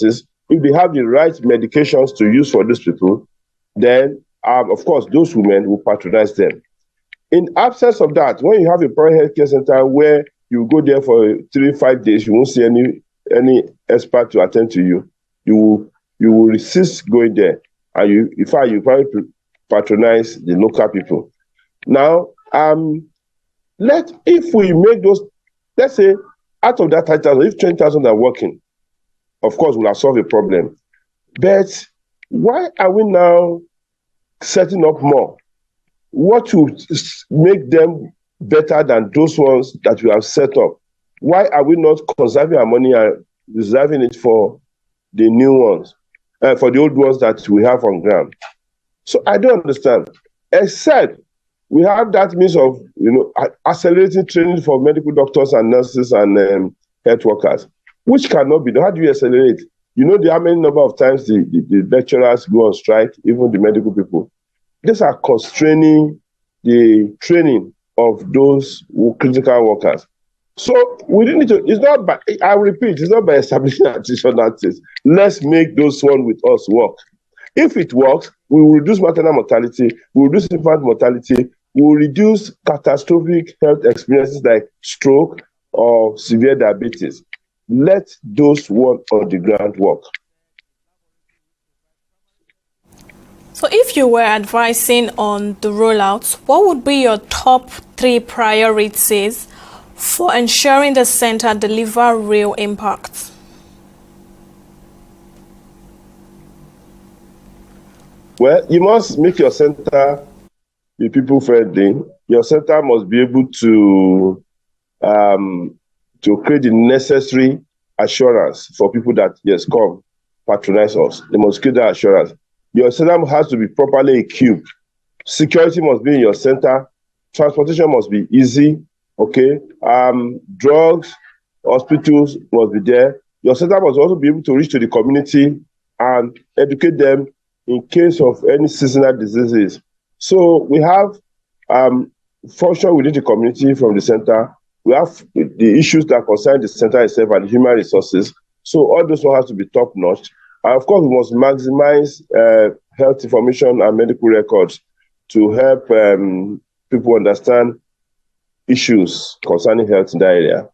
resources, if they have the right medications to use for these people, then of course those women will patronize them. In absence of that, when you have a private healthcare center where you go there for 3-5 days, you won't see any expert to attend to you. You will resist going there, and you probably patronize the local people. Now, if we make those, let's say, out of that 30,000, if 20,000 are working, of course, we'll have solved a problem. But why are we now setting up more? What would make them better than those ones that we have set up? Why are we not conserving our money and reserving it for the new ones, for the old ones that we have on ground? So I don't understand, except we have that means of, accelerating training for medical doctors and nurses and health workers, which cannot be done. How do you accelerate? How many number of times the lecturers go on strike, even the medical people. These are constraining the training of those critical workers. So we need to, I repeat, it's not by establishing additional things. Let's make those ones with us work. If it works, we will reduce maternal mortality, we will reduce infant mortality, we will reduce catastrophic health experiences like stroke or severe diabetes. Let those ones on the ground work. So if you were advising on the rollout, what would be your top 3 priorities for ensuring the center deliver real impact? Well, you must make your center be people-friendly. Your center must be able to create the necessary assurance for people that, yes, come, patronize us. They must create that assurance. Your center has to be properly equipped. Security must be in your center. Transportation must be easy, okay? Drugs, hospitals must be there. Your center must also be able to reach to the community and educate them in case of any seasonal diseases. So we have function within the community from the center. We have the issues that concern the center itself and the human resources. So all those ones have to be top-notch. And of course, we must maximize health information and medical records to help people understand issues concerning health in that area.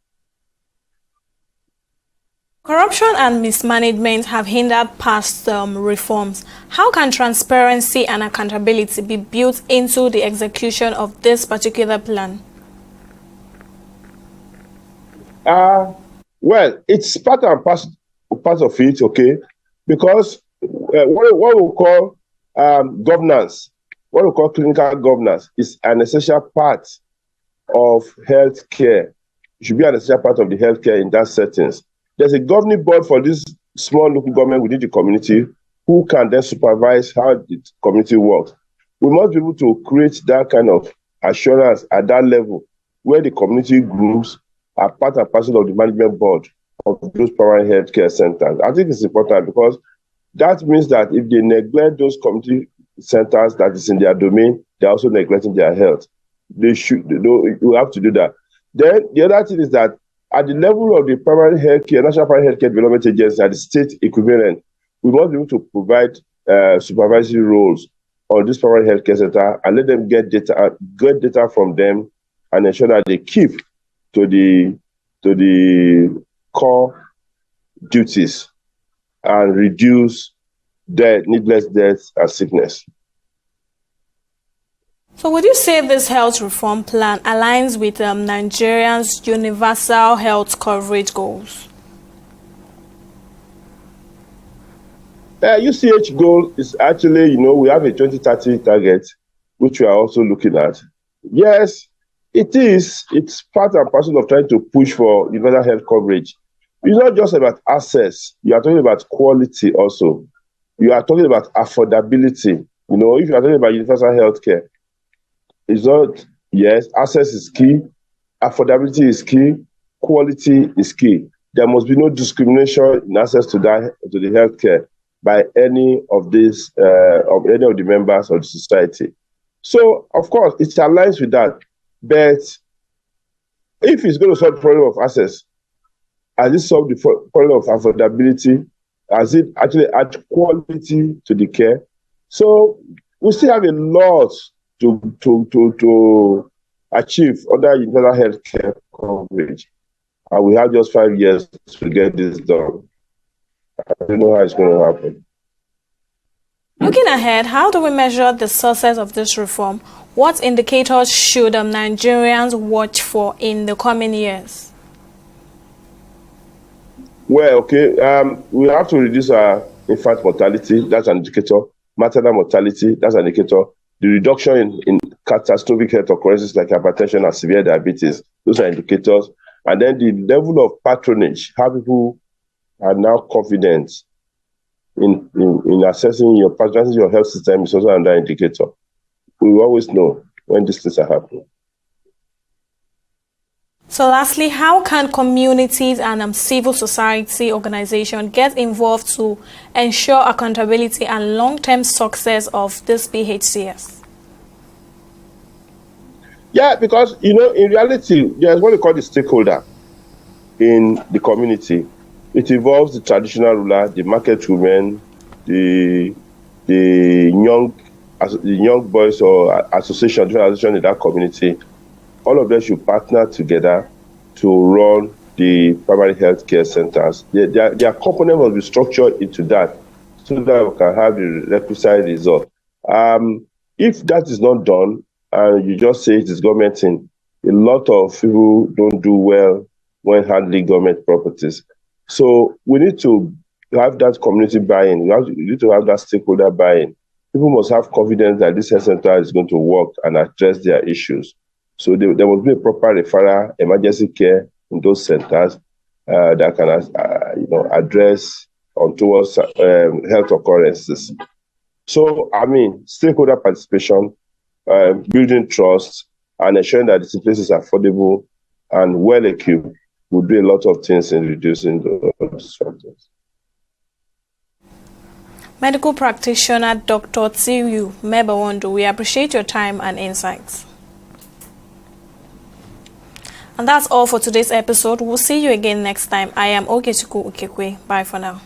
Corruption and mismanagement have hindered past reforms. How can transparency and accountability be built into the execution of this particular plan? Well, it's part of it, okay? Because what we call governance, what we call clinical governance, is an essential part of healthcare. It should be an essential part of the healthcare in that settings. There's a governing board for this small local government within the community who can then supervise how the community works. We must be able to create that kind of assurance at that level where the community groups are part and parcel of the management board of those primary healthcare centers. I think it's important because that means that if they neglect those community centers that is in their domain, they're also neglecting their health. You have to do that. Then the other thing is that at the level of the primary healthcare, National Primary Healthcare Development Agency, at the state equivalent, we must be able to provide supervisory roles on this primary healthcare center and let them get data from them and ensure that they keep to the core duties and reduce needless deaths and sickness. So would you say this health reform plan aligns with Nigerians' universal health coverage goals? UCH goal is actually, we have a 2030 target, which we are also looking at. Yes, it is. It's part and parcel of trying to push for universal health coverage. It's not just about access. You are talking about quality also. You are talking about affordability. If you are talking about universal health care, it's not, yes, access is key, affordability is key, quality is key. There must be no discrimination in access to the healthcare by any of these, of any of the members of the society. So, of course, it aligns with that. But if it's going to solve the problem of access, has it solved the problem of affordability? Has it actually add quality to the care? So we still have a lot to achieve under universal health care coverage. And we have just 5 years to get this done. I don't know how it's going to happen. Looking ahead, how do we measure the success of this reform? What indicators should Nigerians watch for in the coming years? Well, okay, we have to reduce our infant mortality. That's an indicator. Maternal mortality, that's an indicator. The reduction in catastrophic health occurrences like hypertension and severe diabetes, those are indicators. And then the level of patronage, how people are now confident in assessing your patronizing your health system is also another indicator. We will always know when these things are happening. So lastly, how can communities and civil society organizations get involved to ensure accountability and long-term success of this PHCS? Yeah, because, in reality, there's what we call the stakeholder in the community. It involves the traditional ruler, the market women, the young boys or association in that community. All of them should partner together to run the primary health care centers. Their component must be structured into that so that we can have the requisite result. If that is not done, and you just say it is government thing, a lot of people don't do well when handling government properties. So we need to have that community buy-in. We need to have that stakeholder buy-in. People must have confidence that this health center is going to work and address their issues. So there must be a proper referral, emergency care in those centers that can, address towards health occurrences. So, stakeholder participation, building trust, and ensuring that the place is affordable and well equipped will do a lot of things in reducing those factors. Medical practitioner Dr. Tsiyu Mebawondo, we appreciate your time and insights. And that's all for today's episode. We'll see you again next time. I am Okechukwu Ukekwe. Bye for now.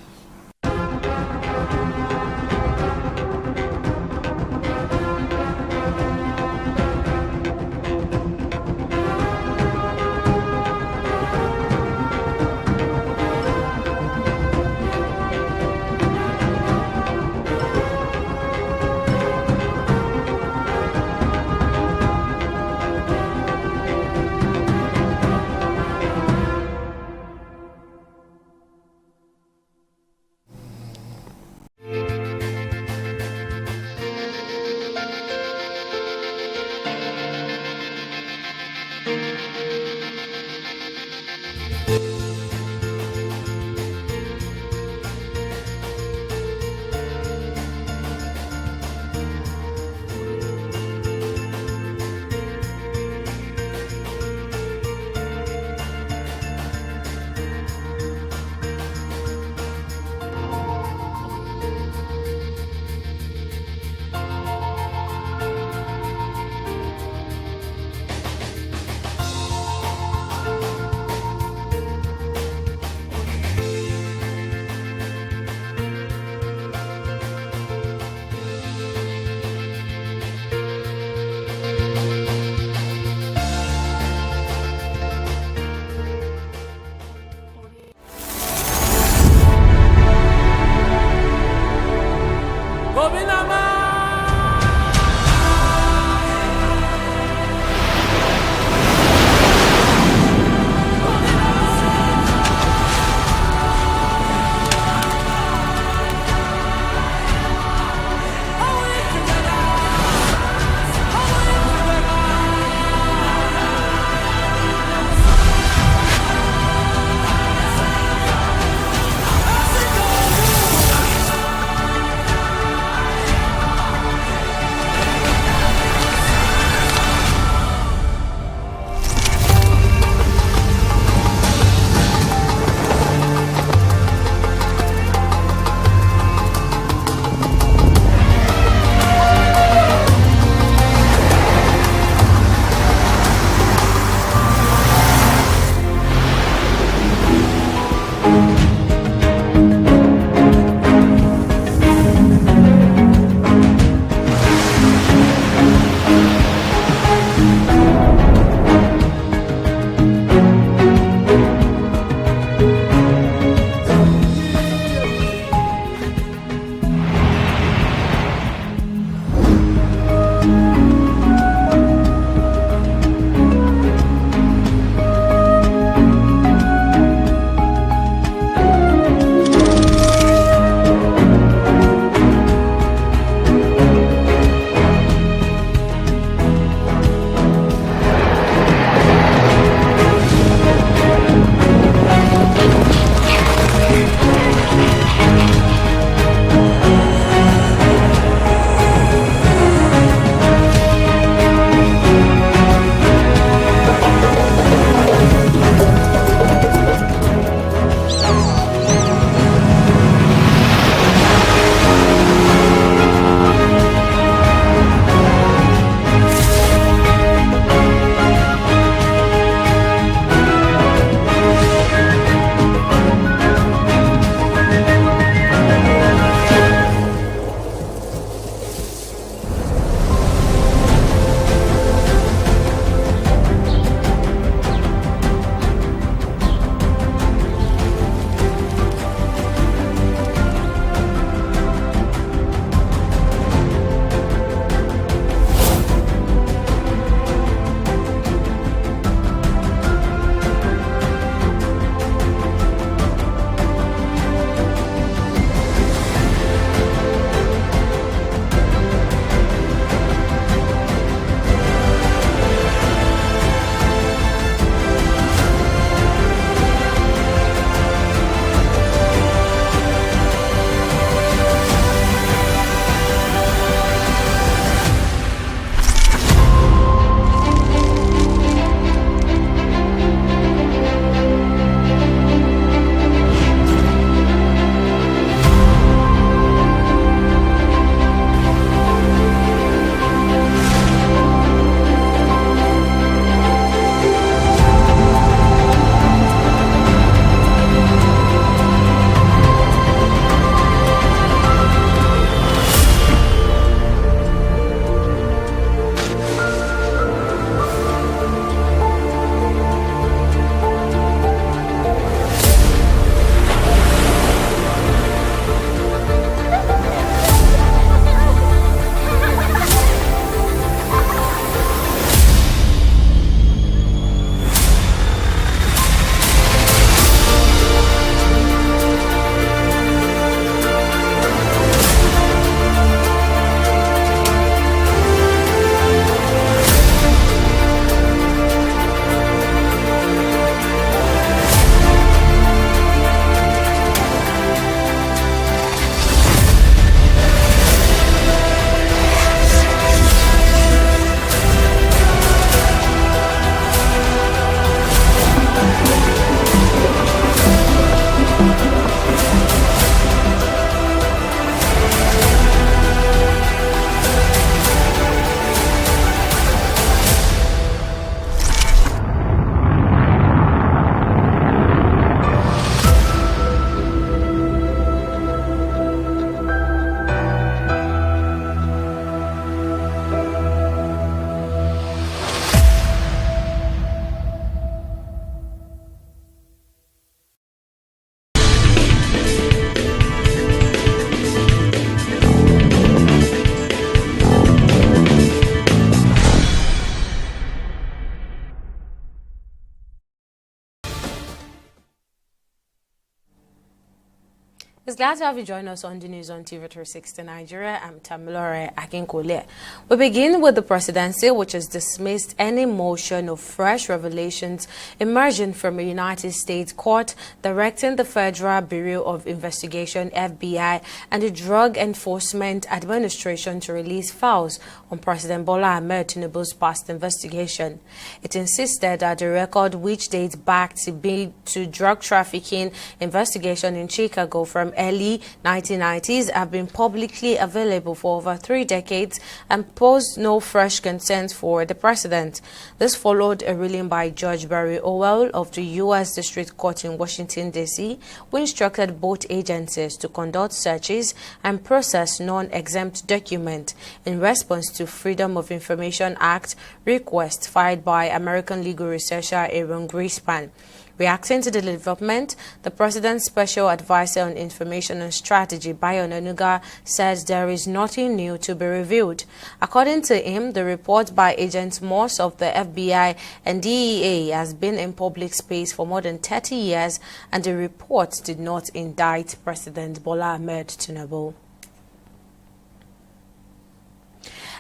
It's glad to have you join us on the news on TV360 Nigeria. I'm Tamilore Akinkole. We begin with the presidency, which has dismissed any motion of fresh revelations emerging from a United States court directing the Federal Bureau of Investigation, FBI, and the Drug Enforcement Administration to release files on President Bola Ahmed Tinubu's past investigation. It insisted that the record, which dates back to drug trafficking investigation in Chicago from early 1990s, have been publicly available for over 3 decades and pose no fresh concerns for the president. This followed a ruling by Judge Barry Owell of the U.S. District Court in Washington, D.C., who instructed both agencies to conduct searches and process non-exempt documents in response to Freedom of Information Act request filed by American legal researcher Aaron Greenspan. Reacting to the development, the President's Special Advisor on Information and Strategy, Bayo Onanuga, says there is nothing new to be revealed. According to him, the report by Agent Morse of the FBI and DEA has been in public space for more than 30 years, and the report did not indict President Bola Ahmed Tinubu.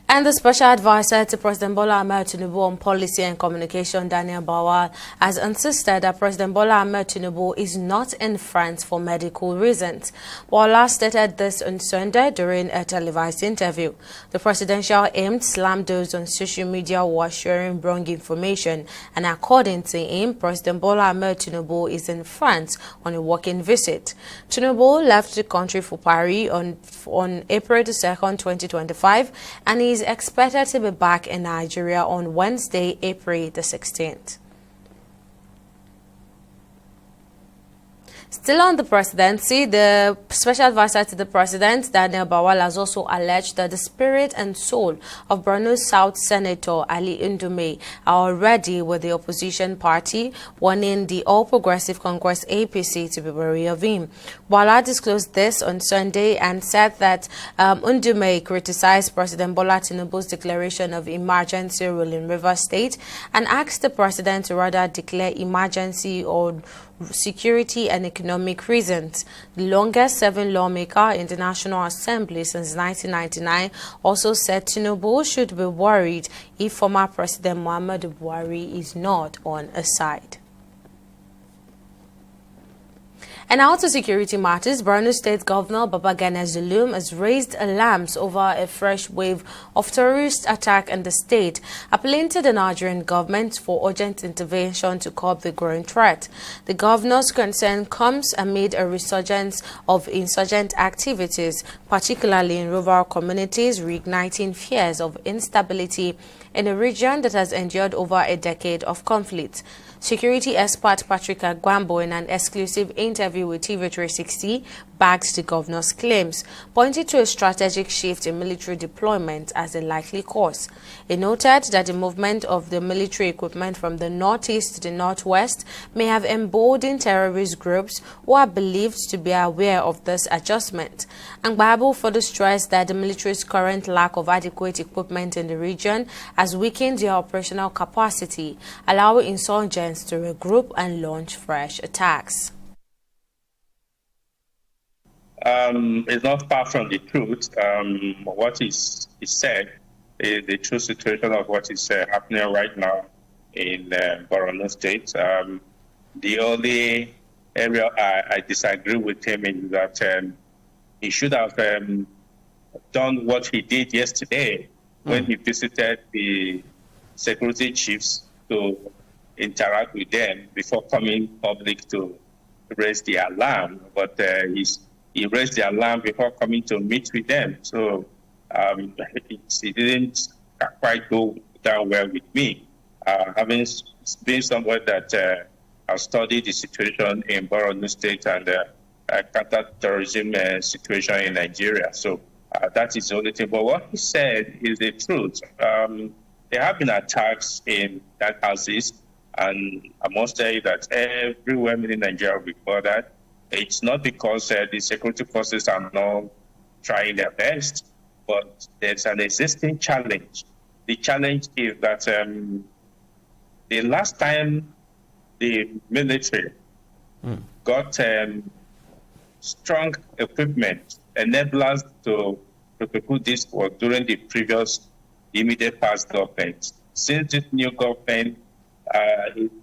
And the Special Advisor to President Bola Ahmed Tinubu on Policy and Communication, Daniel Bawal, has insisted that President Bola Ahmed Tinubu is not in France for medical reasons. Bawal stated this on Sunday during a televised interview. The presidential aimed slammed those on social media who are sharing wrong information, and according to him, President Bola Ahmed Tinubu is in France on a working visit. Tinubu left the country for Paris on April 2, 2025, and he is expected to be back in Nigeria on Wednesday, April the 16th. Still on the presidency, the Special Advisor to the President, Daniel Bawal, has also alleged that the spirit and soul of Borno South Senator Ali Ndume are already with the opposition party, warning the All Progressive Congress APC to be wary of him. Bawal disclosed this on Sunday and said that Ndume criticized President Bola Tinubu's declaration of emergency rule in Rivers State and asked the president to rather declare emergency on security and economic reasons. The longest-serving lawmaker in the National Assembly since 1999 also said Tinubu should be worried if former President Muhammadu Buhari is not on his side. And out to security matters, Borno State Governor Babagana Zulum has raised alarms over a fresh wave of terrorist attack in the state, appealing to the Nigerian government for urgent intervention to curb the growing threat. The governor's concern comes amid a resurgence of insurgent activities, particularly in rural communities, reigniting fears of instability in a region that has endured over a decade of conflict. Security expert Patrick Agwambo, in an exclusive interview with TV360, backed the governor's claims, pointing to a strategic shift in military deployment as a likely cause. He noted that the movement of the military equipment from the northeast to the northwest may have emboldened terrorist groups who are believed to be aware of this adjustment. Agwambo further stressed that the military's current lack of adequate equipment in the region has weakened their operational capacity, allowing insurgents to regroup and launch fresh attacks. It's not far from the truth. What is said is the true situation of what is happening right now in Borno State. The only area I disagree with him is that he should have done what he did yesterday when he visited the security chiefs to interact with them before coming public to raise the alarm. But he raised the alarm before coming to meet with them. So it didn't quite go down well with me. Having been someone that has studied the situation in Borno State and counter-terrorism situation in Nigeria. So that is the only thing. But what he said is the truth. There have been attacks in that houses, and I must tell you that everywhere in Nigeria we bothered. It's not because the security forces are not trying their best, but there's an existing challenge. The challenge is that the last time the military got strong equipment enable us to put this work during the previous immediate past government. Since this new government,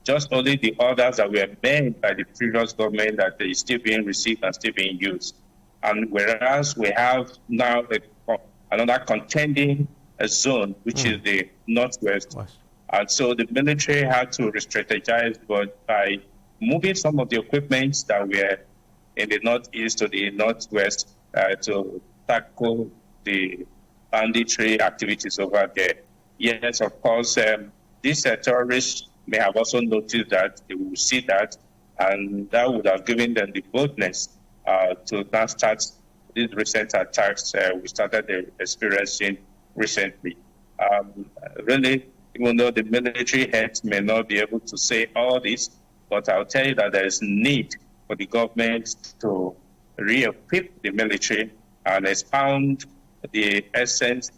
just only the orders that were made by the previous government that is still being received and still being used. And whereas we have now another contending zone, which is the Northwest. And so the military had to re-strategize, but by moving some of the equipment that were in the Northeast to the Northwest to tackle the banditry activities over there. Yes, of course, these terrorists may have also noticed that, they will see that, and that would have given them the boldness to now start these recent attacks we started experiencing recently. Really, even though the military heads may not be able to say all this, but I'll tell you that there is need for the government to re-equip the military and expand the essence,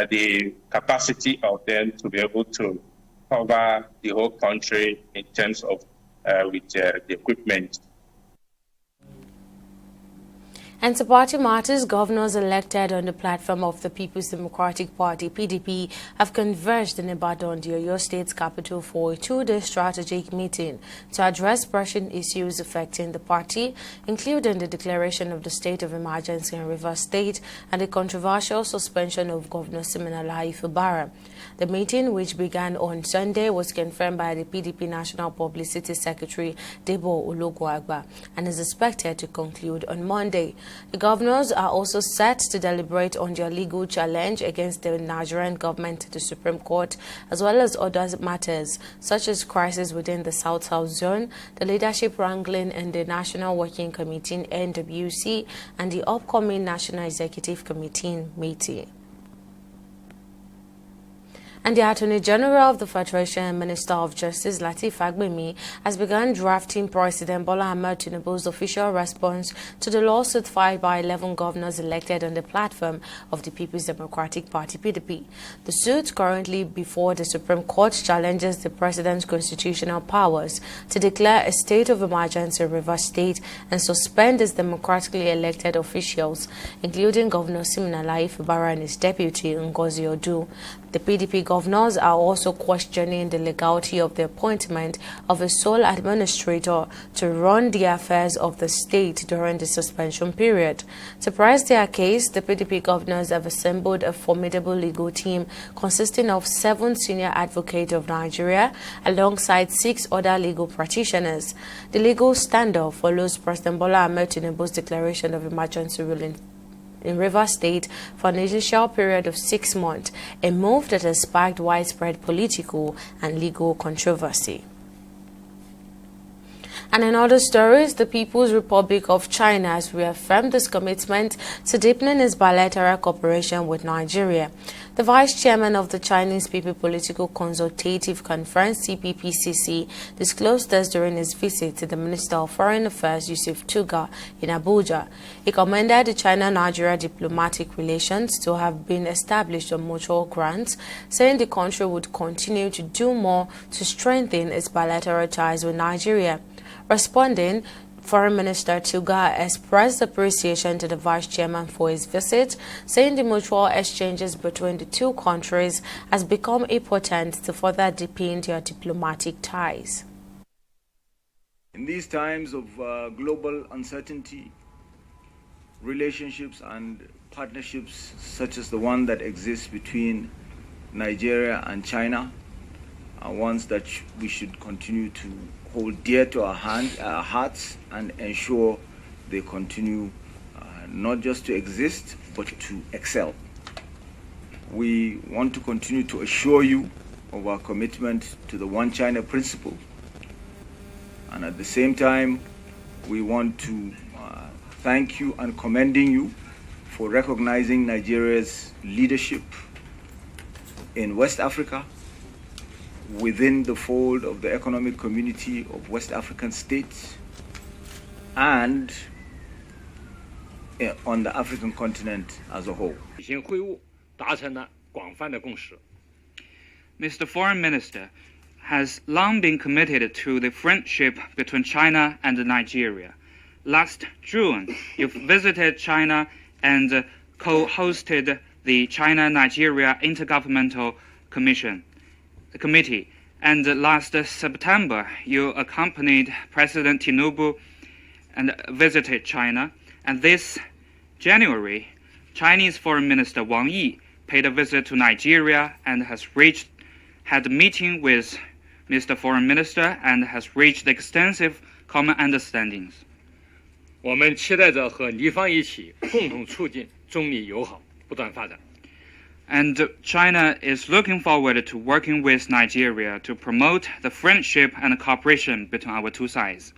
the capacity of them to be able to cover the whole country in terms of with the equipment. And to party matters, governors elected on the platform of the People's Democratic Party, PDP, have converged in Ibadan, the Oyo State's capital, for a two-day strategic meeting to address pressing issues affecting the party, including the declaration of the state of emergency in Rivers State and the controversial suspension of Governor Siminalayi Fubara. The meeting, which began on Sunday, was confirmed by the PDP National Publicity Secretary, Debo Ologuagba, and is expected to conclude on Monday. The governors are also set to deliberate on their legal challenge against the Nigerian government to the Supreme Court, as well as other matters, such as crisis within the South-South zone, the leadership wrangling in the National Working Committee, NWC, and the upcoming National Executive Committee meeting. And the Attorney General of the Federation and Minister of Justice, Lateef Fagbemi, has begun drafting President Bola Ahmed Tinubu's official response to the lawsuit filed by 11 governors elected on the platform of the People's Democratic Party, PDP. The suit, currently before the Supreme Court, challenges the President's constitutional powers to declare a state of emergency in Rivers State and suspend his democratically elected officials, including Governor Siminalayi Fubara and his deputy, Ngozi Odu. The PDP governors are also questioning the legality of the appointment of a sole administrator to run the affairs of the state during the suspension period. To press their case, the PDP governors have assembled a formidable legal team consisting of 7 senior advocates of Nigeria alongside 6 other legal practitioners. The legal standoff follows President Bola Ahmed Tinubu's declaration of emergency ruling in Rivers State for an initial period of 6 months, a move that has sparked widespread political and legal controversy. And in other stories, the People's Republic of China has reaffirmed its commitment to deepening its bilateral cooperation with Nigeria. The Vice Chairman of the Chinese People Political Consultative Conference, CPPCC, disclosed this during his visit to the Minister of Foreign Affairs, Yusuf Tuga, in Abuja. He commended the China-Nigeria diplomatic relations to have been established on mutual grounds, saying the country would continue to do more to strengthen its bilateral ties with Nigeria. Responding, Foreign Minister Tuga expressed appreciation to the Vice Chairman for his visit, saying the mutual exchanges between the two countries has become important to further deepen their diplomatic ties. In these times of global uncertainty, relationships and partnerships such as the one that exists between Nigeria and China are ones that we should continue to hold dear to our hearts and ensure they continue not just to exist but to excel. We want to continue to assure you of our commitment to the One China principle, and at the same time we want to thank you and commending you for recognizing Nigeria's leadership in West Africa, within the fold of the economic community of West African states, and on the African continent as a whole. Mr. Foreign Minister has long been committed to the friendship between China and Nigeria. last June, you visited China and co-hosted the China-Nigeria Intergovernmental Committee. And last September, you accompanied President Tinubu and visited China. And this January, Chinese Foreign Minister Wang Yi paid a visit to Nigeria and had a meeting with Mr. Foreign Minister and has reached extensive common understandings. 我们期待着和尼方一起共同促进中尼友好不断发展。 And China is looking forward to working with Nigeria to promote the friendship and cooperation between our two sides.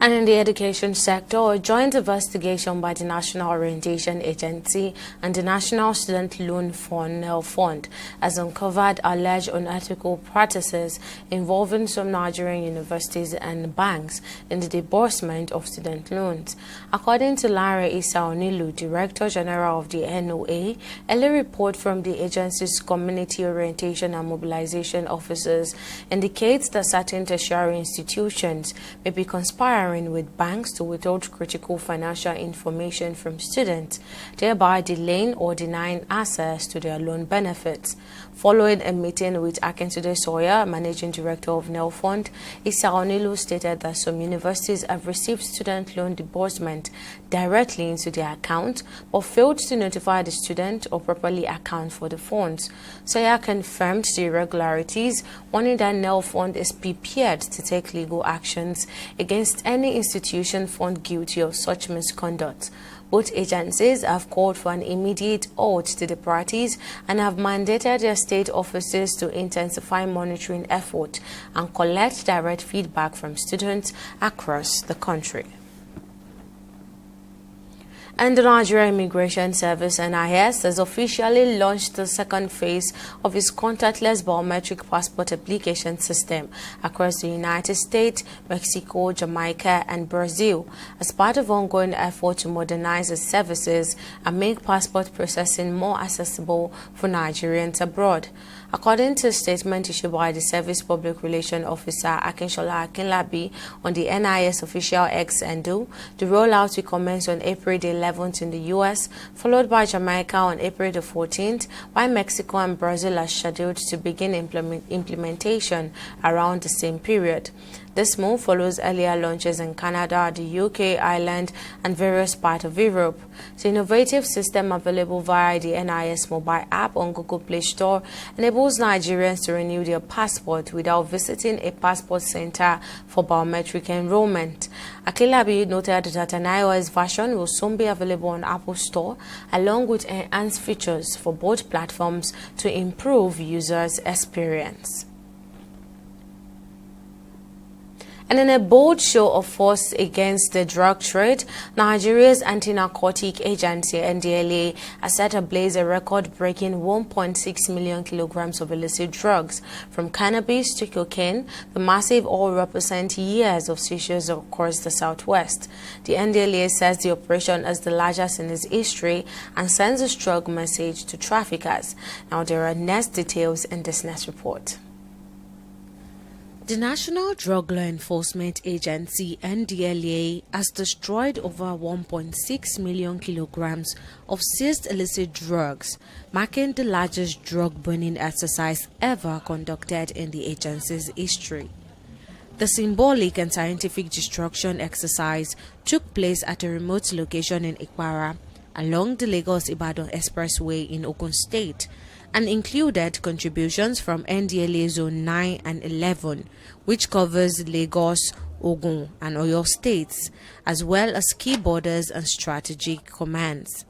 And in the education sector, a joint investigation by the National Orientation Agency and the National Student Loan Fund (NELFund) has uncovered alleged unethical practices involving some Nigerian universities and banks in the disbursement of student loans. According to Larry Isaonilu, Director General of the NOA, early report from the agency's Community Orientation and Mobilization Officers indicates that certain tertiary institutions may be conspiring with banks to withhold critical financial information from students, thereby delaying or denying access to their loan benefits. Following a meeting with Akintunde Sawyer, Managing Director of NELFund, Isaonilu stated that some universities have received student loan disbursement directly into their account but failed to notify the student or properly account for the funds. Sawyer confirmed the irregularities, warning that NELFund is prepared to take legal actions against any institution found guilty of such misconduct. Both agencies have called for an immediate halt to the parties and have mandated their state offices to intensify monitoring effort and collect direct feedback from students across the country. And the Nigeria Immigration Service (NIS) has officially launched the second phase of its contactless biometric passport application system across the United States, Mexico, Jamaica, and Brazil as part of ongoing effort to modernize its services and make passport processing more accessible for Nigerians abroad. According to a statement issued by the Service Public Relations Officer Akinshola Akinlabi on the NIS official X handle, the rollout will commence on April the 11th in the U.S., followed by Jamaica on April the 14th, while Mexico and Brazil are scheduled to begin implementation around the same period. This move follows earlier launches in Canada, the UK, Ireland, and various parts of Europe. The innovative system available via the NIS mobile app on Google Play Store enables Nigerians to renew their passport without visiting a passport center for biometric enrollment. Akilabi noted that an iOS version will soon be available on Apple Store, along with enhanced features for both platforms to improve users' experience. And in a bold show of force against the drug trade, Nigeria's anti-narcotic agency, NDLA, has set ablaze a record-breaking 1.6 million kilograms of illicit drugs. From cannabis to cocaine, the massive all represent years of seizures across the southwest. The NDLA says the operation is the largest in its history and sends a strong message to traffickers. Now there are next details in this next report. The National Drug Law Enforcement Agency, NDLEA, has destroyed over 1.6 million kilograms of seized illicit drugs, marking the largest drug burning exercise ever conducted in the agency's history. The symbolic and scientific destruction exercise took place at a remote location in Ikpara, along the Lagos-Ibadan Expressway in Ogun State, and included contributions from NDLA Zone 9 and 11, which covers Lagos, Ogun, and Oyo states, as well as key borders and strategic commands.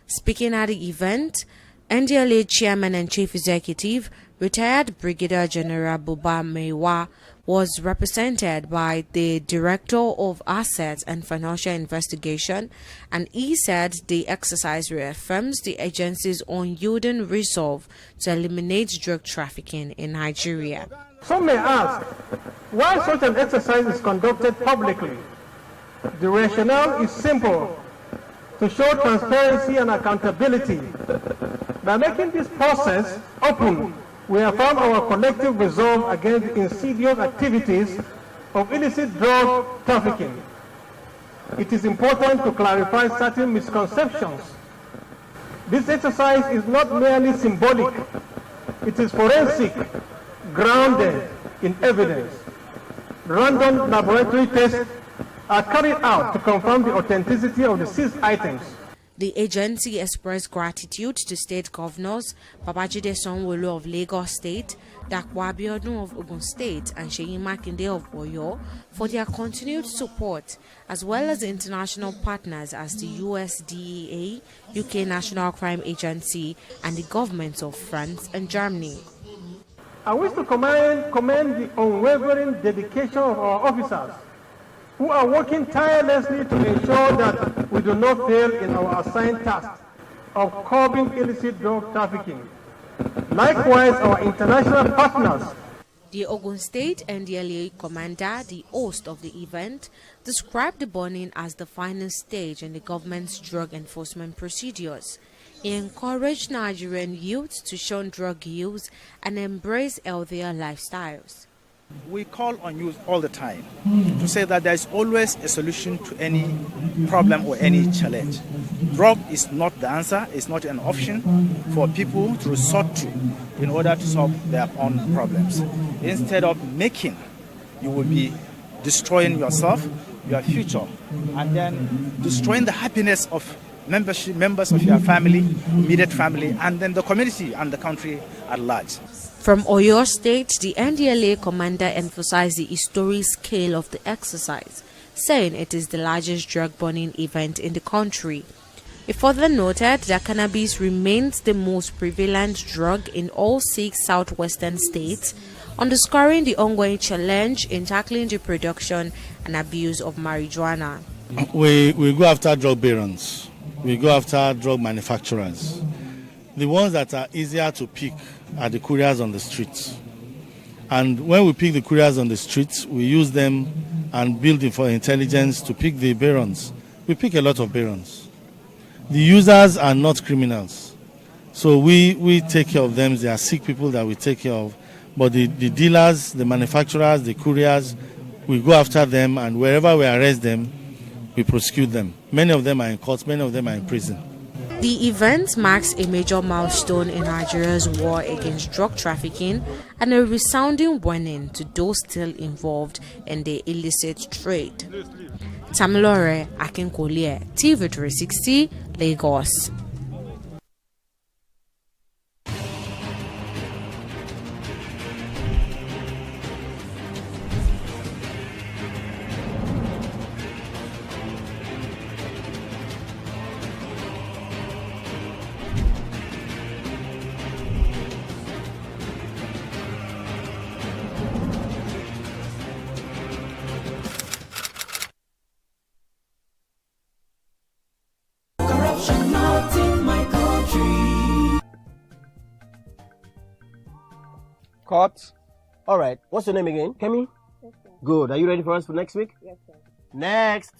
Speaking at the event, NDLA Chairman and Chief Executive, retired Brigadier General Buba Meiwa, was represented by the Director of Assets and Financial Investigation, and he said the exercise reaffirms the agency's unyielding resolve to eliminate drug trafficking in Nigeria. Some may ask why such an exercise is conducted publicly. The rationale is simple: to show transparency and accountability. By making this process open, we affirm our collective resolve against insidious activities of illicit drug trafficking. It is important to clarify certain misconceptions. This exercise is not merely symbolic. It is forensic, grounded in evidence. Random laboratory tests are carried out to confirm the authenticity of the seized items. The agency expressed gratitude to state governors Babajide Sanwo-Olu of Lagos State, Dapo Abiodun of Ogun State, and Seyi Makinde of Oyo for their continued support, as well as international partners as the US DEA, UK National Crime Agency, and the governments of France and Germany. I wish to commend the unwavering dedication of our officers who are working tirelessly to ensure that we do not fail in our assigned task of curbing illicit drug trafficking. Likewise, our international partners. The Ogun State NDLA commander, the host of the event, described the burning as the final stage in the government's drug enforcement procedures. He encouraged Nigerian youth to shun drug use and embrace healthier lifestyles. We call on you all the time to say that there is always a solution to any problem or any challenge. Drug is not the answer, it's not an option for people to resort to in order to solve their own problems. Instead of making, you will be destroying yourself, your future, and then destroying the happiness of members of your family, immediate family, and then the community and the country at large. From Oyo State, the NDLA commander emphasized the historic scale of the exercise, saying it is the largest drug burning event in the country. He further noted that cannabis remains the most prevalent drug in all 6 southwestern states, underscoring the ongoing challenge in tackling the production and abuse of marijuana. We go after drug barons. We go after drug manufacturers. The ones that are easier to pick are the couriers on the streets. And when we pick the couriers on the streets, we use them and build it for intelligence to pick the barons. We pick a lot of barons. The users are not criminals. So we take care of them. They are sick people that we take care of. But the dealers, the manufacturers, the couriers, we go after them, and wherever we arrest them, we prosecute them. Many of them are in court, many of them are in prison. The event marks a major milestone in Nigeria's war against drug trafficking and a resounding warning to those still involved in the illicit trade. Tamilore Akinkolie, TV360, Lagos. Cut. All right. What's your name again? Kemi? Yes, sir. Good. Are you ready for us for next week? Yes, sir. Next.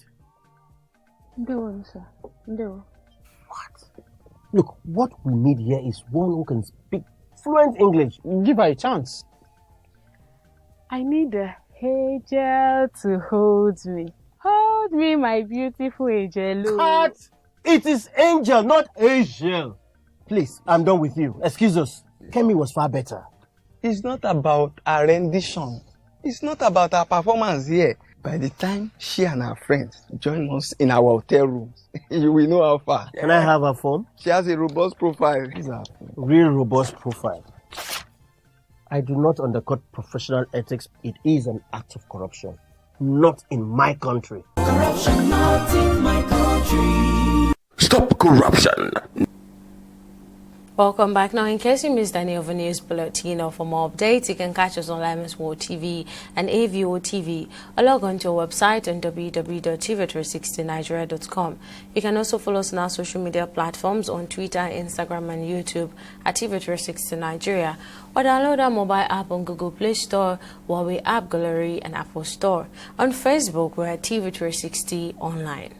No, sir. No. What? Look, what we need here is one who can speak fluent English. Give her a chance. I need a angel to hold me. Hold me, my beautiful angel. Cut! It is Angel, not Angel. Please, I'm done with you. Excuse us. Kemi was far better. It's not about our rendition. It's not about our performance here. By the time she and her friends join us in our hotel rooms, you will know how far. Can I have her phone? She has a robust profile. Real robust profile. I do not undercut professional ethics. It is an act of corruption. Not in my country. Corruption not in my country. Stop corruption. Welcome back. Now, in case you missed any of the news bulletin or for more updates, you can catch us on Lemons World TV and AVO TV, or log on to our website on www.tv360nigeria.com. You can also follow us on our social media platforms on Twitter, Instagram, and YouTube at TV360 Nigeria, or download our mobile app on Google Play Store, Huawei App Gallery, and Apple Store. On Facebook, we're at TV360 Online.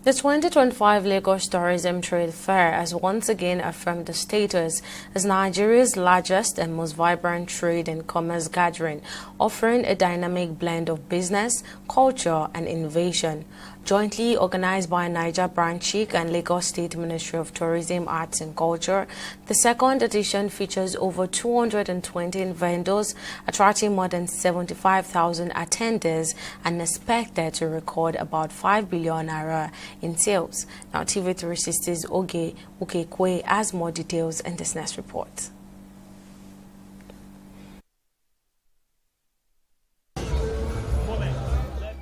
The 2025 Lagos Tourism Trade Fair has once again affirmed the status as Nigeria's largest and most vibrant trade and commerce gathering, offering a dynamic blend of business, culture, and innovation. Jointly organized by Niger Branch Chic and Lagos State Ministry of Tourism, Arts and Culture, the second edition features over 220 vendors, attracting more than 75,000 attenders and expected to record about 5 billion naira in sales. Now, TV360's Oge Ukekwe has more details in this next report.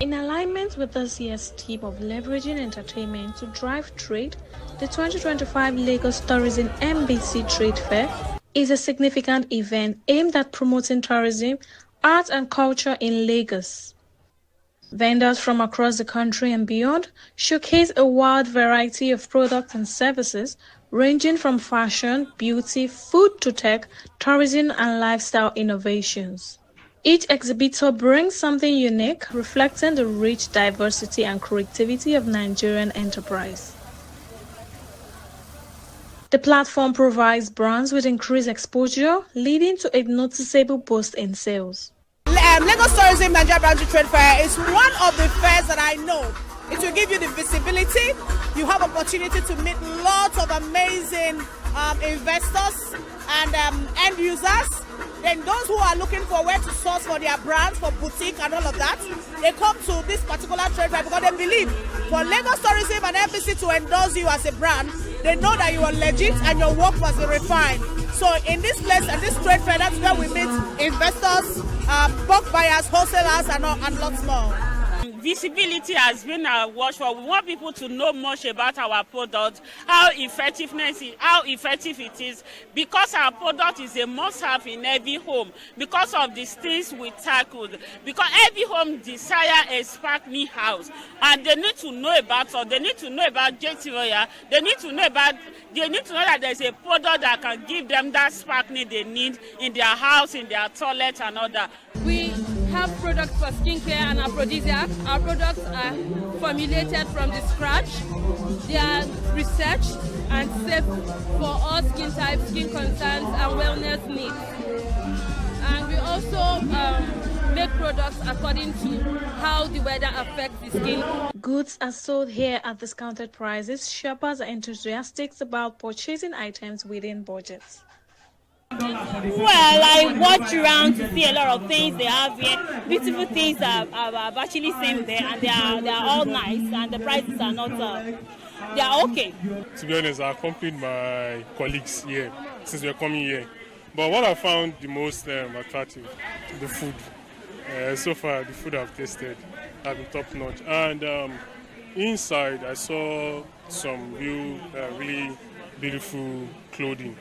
In alignment with this year's theme of leveraging entertainment to drive trade, the 2025 Lagos Tourism MBC Trade Fair is a significant event aimed at promoting tourism, art and culture in Lagos. Vendors from across the country and beyond showcase a wide variety of products and services ranging from fashion, beauty, food to tech, tourism and lifestyle innovations. Each exhibitor brings something unique, reflecting the rich diversity and creativity of Nigerian enterprise. The platform provides brands with increased exposure, leading to a noticeable boost in sales. Lagos Tourism Nigeria Branch Trade Fair is one of the fairs that I know. It will give you the visibility. You have opportunity to meet lots of amazing investors and end users. Then those who are looking for where to source for their brands, for boutique and all of that, they come to this particular trade fair because they believe for Lagos Tourism and MBC to endorse you as a brand, they know that you are legit and your work was refined. So in this place and this trade fair, that's where we meet investors, bulk buyers, wholesalers and lots more. Visibility has been our watchword. We want people to know much about our product, how effective it is, because our product is a must-have in every home, because of these things we tackled, because every home desire a sparkling house, and they need to know about us. They need to know about JT Royal. They need to know that there's a product that can give them that sparkling they need in their house, in their toilet, and all that. We have products for skincare and aphrodisiac. Our products are formulated from the scratch. They are researched and safe for all skin types, skin concerns, and wellness needs. And we also make products according to how the weather affects the skin. Goods are sold here at discounted prices. Shoppers are enthusiastic about purchasing items within budgets. Well, I watch around to see a lot of things they have here. Beautiful things I've actually seen there, and they are all nice, and the prices are not, they are okay. To be honest, I accompanied my colleagues here since we're coming here. But what I found the most attractive, the food. So far, the food I've tasted have been top notch. And inside, I saw some really beautiful clothing.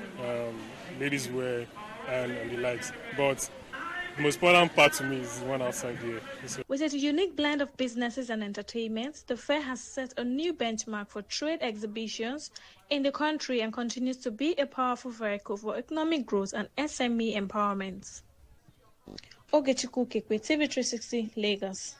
Ladies wear and the likes, but the most important part to me is the one outside here. With a unique blend of businesses and entertainment, the fair has set a new benchmark for trade exhibitions in the country and continues to be a powerful vehicle for economic growth and SME empowerment. Ogechukwu Kekwe, TV360, Lagos.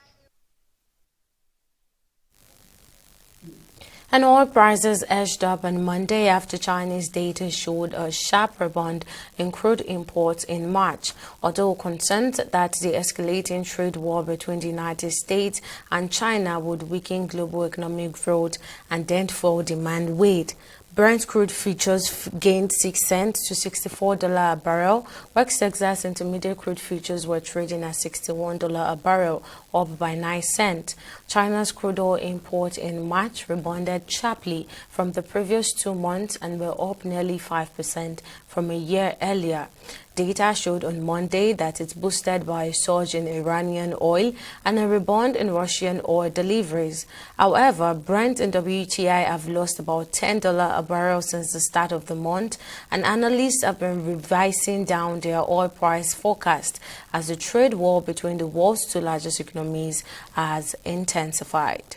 And oil prices edged up on Monday after Chinese data showed a sharp rebound in crude imports in March, although concerned that the escalating trade war between the United States and China would weaken global economic growth and dent fuel demand weighed. Brent crude futures gained 6 cents to $64 a barrel. West Texas Intermediate crude futures were trading at $61 a barrel, up by 9 cents. China's crude oil import in March rebounded sharply from the previous 2 months and were up nearly 5% from a year earlier. Data showed on Monday that it's boosted by a surge in Iranian oil and a rebound in Russian oil deliveries. However, Brent and WTI have lost about $10 a barrel since the start of the month, and analysts have been revising down their oil price forecast as the trade war between the world's two largest economies has intensified.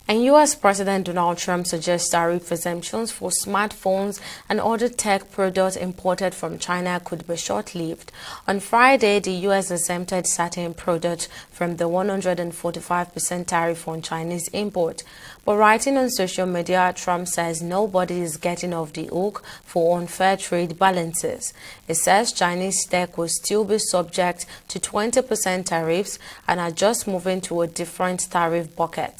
And U.S. President Donald Trump suggests tariff exemptions for smartphones and other tech products imported from China could be short-lived. On Friday, the U.S. exempted certain products from the 145% tariff on Chinese import. But writing on social media, Trump says nobody is getting off the hook for unfair trade balances. It says Chinese tech will still be subject to 20% tariffs and are just moving to a different tariff bucket.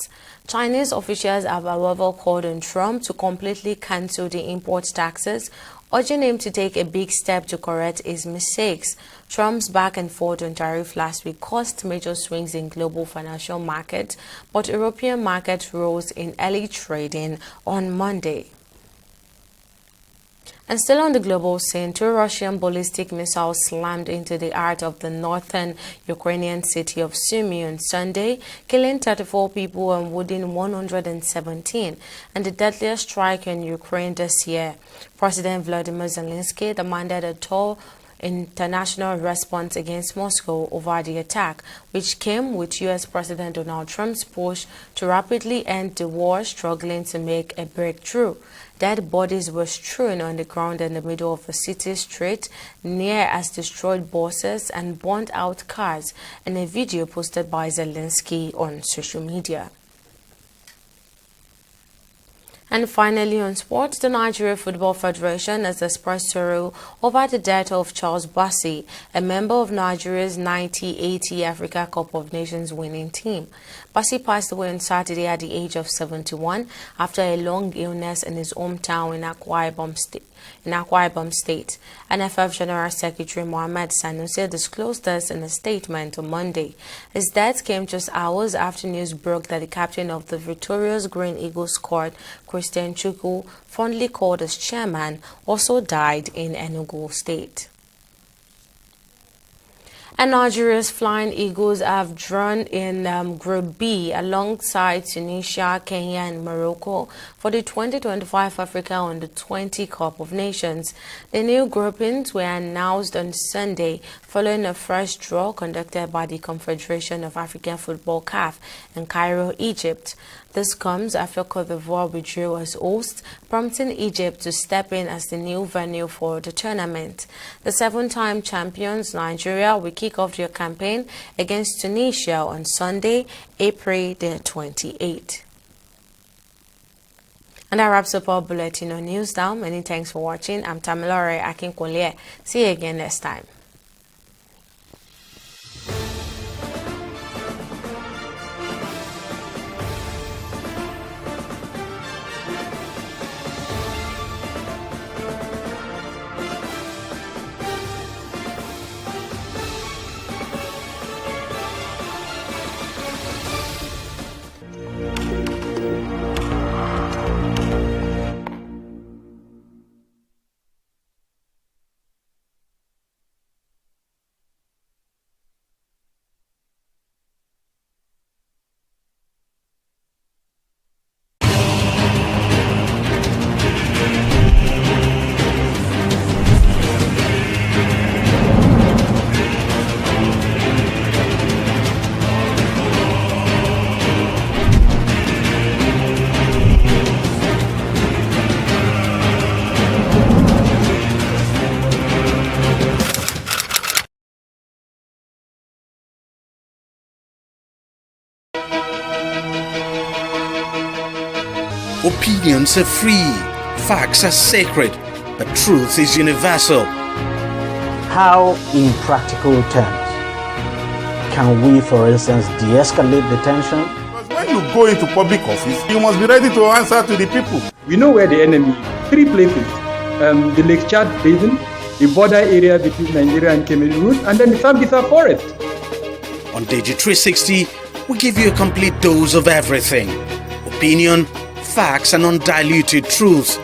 Chinese officials have, however, called on Trump to completely cancel the import taxes, urging him to take a big step to correct his mistakes. Trump's back and forth on tariff last week caused major swings in global financial markets, but European markets rose in early trading on Monday. And still on the global scene, 2 Russian ballistic missiles slammed into the heart of the northern Ukrainian city of Sumy on Sunday, killing 34 people and wounding 117, and the deadliest strike in Ukraine this year. President Volodymyr Zelensky demanded a total international response against Moscow over the attack, which came with U.S. President Donald Trump's push to rapidly end the war struggling to make a breakthrough. Dead bodies were strewn on the ground in the middle of the city street near as destroyed buses and burnt-out cars in a video posted by Zelensky on social media. And finally on sports, the Nigeria Football Federation has expressed sorrow over the death of Charles Bassey, a member of Nigeria's 1980 Africa Cup of Nations winning team. Bassey passed away on Saturday at the age of 71 after a long illness in his hometown in Akwa Ibom State. NFF General Secretary Mohammed Sanusi disclosed this in a statement on Monday. His death came just hours after news broke that the captain of the victorious Green Eagles squad, Christian Chukwu, fondly called as chairman, also died in Enugu State. And Nigeria's Flying Eagles have drawn in Group B alongside Tunisia, Kenya and Morocco for the 2025 Africa Under-20 Cup of Nations. The new groupings were announced on Sunday following a fresh draw conducted by the Confederation of African Football CAF in Cairo, Egypt. This comes after Côte d'Ivoire withdrew as host, prompting Egypt to step in as the new venue for the tournament. The 7-time champions Nigeria will kick off their campaign against Tunisia on Sunday, April the 28th. And that wraps up our bulletin on News Now. Many thanks for watching. I'm Tamilore Akinkolie. See you again next time. Opinions are free, facts are sacred, but truth is universal. How, in practical terms, can we, for instance, de-escalate the tension? Because when you go into public office, you must be ready to answer to the people. We know where the enemy is. 3 places. The Lake Chad Basin, the border area between Nigeria and Cameroon, and then the Sambisa Forest. On TV360, we give you a complete dose of everything. Opinion, facts and undiluted truth.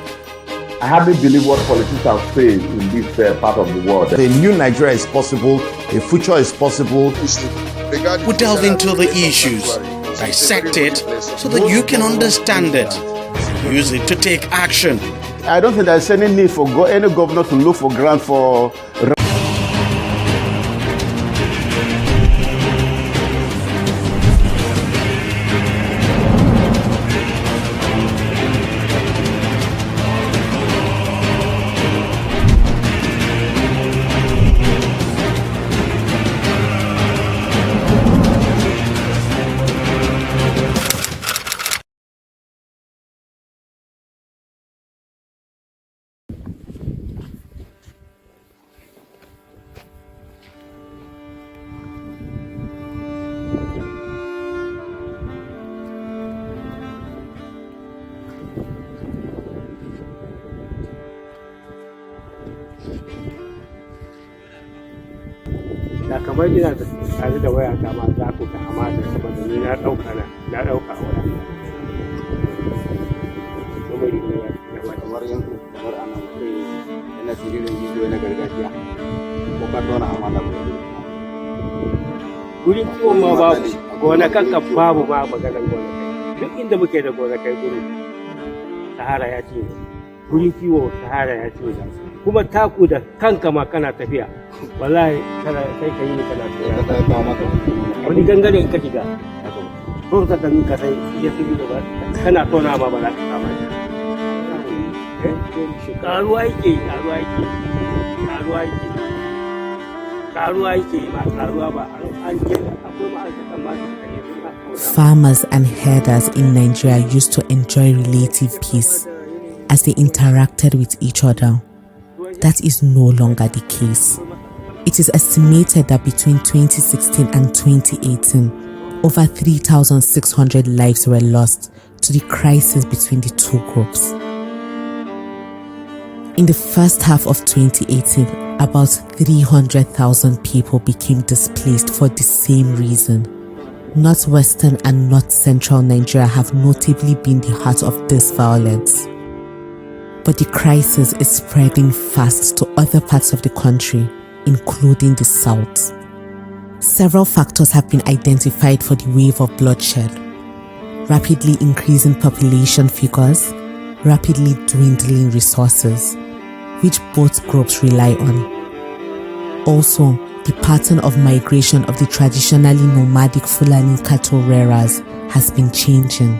I hardly believe what politicians have said in this part of the world. A new Nigeria is possible, a future is possible. We delve into the issues, dissect it so that you can understand it, use it to take action. I don't think there's any need for any governor to look for grant for da kamar ina da tare da waya ta ma za ku ga hamada saboda ni na ɗauka waya. Kamar yanku kamar anan yana siririn gizo na gargajiya ko ka tona hamada ba. Gurin kiwon ma babu, gonakan kan babu ma maganar gonakai. Duk inda muke da gonakai gurin Sahara ya ce gurin kiwo Sahara ya ce kuma taku da kanka ma kana tafiya wallahi kana sai ka yi ni kana tafiya wani gangare ka shiga ko ka dan ka sai ya fi da kana tona ma ba za ka kama shi karuwa yake ma karuwa ba an ce akwai ma'aikatan ma Farmers and herders in Nigeria used to enjoy relative peace as they interacted with each other. That is no longer the case. It is estimated that between 2016 and 2018, over 3,600 lives were lost to the crisis between the two groups. In the first half of 2018, about 300,000 people became displaced for the same reason. Northwestern and North Central Nigeria have notably been the heart of this violence. But the crisis is spreading fast to other parts of the country, including the South. Several factors have been identified for the wave of bloodshed. Rapidly increasing population figures, rapidly dwindling resources, which both groups rely on. Also, the pattern of migration of the traditionally nomadic Fulani cattle rearers has been changing.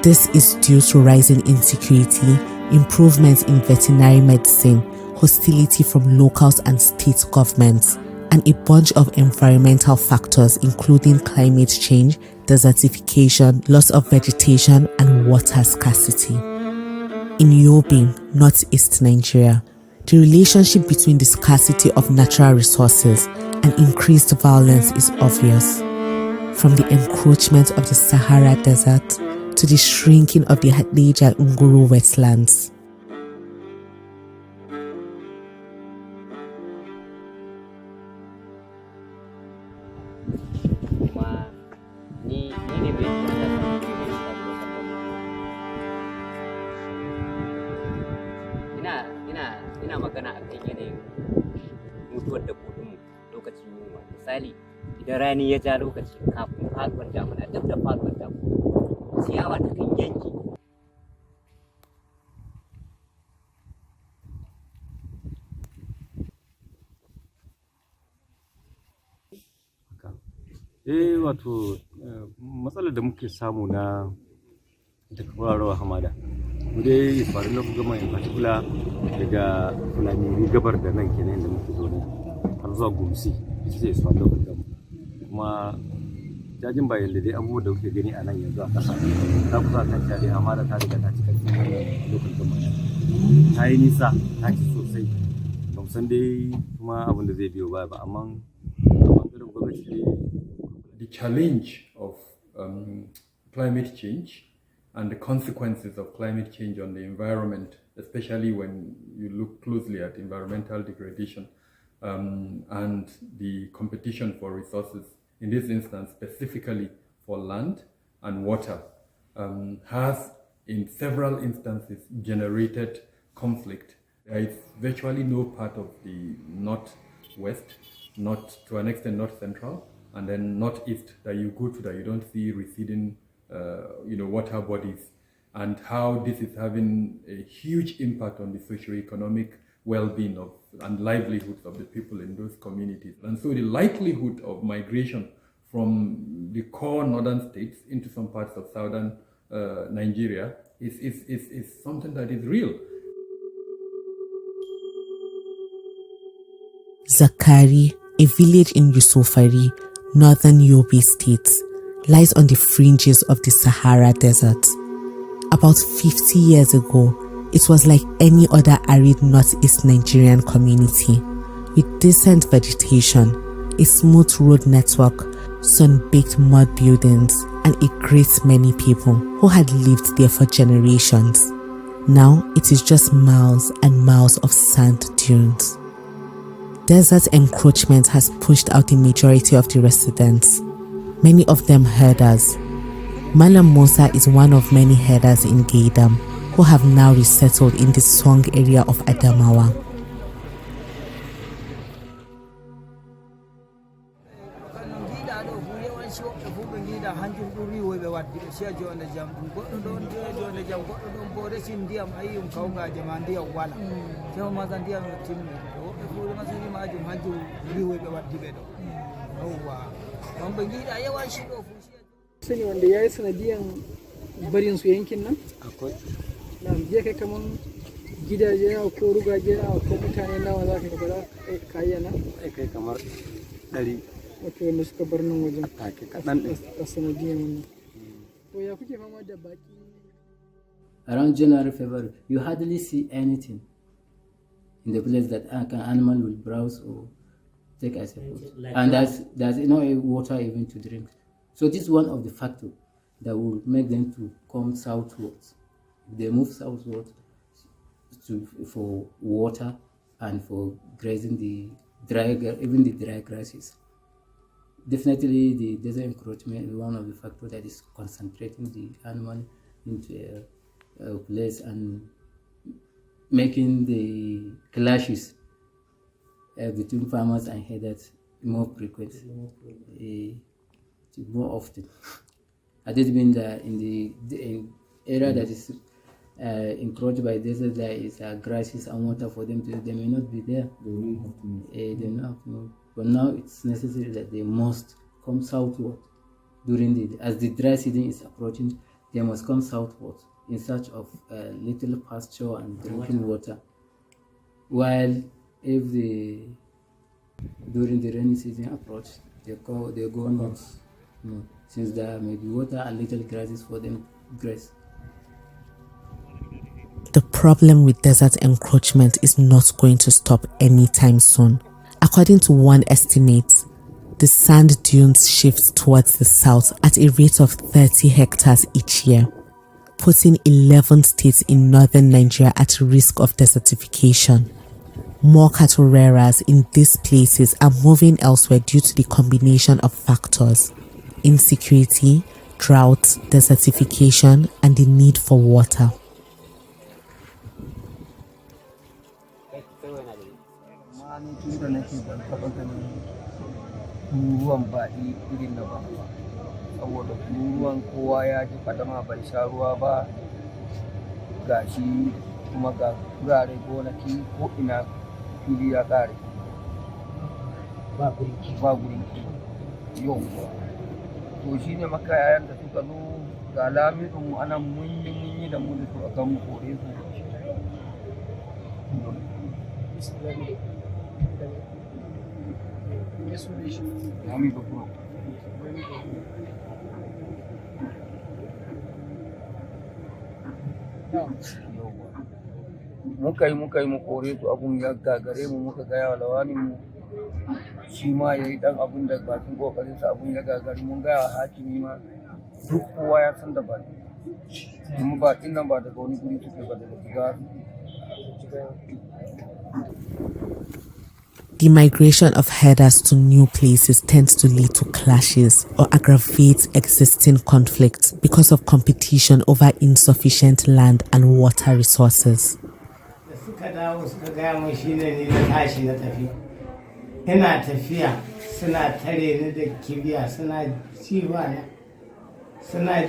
This is due to rising insecurity, improvements in veterinary medicine, hostility from locals and state governments, and a bunch of environmental factors including climate change, desertification, loss of vegetation, and water scarcity. In Yobe, northeast Nigeria, the relationship between the scarcity of natural resources and increased violence is obvious. From the encroachment of the Sahara Desert to the shrinking of the Hadija Nguru wetlands. ina magana akan yanayin mutuwar dabbobinmu lokacin yunwa. Misali, idan rani ya ja lokaci kafin faduwar damuna, dab da faduwar damuna, ciyawa ta kan yanke. Wato matsalar da muke samu na ita kwararwa hamada. Mu dai faru na gama in particular daga Fulani gabar da nan kenan da muke zo ne har zuwa Gumsi sai su faru da kuma jajin bayan da dai abubuwan da kuke gani a nan yanzu a ƙasa ta kusa kan dai hamada ta riga ta cika cikin lokacin gama ta yi nisa ta ci sosai ba san dai kuma abin da zai biyo baya ba amma bangaren gwamnati the challenge of climate change and the consequences of climate change on the environment, especially when you look closely at environmental degradation and the competition for resources, in this instance specifically for land and water, has in several instances generated conflict. There is virtually no part of the northwest, not to an extent north central, and then northeast that you go to that you don't see receding water bodies, and how this is having a huge impact on the socio-economic well-being of and livelihoods of the people in those communities. And so the likelihood of migration from the core northern states into some parts of southern Nigeria is something that is real. Zakari, a village in Yusufari, northern Yobe State, lies on the fringes of the Sahara Desert. About 50 years ago, it was like any other arid northeast Nigerian community, with decent vegetation, a smooth road network, sun-baked mud buildings, and a great many people who had lived there for generations. Now it is just miles and miles of sand dunes. desert encroachment has pushed out the majority of the residents, many of them herders. Malam Musa is one of many herders in Gaidam who have now resettled in the Song area of Adamawa. Sani wanda ya yi sanadiyan barin su yankin nan? Akwai. Na je kai kaman gidaje na ko rugaje na ko mutane nawa za ka gaba kayyana? Kai kamar 100. Wato wanda suka bar nan wajen? Take kaɗan ɗin. A sanadiyan wannan. To ya kuke fama da baki? Around January, February, you hardly see anything in the place that an animal will browse or take as a food. And there's no water even to drink. So this is one of the factors that will make them to come southwards. If they move southwards for water and for grazing the dry grasses. Definitely the desert encroachment is one of the factors that is concentrating the animal into a place and making the clashes between farmers and herders more frequent. More often. I did mean that in the area that is encroached by desert, there is grasses and water for them to. They may not be there. They may not have to move. But now it's necessary that they must come southward as the dry season is approaching. They must come southward in search of little pasture and drinking water. While if during the rainy season approach, they go north. Since there may be water and little grasses for them to graze. The problem with desert encroachment is not going to stop anytime soon. According to one estimate, the sand dunes shift towards the south at a rate of 30 hectares each year, putting 11 states in northern Nigeria at risk of desertification. More cattle rearers in these places are moving elsewhere due to the combination of factors: insecurity, drought, desertification, and the need for water. To shi ne makayayan da suka zo ga lamirin mu anan mun yi da mu da su akan mu kore su. Muka yi mu kore su abun ya gagare mu muka gaya wa lawanin mu shi ma ya yi dan abun da bakin kokarinsa abun ya gagari mun gaya hakimi ma duk kowa ya san da baki kuma bakin nan ba daga wani guri suke ba daga jiga. The migration of herders to new places tends to lead to clashes or aggravate existing conflicts because of competition over insufficient land and water resources. Ina tafiya suna tare ni da kibiya suna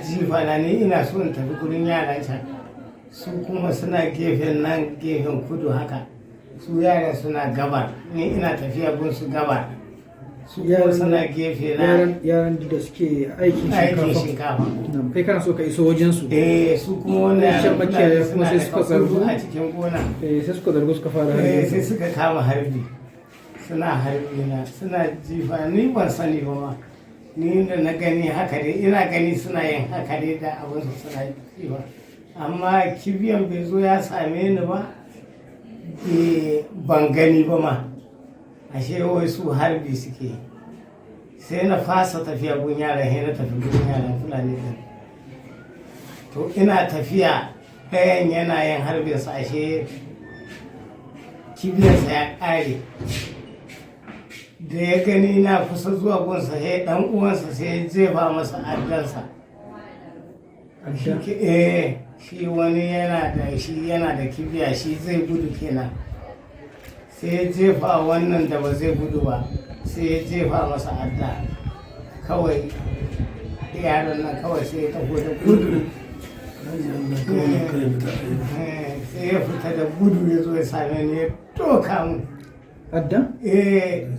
jifa na ni ina so in tafi gurin yaran can su kuma suna gefen nan gefen kudu haka su yaran suna gabar ni ina tafiya gun su gabar su kuma suna gefe na yaran da suke aikin shinkafa kai kana so ka iso wajen su su kuma wannan makiyaya kuma sai suka zargu a cikin gona sai suka zargu suka fara harbi sai suka kama harbi suna harbi na suna jifa ni ban sani ba ma ni da na gani haka dai ina gani suna yin haka dai da abin su suna jifa amma kibiyan bai zo ya same ni ba ban gani ba ma ashe wai su harbi suke sai na fasa tafiya gun yaran sai na tafi gun yaran fulani din to ina tafiya ɗayan yana yin harbin sa ashe kibiyarsa ya ƙare da ya gani na kusa zuwa gunsa sai dan uwansa sai ya jefa masa addansa. Shi wani yana da kibiya shi zai gudu kenan. Sai ya jefa wannan da ba zai gudu ba sai ya jefa masa adda. Kawai yaron nan kawai sai ya taho da gudu. Sai ya fita da gudu ya zo ya same ni ya doka mu. Adda?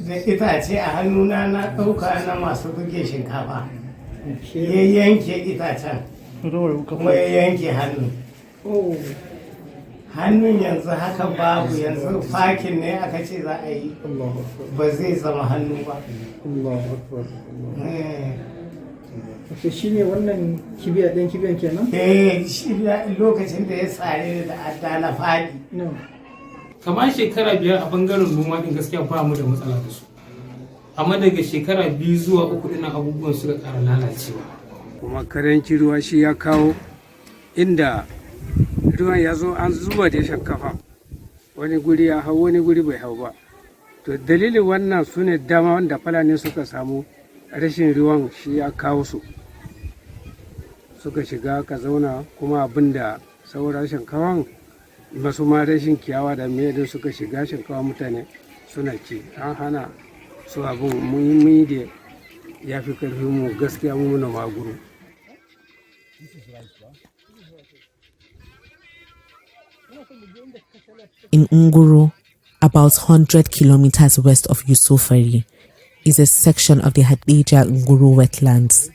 Da itace a hannuna na ɗauka na masu buge shinkafa. Ya yanke itacen. Kuma ya yanke hannu. Hannun yanzu haka babu, yanzu fakin ne aka ce za a yi. Ba zai zama hannu ba. Wato shi ne wannan kibiya ɗin kibiyan kenan? Shi lokacin da ya tsare da adda na faɗi. Kamar shekara 5 a bangaren noma din gaskiya ba mu da matsala da su. Amma daga shekara 2 zuwa 3 ɗin abubuwan suka ƙara lalacewa. Kuma karanci ruwa shi ya kawo inda ruwan ya zo an zuba da shinkafa. Wani guri ya hau wani guri bai hau ba. To dalilin wannan su ne dama wanda Fulani suka samu rashin ruwan shi ya kawo su. Suka shiga ka zauna kuma abin da sauran shinkawan masu ma rashin kiyawa da mai suka shiga shinkawa mutane suna ci an hana su abin muhimmi da ya fi karfi mu gaskiya mu muna maguru. In Nguru, about 100 kilometers west of Yusufari, is a section of the Hadija Nguru wetlands.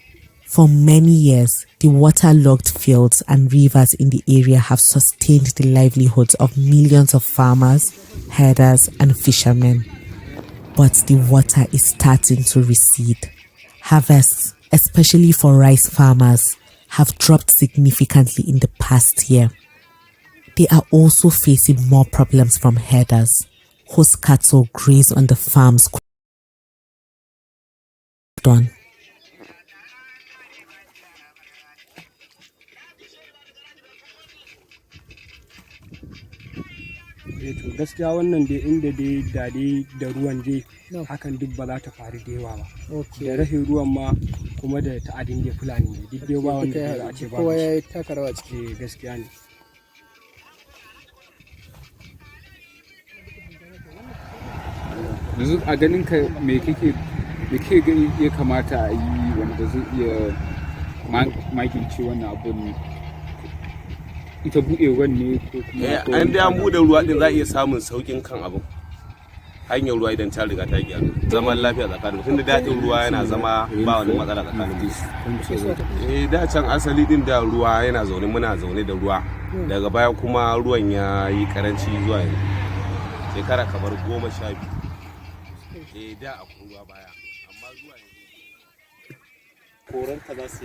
For many years, the waterlogged fields and rivers in the area have sustained the livelihoods of millions of farmers, herders, and fishermen. But the water is starting to recede. Harvests, especially for rice farmers, have dropped significantly in the past year. They are also facing more problems from herders, whose cattle graze on the farms. To gaskiya wannan dai inda dai dade da ruwan dai hakan duk ba za ta faru da yawa ba. Da rashin ruwan ma kuma da ta'adin da Fulani ne duk dai ba wanda za a ce ba. Kowa ya yi taka rawa ciki. Gaskiya ne. Yanzu a ganin ka me kake gani ya kamata a yi wanda zai iya magance wannan abun? Ita buɗewar ne ko kuma an da an buɗe ruwa din za a iya samun saukin kan abin hanyar ruwa idan ta riga ta gyaru zaman lafiya tsakanin tunda daɗin ruwa yana zama ba wani matsala tsakanin da can asali din da ruwa yana zaune muna zaune da ruwa daga baya kuma ruwan ya yi karanci zuwa yanzu shekara kamar 12 da akwai ruwa baya amma zuwa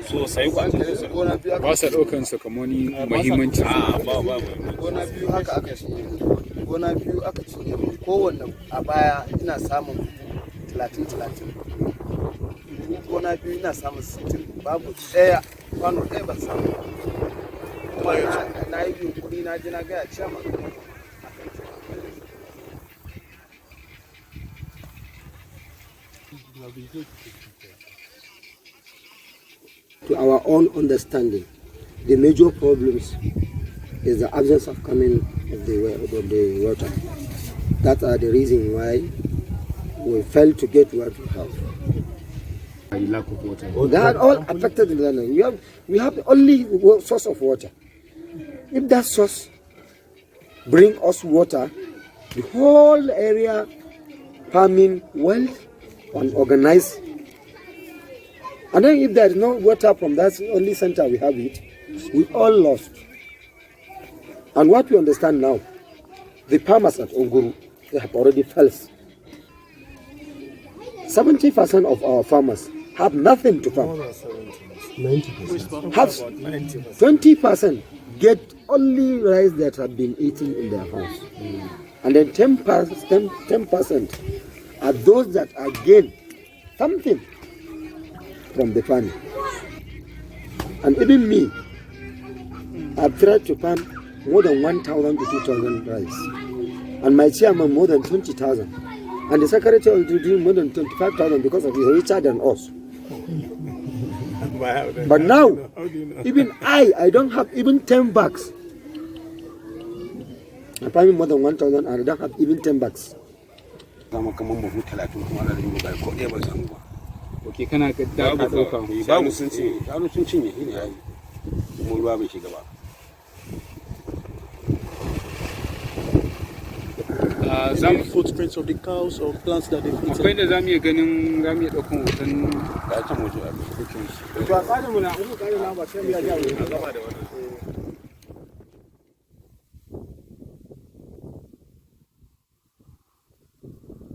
sosai ba sa ɗaukan sakamoni muhimmanci. Gona biyu haka aka ce kowanne a baya ina samun 30 gona biyu ina samun 60 babu ɗaya kwano ɗaya ban samu kuma na yi yunkuri na ji na gaya ciyama. To our own understanding, the major problems is the absence of coming of the water. That are the reason why we fail to get what we have. Lack of water. They are all affected in the land. We have only source of water. If that source bring us water, the whole area farming well and organized. And then if there is no water from that only center we have it, we all lost. And what we understand now, the farmers at Onguru, they have already failed. 70% of our farmers have nothing to farm. 90%. Have 20% get only rice that have been eaten in their house. And then 10% are those that are gained something from the farm. And even me, I've tried to farm more than 1,000 to 2,000 rice. And my chairman more than 20,000. And the secretary will do more than 25,000 because of he's richer than us. But now, even I don't have even 10 bucks. I pay more than 1,000 and I don't have even 10 bucks. Okay, kana ga da ka dauka babu sun cinye ne yayi mu ruwa bai shiga ba. Some footprints of the cows or plants that they've eaten. Akwai da zamu iya ganin zamu iya daukan hoton da ta mutu a cikin shi. To a tsarin mu na uku kare na ba sai mu ya ga wani gaba da wannan.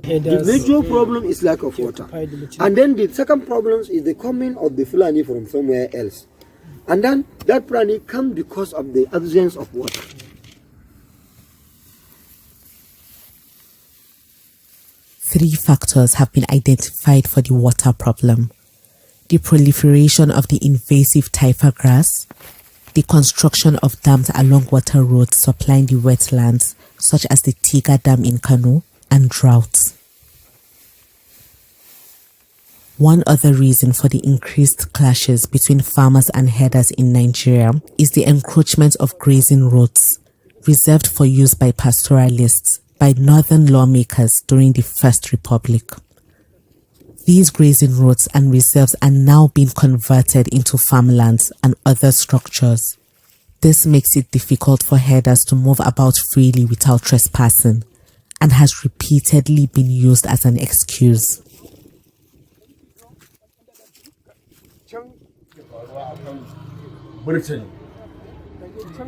The major problem is lack of water. And then the second problem is the coming of the Fulani from somewhere else. And then that Fulani comes because of the absence of water. Three factors have been identified for the water problem: the proliferation of the invasive taifa grass, the construction of dams along water roads supplying the wetlands, such as the Tiga Dam in Kano, and droughts. One other reason for the increased clashes between farmers and herders in Nigeria is the encroachment of grazing roads, reserved for use by pastoralists, by northern lawmakers during the First Republic. These grazing roads and reserves are now being converted into farmlands and other structures. This makes it difficult for herders to move about freely without trespassing, and has repeatedly been used as an excuse.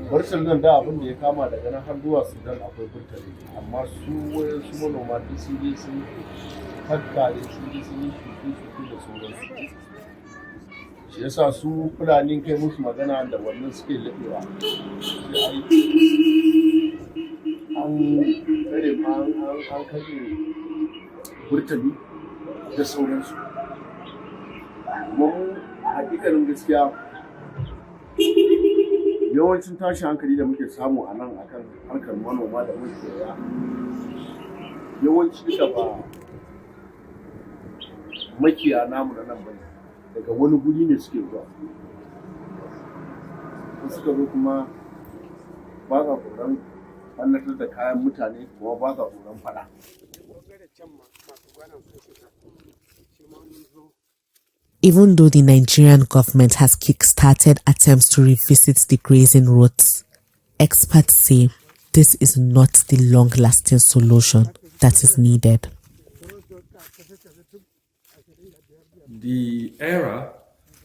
Burtali nan da abin da ya kama daga nan har zuwa Sudan akwai burtali, amma su manoma duk sun je sun hakkare sun je sun yi shuke da sauransu. Shi yasa su Fulani kai musu magana da wannan suke laɓewa. An kashe burtali da sauransu. Kuma hakikanin gaskiya yawancin tashin hankali da muke samu a nan akan harkar manoma da makiyaya yawanci duka ba makiyaya namu na nan bane, daga wani guri ne suke zuwa. Suka zo kuma ba sa tsoron ɓannatar da kayan mutane, kuma ba sa tsoron faɗa. Even though the Nigerian government has kick-started attempts to revisit the grazing roads, experts say this is not the long-lasting solution that is needed. The era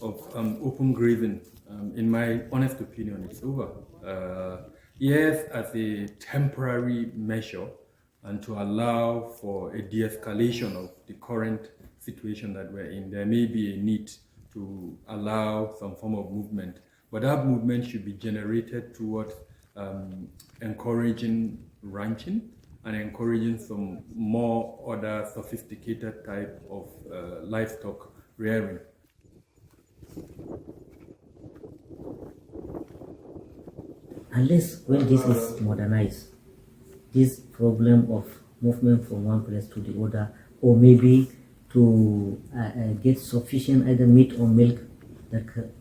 of open grazing, in my honest opinion, is over. Yes, as a temporary measure and to allow for a de-escalation of the current situation that we're in, there may be a need to allow some form of movement, but that movement should be generated towards encouraging ranching and encouraging some more other sophisticated type of livestock rearing. Unless when this is modernized, this problem of movement from one place to the other, or maybe to get sufficient either meat or milk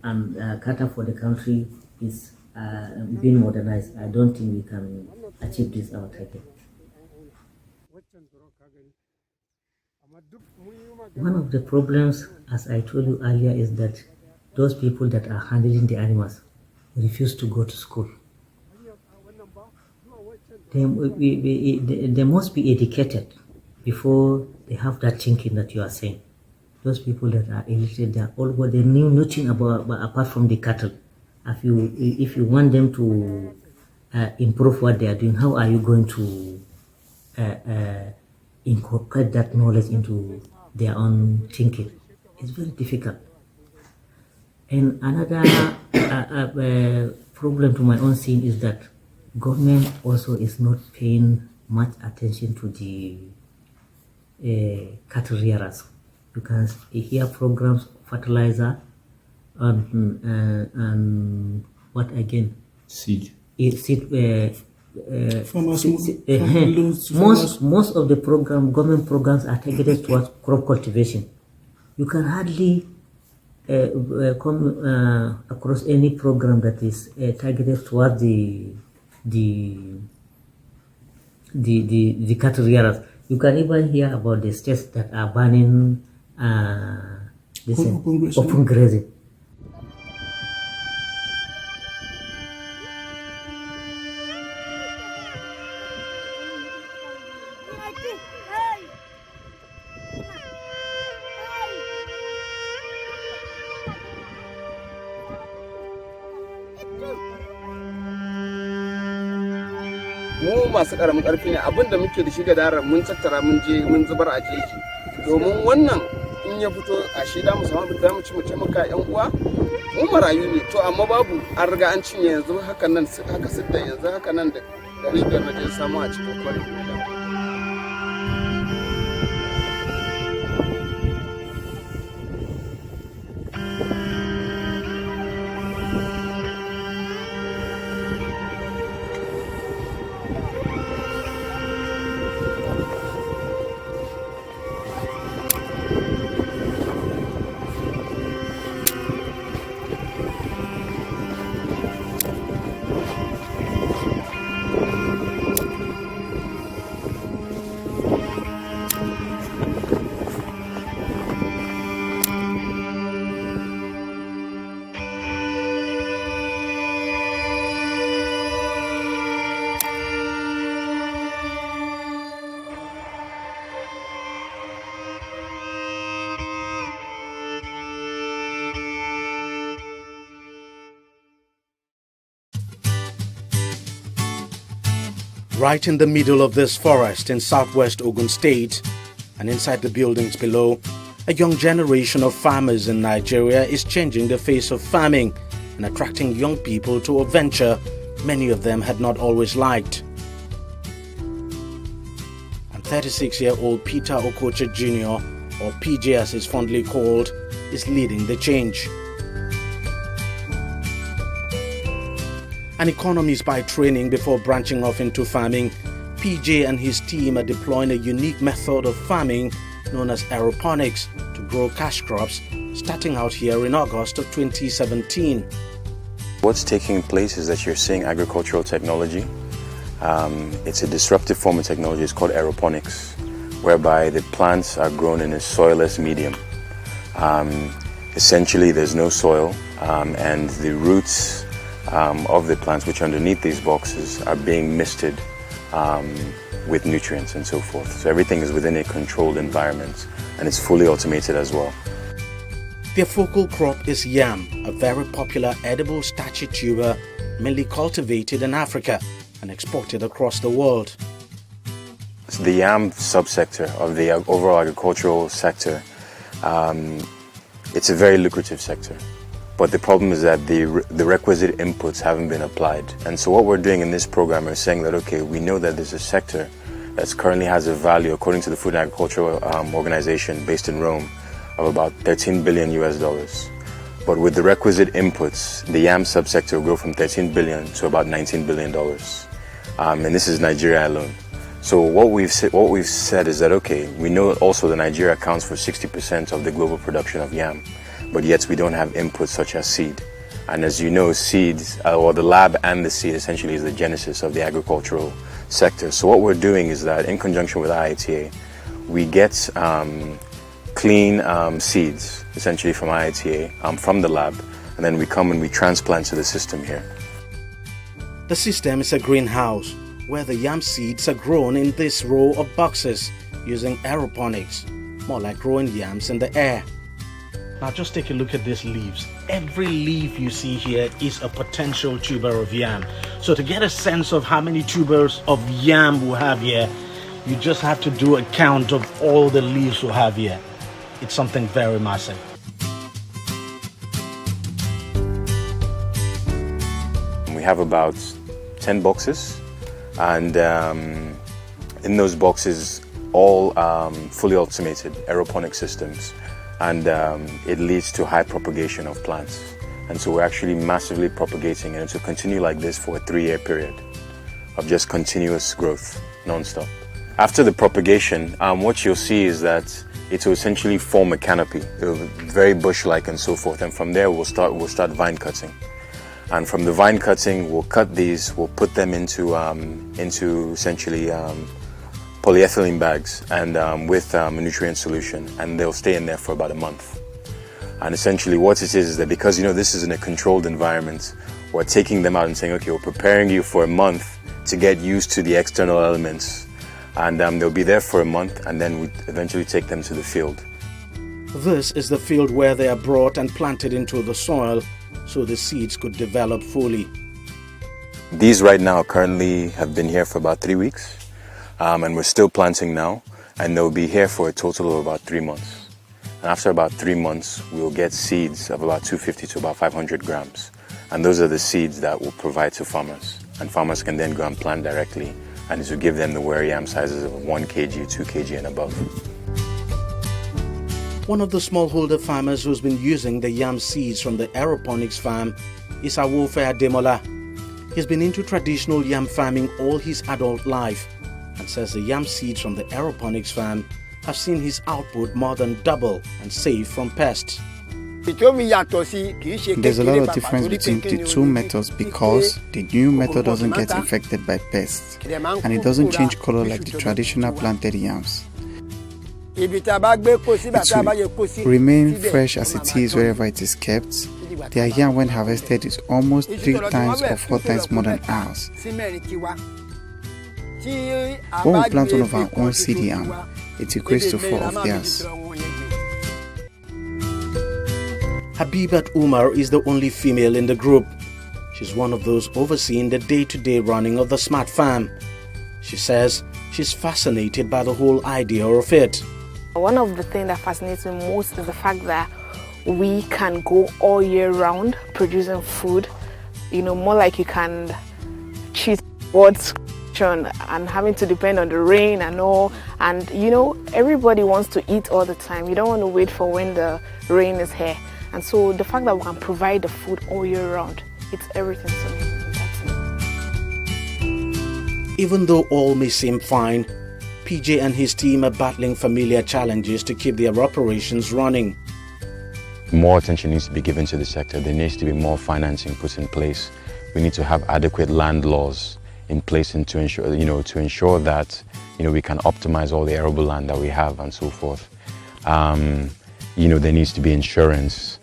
and cater for the country is being modernized, I don't think we can achieve this our target. One of the problems, as I told you earlier, is that those people that are handling the animals refuse to go to school. They must be educated before they have that thinking that you are saying. Those people that are illiterate, they knew nothing apart from the cattle. If you want them to improve what they are doing, how are you going to incorporate that knowledge into their own thinking? It's very difficult. And another problem to my own seeing is that government also is not paying much attention to the cattle rearers. You can hear programs, fertilizer, and what again? Seed. Seed most of the government programs are targeted towards crop cultivation. You can hardly come across any program that is targeted towards the cattle rearers. You can even hear about the states that are banning open grazing. mu masu karamin karfi ne abinda muke da shi ga daren mun tattara mun je mun zubar a jeji domin wannan in ya fito a shi da mu samu abin da mu ci mu taimaka yan uwa mu marayu ne to amma babu an riga an cinye yanzu haka nan haka sidda yanzu haka nan da rigar na je samu a cikin kwari. Right in the middle of this forest in southwest Ogun State and inside the buildings below, a young generation of farmers in Nigeria is changing the face of farming and attracting young people to a venture many of them had not always liked. And 36-year-old Peter Okocha Jr., or PJ as he's fondly called, is leading the change. An economist by training before branching off into farming, PJ and his team are deploying a unique method of farming known as aeroponics to grow cash crops, starting out here in August of 2017. What's taking place is that you're seeing agricultural technology. It's a disruptive form of technology. It's called aeroponics, whereby the plants are grown in a soilless medium. Essentially, there's no soil, and the roots of the plants, which are underneath these boxes, are being misted with nutrients and so forth. So everything is within a controlled environment, and it's fully automated as well. Their focal crop is yam, a very popular edible starchy tuber mainly cultivated in Africa and exported across the world. So the yam subsector of the overall agricultural sector, it's a very lucrative sector. But the problem is that the requisite inputs haven't been applied. And so what we're doing in this program is saying that, okay, we know that there's a sector that currently has a value, according to the Food and Agricultural Organization based in Rome, of about $13 billion US. But with the requisite inputs, the yam subsector will grow from $13 billion to about $19 billion. And this is Nigeria alone. So what we've said is that, okay, we know also that Nigeria accounts for 60% of the global production of yam, but yet we don't have inputs such as seed. And as you know, seeds, or the lab and the seed essentially is the genesis of the agricultural sector. So what we're doing is that in conjunction with IITA, we get clean seeds, essentially from IITA, from the lab, and then we come and we transplant to the system here. The system is a greenhouse where the yam seeds are grown in this row of boxes using aeroponics, more like growing yams in the air. Now just take a look at these leaves. Every leaf you see here is a potential tuber of yam. So to get a sense of how many tubers of yam we have here, you just have to do a count of all the leaves we have here. It's something very massive. We have about 10 boxes, and in those boxes, all fully automated aeroponic systems. And it leads to high propagation of plants. And so we're actually massively propagating, and it will continue like this for a 3-year period. of just continuous growth, non-stop. After the propagation, what you'll see is that it will essentially form a canopy. It will be very bush-like and so forth. And from there, we'll start vine cutting. And from the vine cutting, we'll cut these. We'll put them into essentially polyethylene bags and with a nutrient solution, and they'll stay in there for about a month. And essentially, what it is that because this is in a controlled environment, we're taking them out and saying, okay, we're preparing you for a month to get used to the external elements. And they'll be there for a month, and then we eventually take them to the field. This is the field where they are brought and planted into the soil so the seeds could develop fully. These right now currently have been here for about 3 weeks, and we're still planting now, and they'll be here for a total of about 3 months. And after about 3 months, we'll get seeds of about 250 to about 500 grams. And those are the seeds that we'll provide to farmers. And farmers can then go and plant directly, and it will give them the ware yam sizes of 1 kg, 2 kg and above. One of the smallholder farmers who's been using the yam seeds from the aeroponics farm is Awofe Ademola. He's been into traditional yam farming all his adult life and says the yam seeds from the aeroponics farm have seen his output more than double and safe from pests. There's a lot of difference between the two methods because the new method doesn't get infected by pests and it doesn't change color like the traditional planted yams. It will remain fresh as it is wherever it is kept. Their yam when harvested is almost 3 times or 4 times more than ours. When we plant one of our own seed yam, it equates to 4 of theirs. Habibat Umar is the only female in the group. She's one of those overseeing the day-to-day running of the smart farm. She says she's fascinated by the whole idea of it. One of the things that fascinates me most is the fact that we can go all year round producing food, more like you can cheat God's creation and having to depend on the rain and all. And everybody wants to eat all the time. You don't want to wait for when the rain is here. And so the fact that we can provide the food all year round, it's everything to me. Even though all may seem fine, PJ and his team are battling familiar challenges to keep their operations running. More attention needs to be given to the sector. There needs to be more financing put in place. We need to have adequate land laws in place and to ensure that we can optimize all the arable land that we have and so forth. There needs to be insurance.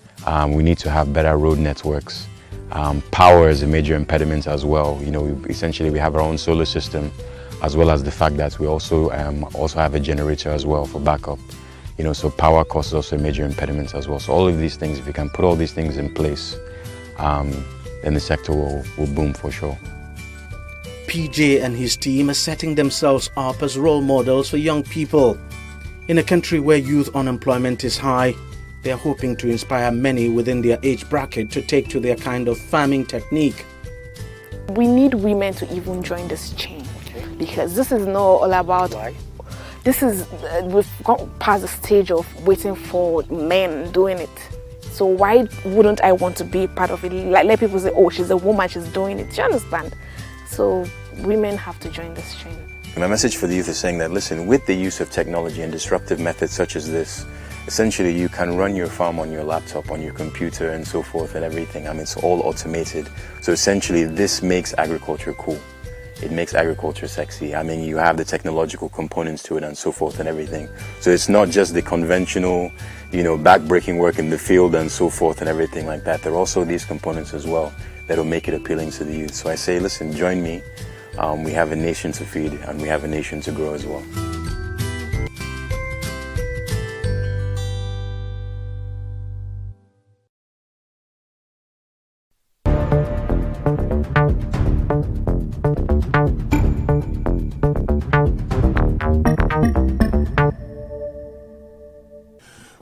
We need to have better road networks. Power is a major impediment as well. Essentially we have our own solar system, as well as the fact that we also have a generator as well for backup. So power cost is also a major impediment as well. So all of these things, if we can put all these things in place, then the sector will boom for sure. PJ and his team are setting themselves up as role models for young people. In a country where youth unemployment is high, they are hoping to inspire many within their age bracket to take to their kind of farming technique. We need women to even join this chain because this is not all about. We've gone past the stage of waiting for men doing it. So why wouldn't I want to be part of it? Like, let people say, oh, she's a woman, she's doing it. Do you understand? So women have to join this chain. My message for the youth is saying that, listen, with the use of technology and disruptive methods such as this, essentially you can run your farm on your laptop, on your computer and so forth and everything. It's all automated. So essentially this makes agriculture cool. It makes agriculture sexy. You have the technological components to it and so forth and everything. So it's not just the conventional, back-breaking work in the field and so forth and everything like that. There are also these components as well that will make it appealing to the youth. So I say, listen, join me. We have a nation to feed and we have a nation to grow as well.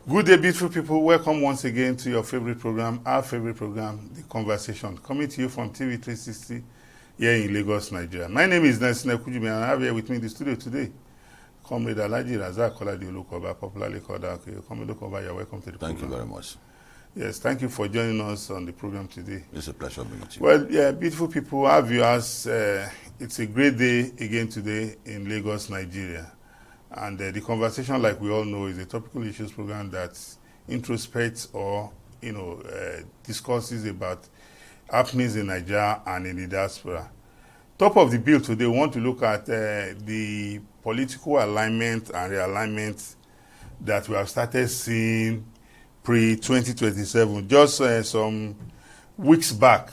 Good day, beautiful people. Welcome once again to your favorite program, our favorite program, The Conversation, coming to you from TV360 here in Lagos, Nigeria. My name is Nelson Ekujumi, and I have here with me in the studio today Comrade Alhaji Razak Kolade Olukoba, popularly called Ake. Comrade Olukoba, you're welcome to the program. Thank you very much. Yes, thank you for joining us on the program today. It's a pleasure being with you. Well, yeah, beautiful people, our viewers, it's a great day again today in Lagos, Nigeria. And the conversation, like we all know, is a topical issues program that introspects or, discusses about happenings in Nigeria and in the diaspora. Top of the bill today, we want to look at the political alignment and realignment that we have started seeing pre-2027. Just some weeks back,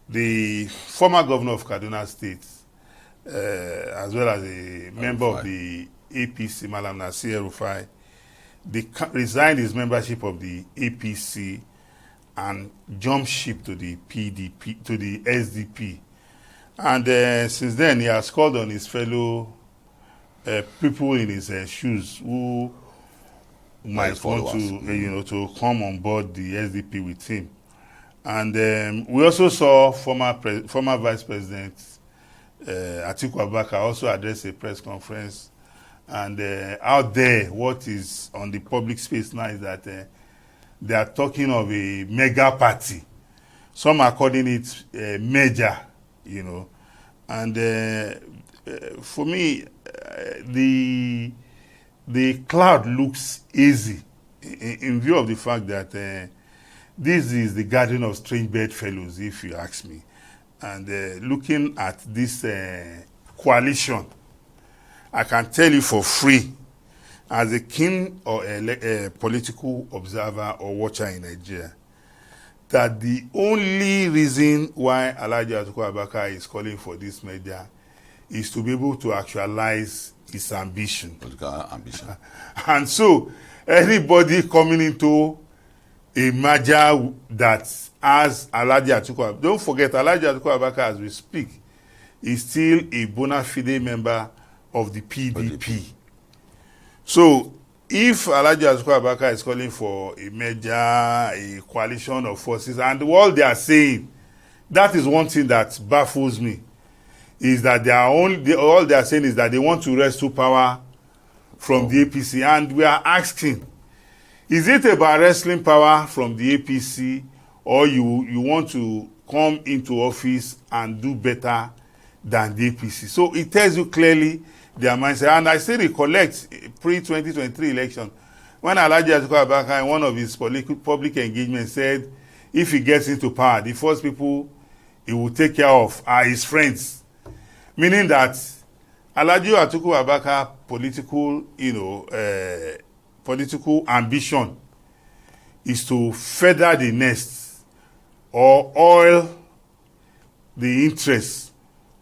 the former governor of Kaduna State, as well as a member of the APC, Malam Nasir El-Rufai, they resigned his membership of the APC and jumped ship to the PDP, to the SDP. And since then, he has called on his fellow people in his shoes who might want to, to come on board the SDP with him. And we also saw former Vice President Atiku Abubakar also address a press conference. And out there, what is on the public space now is that they are talking of a mega party. Some are calling it major, And for me, the cloud looks easy in view of the fact that this is the garden of strange bedfellows, if you ask me. And looking at this coalition, I can tell you for free, as a keen or a political observer or watcher in Nigeria, that the only reason why Alhaji Atiku Abubakar is calling for this merger is to be able to actualize his ambition. Political ambition. And so, anybody coming into a merger that has Alhaji Atiku Abubakar, don't forget, Alhaji Atiku Abubakar, as we speak, is still a bona fide member of the PDP. So, if Alhaji Atiku Abubakar is calling for a merger, a coalition of forces, and all they are saying, that is one thing that baffles me, is that all they are saying is that they want to wrestle power from the APC. And we are asking, is it about wrestling power from the APC, or you want to come into office and do better than the APC? So it tells you clearly their mindset. And I still recollect pre-2023 election, when Alhaji Atiku Abubakar in one of his public engagements said, if he gets into power, the first people he will take care of are his friends. Meaning that Alhaji Atiku Abubakar political ambition is to feather the nest or oil the interests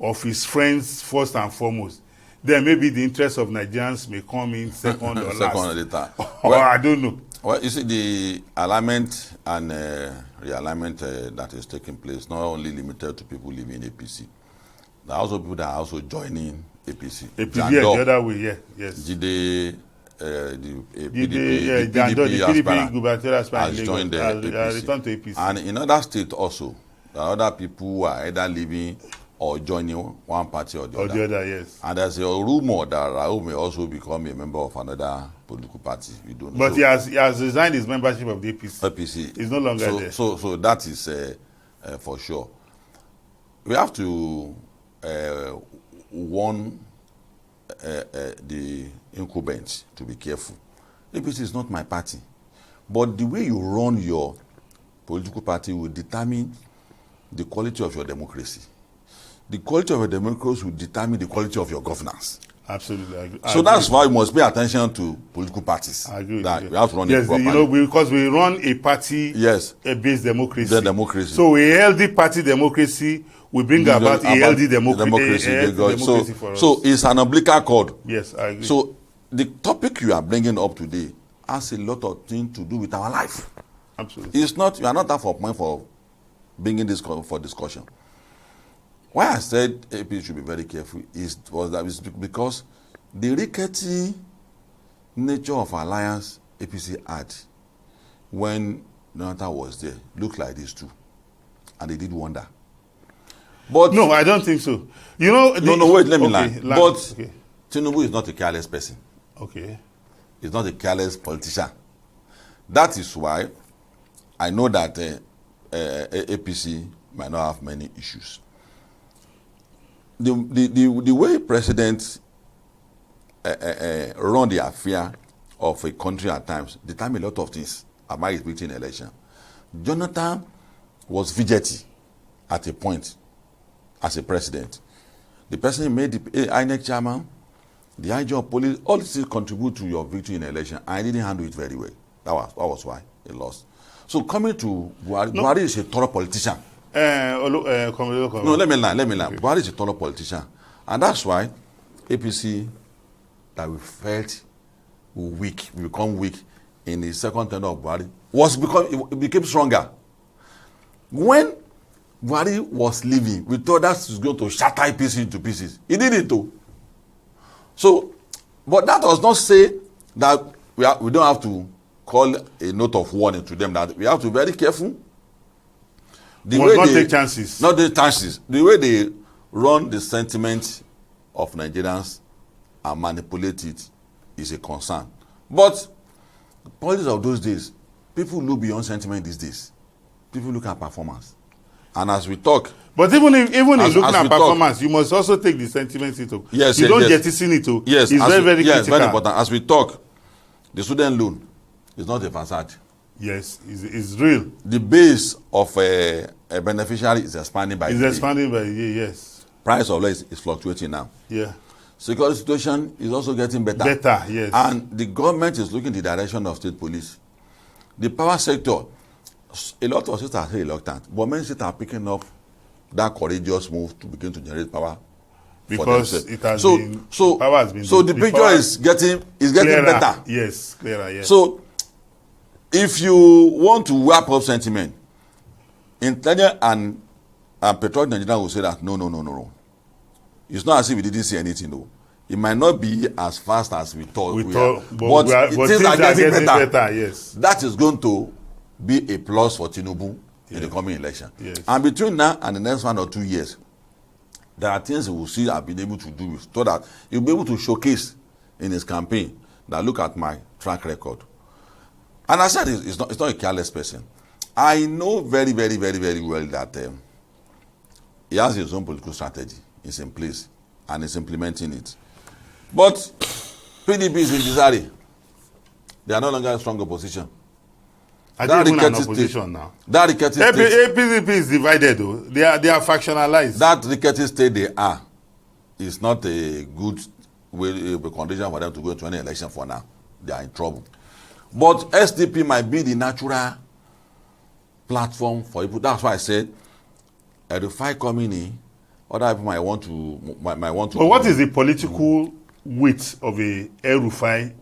of his friends first and foremost. Then maybe the interests of Nigerians may come in second or last. Later. Or I don't know. Well, you see, the alignment and realignment that is taking place not only limited to people living in APC. There are also people that are also joining APC. APC, yeah, the other way, yeah, yes. The PDP gubernatorial aspirant has joined the APC. Returned to APC. And in other states also, there are other people who are either leaving or joining one party or the other. Or the other, yes. And there's a rumor that Raul may also become a member of another political party. We don't know. But he has resigned his membership of the APC. He's no longer there. So that is for sure. We have to warn the incumbents to be careful. APC is not my party. But the way you run your political party will determine the quality of your democracy. The quality of your democracy will determine the quality of your governance. Absolutely. I agree. So that's why you must pay attention to political parties. I agree. That we have to run it properly. Because we run a party-based democracy. The democracy. So a healthy party democracy will bring about a healthy democracy for us. So it's an umbilical cord. Yes, I agree. So the topic you are bringing up today has a lot of things to do with our life. Absolutely. It's not, you are not that for point for bringing this for discussion. Why I said AP should be very careful is because the rickety nature of alliance APC had when Jonathan was there looked like this too, and they did wonder. But no, I don't think so. Wait, let me lie. But Tinubu is not a careless person. Okay. He's not a careless politician. That is why I know that APC might not have many issues. The way presidents run the affair of a country at times determine a lot of things about his victory in election. Jonathan was fidgety at a point as a president. The person who made the INEC chairman, the IG of police, all these contribute to your victory in election. I didn't handle it very well. That was why he lost. So coming to Buhari, Buhari is a thorough politician. No, let me lie. Buhari is a thorough politician. And that's why APC that we felt we become weak in the second term of Buhari it became stronger. When Buhari was leaving, we thought that was going to shatter APC into pieces. He did it too. So, but that does not say that we don't have to call a note of warning to them that we have to be very careful. Not take chances. Not take chances. The way they run the sentiment of Nigerians and manipulate it is a concern. But politics of those days, people look beyond sentiment these days. People look at performance. And as we talk, but even if looking at performance, you must also take the sentiments into. Yes, you don't jettison it to. Yes, it's very critical. Very important. As we talk, the student loan is not a facade. Yes, it's real. The base of a beneficiary is expanding by the year, yes. Price of life is fluctuating now. Yeah. Security situation is also getting better. Better, yes. And the government is looking in the direction of state police. The power sector, a lot of states are reluctant, but many states are picking up that courageous move to begin to generate power. Because it has power has been. So the picture is getting clearer. Better. Yes, clearer. Yes. So if you want to wrap up sentiment, intelligent and patriotic Nigerians will say that no. It's not as if we didn't see anything though. It might not be as fast as we thought. But things are getting better. Yes. That is going to be a plus for Tinubu in the coming election. Yes. And between now and the next 1 or 2 years, there are things we will see I've been able to do so that he'll be able to showcase in his campaign that look at my track record. And I said it's not a careless person. I know very, very, very, very well that he has his own political strategy. It's in place and is implementing it. But PDP is in disarray. They are no longer a strong opposition. Are they even an opposition now? That PDP is divided though. They are factionalized. That rickety state they are is not a good condition for them to go to any election for now. They are in trouble. But SDP might be the natural platform for people. That's why I said, Edify coming in, other people might want to. But what is the political weight of a El-Rufai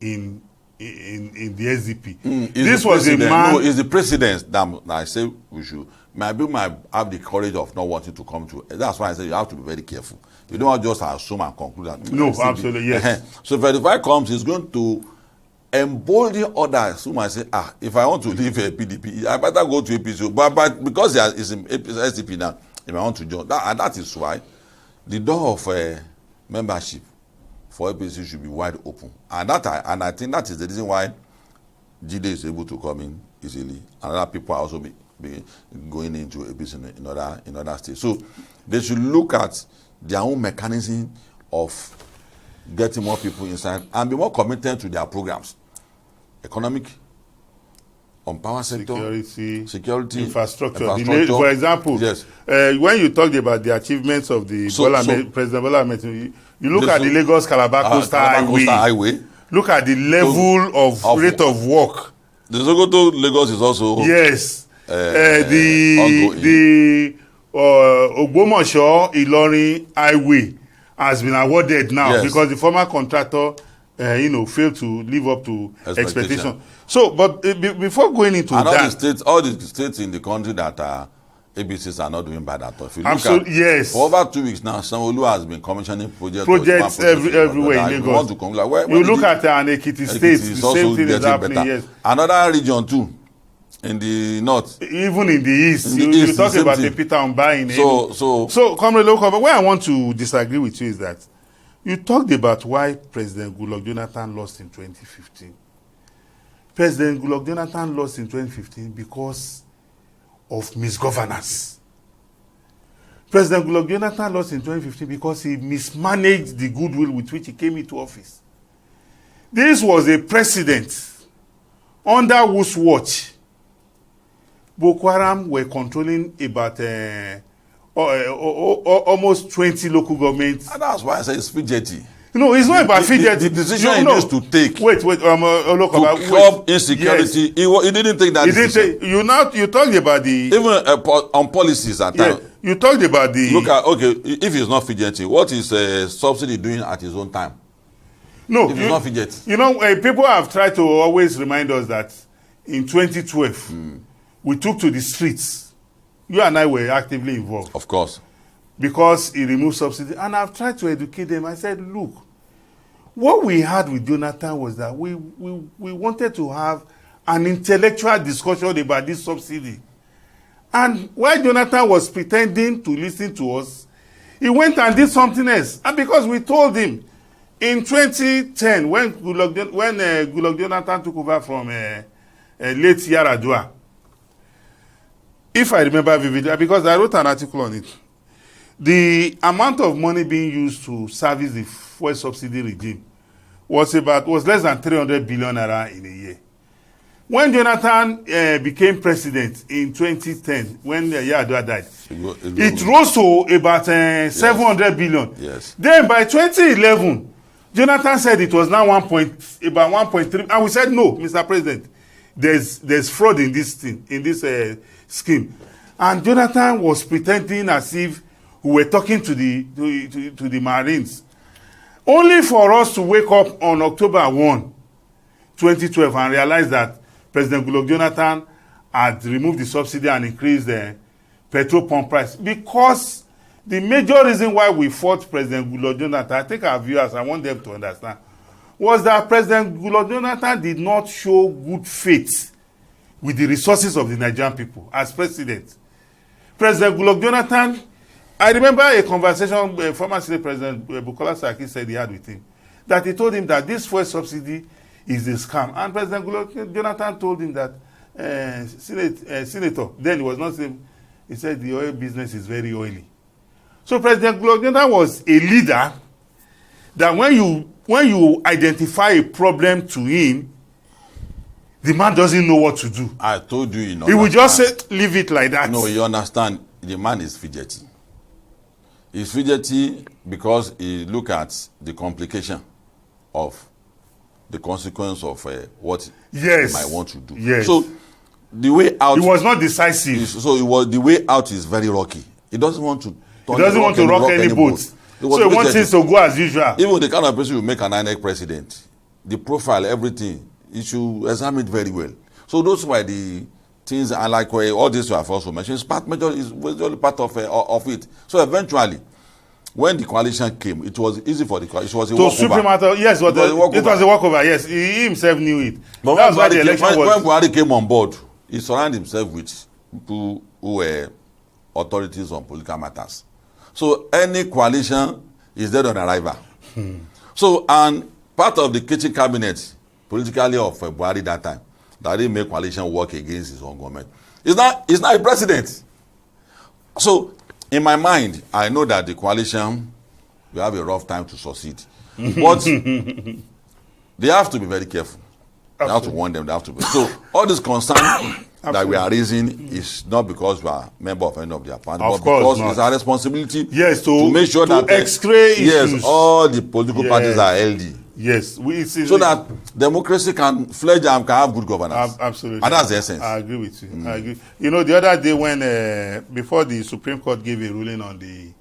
in the SDP? This was a man. No, it's the president that I say we should. Maybe might have the courage of not wanting to come to. That's why I say you have to be very careful. You don't just assume and conclude that. No, absolutely, yes. So if Edify comes, he's going to embolden others who might say, if I want to leave a PDP, I better go to APC. But because he's in SDP now, if I want to join, that is why the door of membership for APC should be wide open. And I think that is the reason why GD is able to come in easily. And other people are also be going into APC in other states. So they should look at their own mechanism of getting more people inside and be more committed to their programs. Economic, on power sector, security, infrastructure. For example, yes. When you talked about the achievements of the President Bola Ahmed, you look at the Lagos Calabar Coastal Highway. Look at the level of rate of work. The Sokoto Lagos is also yes. The Ogbomoso Ilorin Highway has been awarded now because the former contractor failed to live up to expectation. So, but before going into and that, all the states in the country that are ABCs are not doing bad at all. If you look yes. For over 2 weeks now, Sanwo-Olu has been commissioning projects everywhere in Lagos. You look at an Ekiti state, the same thing is happening. Yes. Another region too, in the north, even in the east. You talk about the Peter Mbai in So, Comrade Local, but where I want to disagree with you is that you talked about why President Goodluck Jonathan lost in 2015. President Goodluck Jonathan lost in 2015 because of misgovernance. President Goodluck Jonathan lost in 2015 because he mismanaged the goodwill with which he came into office. This was a precedent under whose watch Boko Haram were controlling about almost 20 local governments. And that's why I say it's fidgety. No, it's not about fidgety. The decision he needs to take to curb insecurity, yes. He didn't take that decision. You talked about the... Even on policies at times. You talked about the... Look at, okay, if he's not fidgety, what is subsidy doing at his own time? No, if he's not fidgety. You know, people have tried to always remind us that in 2012, we took to the streets. You and I were actively involved. Of course. Because he removed subsidy. And I've tried to educate them. I said, look, what we had with Jonathan was that we wanted to have an intellectual discussion about this subsidy. And while Jonathan was pretending to listen to us, he went and did something else. And because we told him in 2010, when Goodluck Jonathan took over from late Yaradua, if I remember vividly, because I wrote an article on it, the amount of money being used to service the fuel subsidy regime was less than 300 billion naira in a year. When Jonathan became president in 2010, when Yaradua died, it rose to about 700 billion. Yes. Then by 2011, Jonathan said it was now about 1.3, and we said no, Mr. President, there's fraud in this thing, in this scheme. And Jonathan was pretending as if we were talking to the Marines, only for us to wake up on October 1, 2012, and realize that President Goodluck Jonathan had removed the subsidy and increased the petrol pump price. Because the major reason why we fought President Goodluck Jonathan, I think our viewers, I want them to understand, was that President Goodluck Jonathan did not show good faith with the resources of the Nigerian people as president. President Goodluck Jonathan, I remember a conversation former Senate President Bukola Saraki said he had with him, that he told him that this fuel subsidy is a scam. And President Goodluck Jonathan told him that Senator, then he was not saying, he said the oil business is very oily. So President Goodluck Jonathan was a leader that when you identify a problem to him, the man doesn't know what to do. I told you, he will just say, leave it like that. No, you understand, the man is fidgety. He's fidgety because he look at the complication of the consequence of what he might want to do. Yes. So the way out, he was not decisive. The way out is very rocky. He doesn't want to. He doesn't want to rock any boat. So he wants things to go as usual. Even the kind of person who make an INEC president, the profile, everything, you should examine it very well. So those were the things, and like all this you have also mentioned, is majorly part of it. So eventually, when the coalition came, it was easy for the coalition. It was a walkover. Yes, it was a walkover. Yes, he himself knew it. But that's why the election was. When Buhari came on board, he surrounded himself with people who were authorities on political matters. So any coalition is dead on arrival. So, and part of the kitchen cabinet, politically of Buhari that time, that didn't make coalition work against his own government. It's not a president. So, in my mind, I know that the coalition will have a rough time to succeed. But they have to be very careful. They have to warn them. They have to be. So, all this concern that we are raising is not because we are member of any of their party, but because it's our responsibility to make sure that issues. All the political parties are healthy. Yes, so that democracy can fledge and can have good governance. Absolutely, and that's the essence. I agree with you. I agree. You know, the other day when before the Supreme Court gave a ruling on the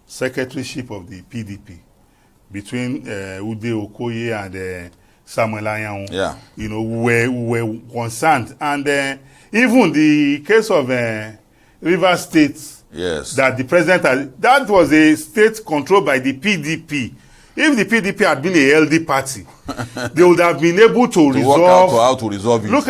secretaryship of the PDP between Ude Okoye and Samuel Anyanwu, you know, we were concerned, and even the case of Rivers State, that the president that was a state controlled by the PDP. If the PDP had been a LD party, they would have been able to resolve. Work out how to resolve it. Look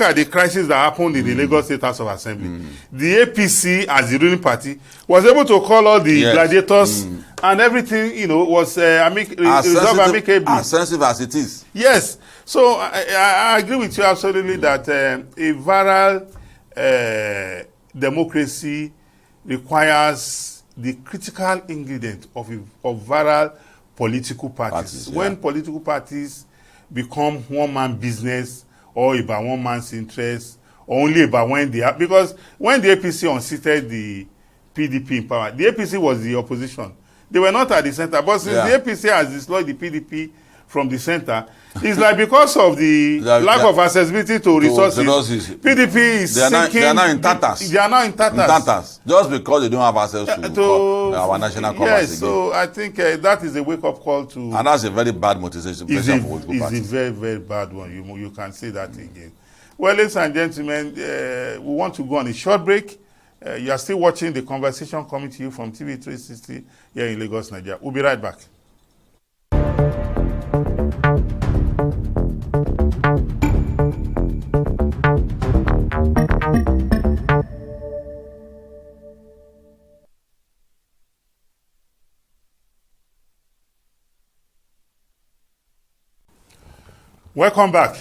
at the crisis that happened in the Lagos State House of Assembly. The APC, as the ruling party, was able to call all the gladiators and everything. You know, was resolved amicably. As sensitive as it is. Yes. So I agree with you absolutely that a viral democracy requires the critical ingredient of viral political parties. When political parties become one-man business or about one man's interest, or only about when they are, because when the APC unseated the PDP in power, the APC was the opposition. They were not at the center. But since the APC has destroyed the PDP from the center, it's like because of the lack of accessibility to resources, PDP is sinking. They are now in tatters. They are now in tatters. Just because they don't have access to our national covers. Yes, so I think that is a wake-up call to... And that's a very bad motivation. It's a very, very bad one. You can say that again. Well, ladies and gentlemen, we want to go on a short break. You are still watching the conversation coming to you from TV360 here in Lagos, Nigeria. We'll be right back. Welcome back.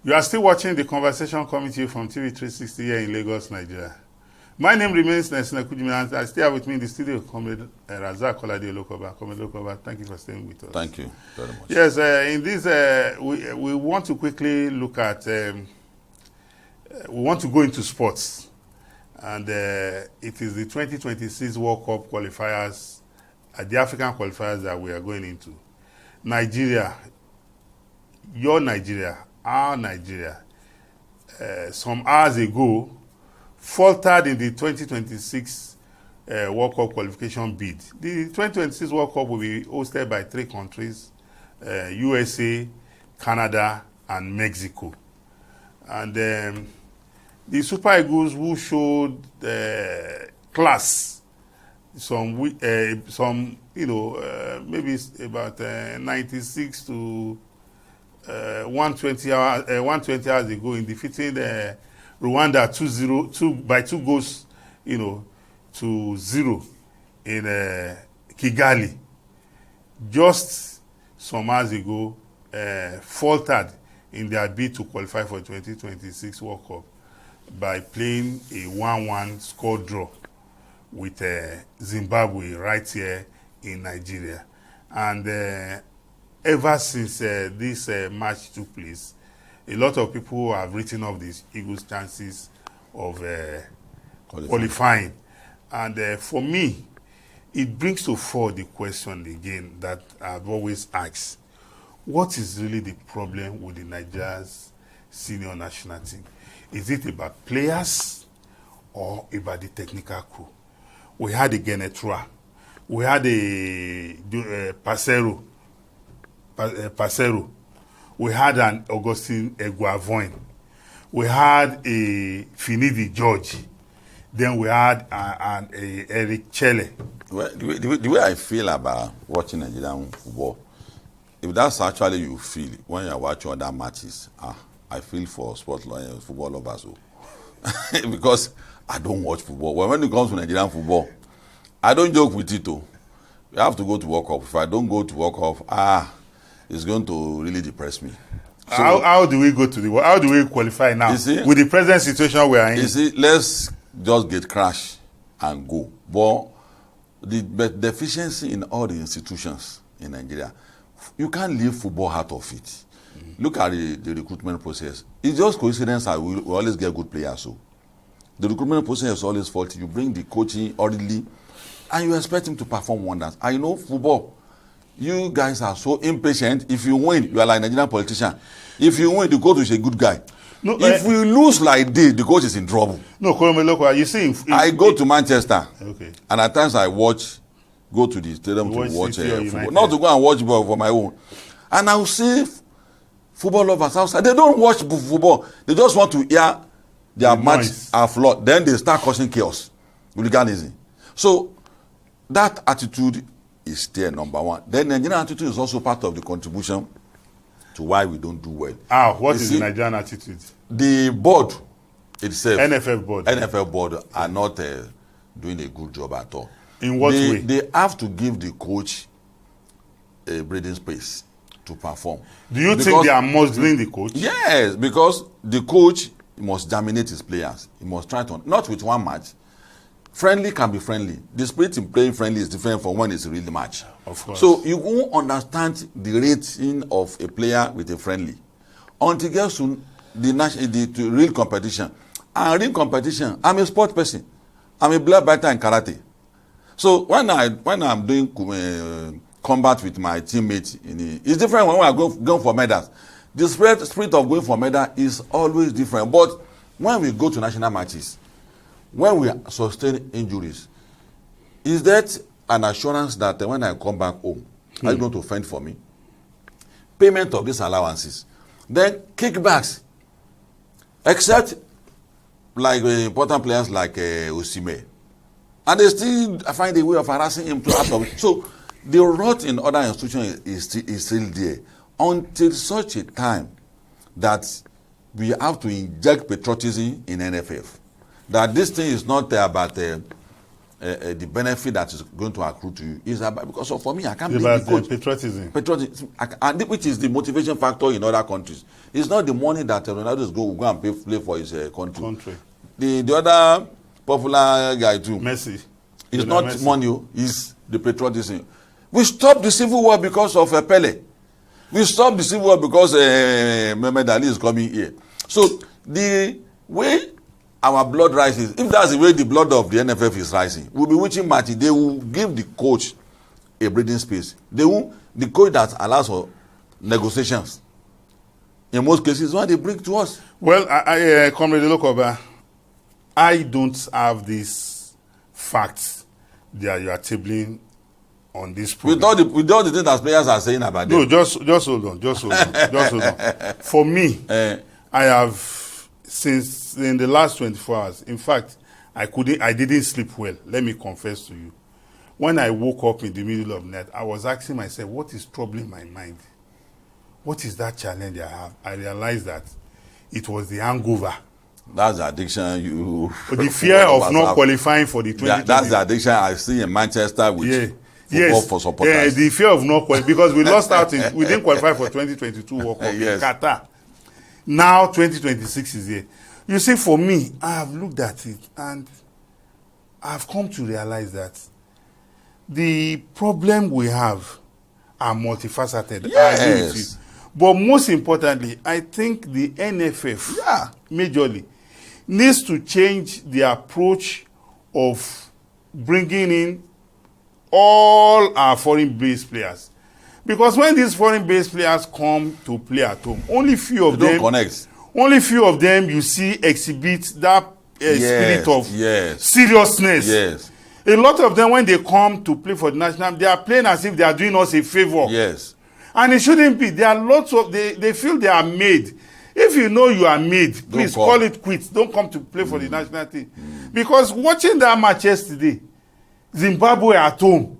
You are still watching the conversation coming to you from TV360 here in Lagos, Nigeria. My name remains Nesina Kujimi, and I stay with me in the studio, Comrade Razak Kolade Lokoba. Comrade Lokoba, thank you for staying with us. Thank you very much. Yes, in this, we want to quickly look at, we want to go into sports. And it is the 2026 World Cup qualifiers, the African qualifiers that we are going into. Nigeria, your Nigeria, our Nigeria, some hours ago, faltered in the 2026 World Cup qualification bid. The 2026 World Cup will be hosted by 3 countries, USA, Canada, and Mexico. And the Super Eagles, who showed class, maybe about 96 to 120 hours ago in defeating Rwanda 2 goals, to 0 in Kigali. Just some hours ago, faltered in their bid to qualify for 2026 World Cup by playing a 1-1 score draw with Zimbabwe right here in Nigeria. And ever since this match took place, a lot of people have written off these Eagles' chances of qualifying. And for me, it brings to fore the question again that I've always asked. What is really the problem with the Nigeria's senior national team? Is it about players or about the technical crew? We had a Genetra. We had a Passero. We had an Augustine Eguavoin. We had a Finidi George. Then we had an Eric Chele. Well, the way I feel about watching Nigerian football, if that's actually you feel when you're watching other matches, I feel for football lovers. Because I don't watch football. Well, when it comes to Nigerian football, I don't joke with it. You have to go to World Cup. If I don't go to World Cup, it's going to really depress me. So, how do we go to the? How do we qualify now with the present situation we are in? You see, let's just get crashed and go. But the deficiency in all the institutions in Nigeria, you can't leave football out of it. Look at the recruitment process. It's just coincidence that we always get good players. So the recruitment process is always faulty. You bring the coaching orderly, and you expect him to perform wonders. I know football. You guys are so impatient. If you win, you are like a Nigerian politician. If you win, the coach is a good guy. No, if we lose like this, the coach is in trouble. No, Kolomelo, you see, I go to Manchester, and at times I go to the stadium to watch football. Not to go and watch ball for my own. And I will see football lovers outside. They don't watch football. They just want to hear their match are flawed. Then they start causing chaos, hooliganism. So that attitude is there, number one. Then the Nigerian attitude is also part of the contribution to why we don't do well. What is the Nigerian attitude? The board itself, NFF board are not doing a good job at all. In what way? They have to give the coach a breathing space. to perform. Do you think they are muzzling the coach? Yes, because the coach must dominate his players. He must try to, not with one match. Friendly can be friendly. The spirit in playing friendly is different from when it's a real match. Of course. So you won't understand the rating of a player with a friendly until it gets to the real competition. And real competition, I'm a sport person. I'm a blood fighter in karate. So when I'm doing combat with my teammates, it's different when we are going for medals. The spirit of going for medal is always different. But when we go to national matches, when we sustain injuries, is that an assurance that when I come back home, are you going to fend for me? Payment of these allowances. Then kickbacks. Except like important players like Osimhen. And they still find a way of harassing him to out of it. So the rot in other institutions is still there until such a time that we have to inject patriotism in NFF. That this thing is not about the benefit that is going to accrue to you. It's about, because for me, I can't be the coach. Patriotism. Patriotism, and which is the motivation factor in other countries. It's not the money that Ronaldo is go and play for his country. The other popular guy too, Messi. It's not Messi. Money, it's the patriotism. We stopped the civil war because of Pele. We stopped the civil war because Mehmed Ali is coming here. So the way our blood rises, if that's the way the blood of the NFF is rising, we'll be watching match. They will give the coach a breathing space. The coach that allows for negotiations. In most cases, what they bring to us. Well, Comrade Lokoba, I don't have these facts that you are tabling on this program. With all the things that players are saying about them. No, just hold on. Just hold on. For me, I have, since in the last 24 hours, in fact, I didn't sleep well. Let me confess to you. When I woke up in the middle of the night, I was asking myself, what is troubling my mind? What is that challenge I have? I realized that it was the hangover. That's the addiction the fear of not qualifying for the 2020. That's the addiction I see in Manchester with football for supporters. The fear of not qualifying, because we lost out we didn't qualify for 2022 World Cup in Qatar. Now 2026 is here. You see, for me, I have looked at it and I've come to realize that the problem we have are multifaceted. Yes. I agree with you. But most importantly, I think the NFF, majorly, needs to change the approach of bringing in all our foreign-based players. Because when these foreign-based players come to play at home, only few of them you see exhibit that spirit of seriousness. Yes. A lot of them, when they come to play for the national, they are playing as if they are doing us a favor. Yes. And it shouldn't be. There are lots of, they feel they are made. If you know you are made, please call it quits. Don't come to play for the national team. Because watching that match yesterday, Zimbabwe at home,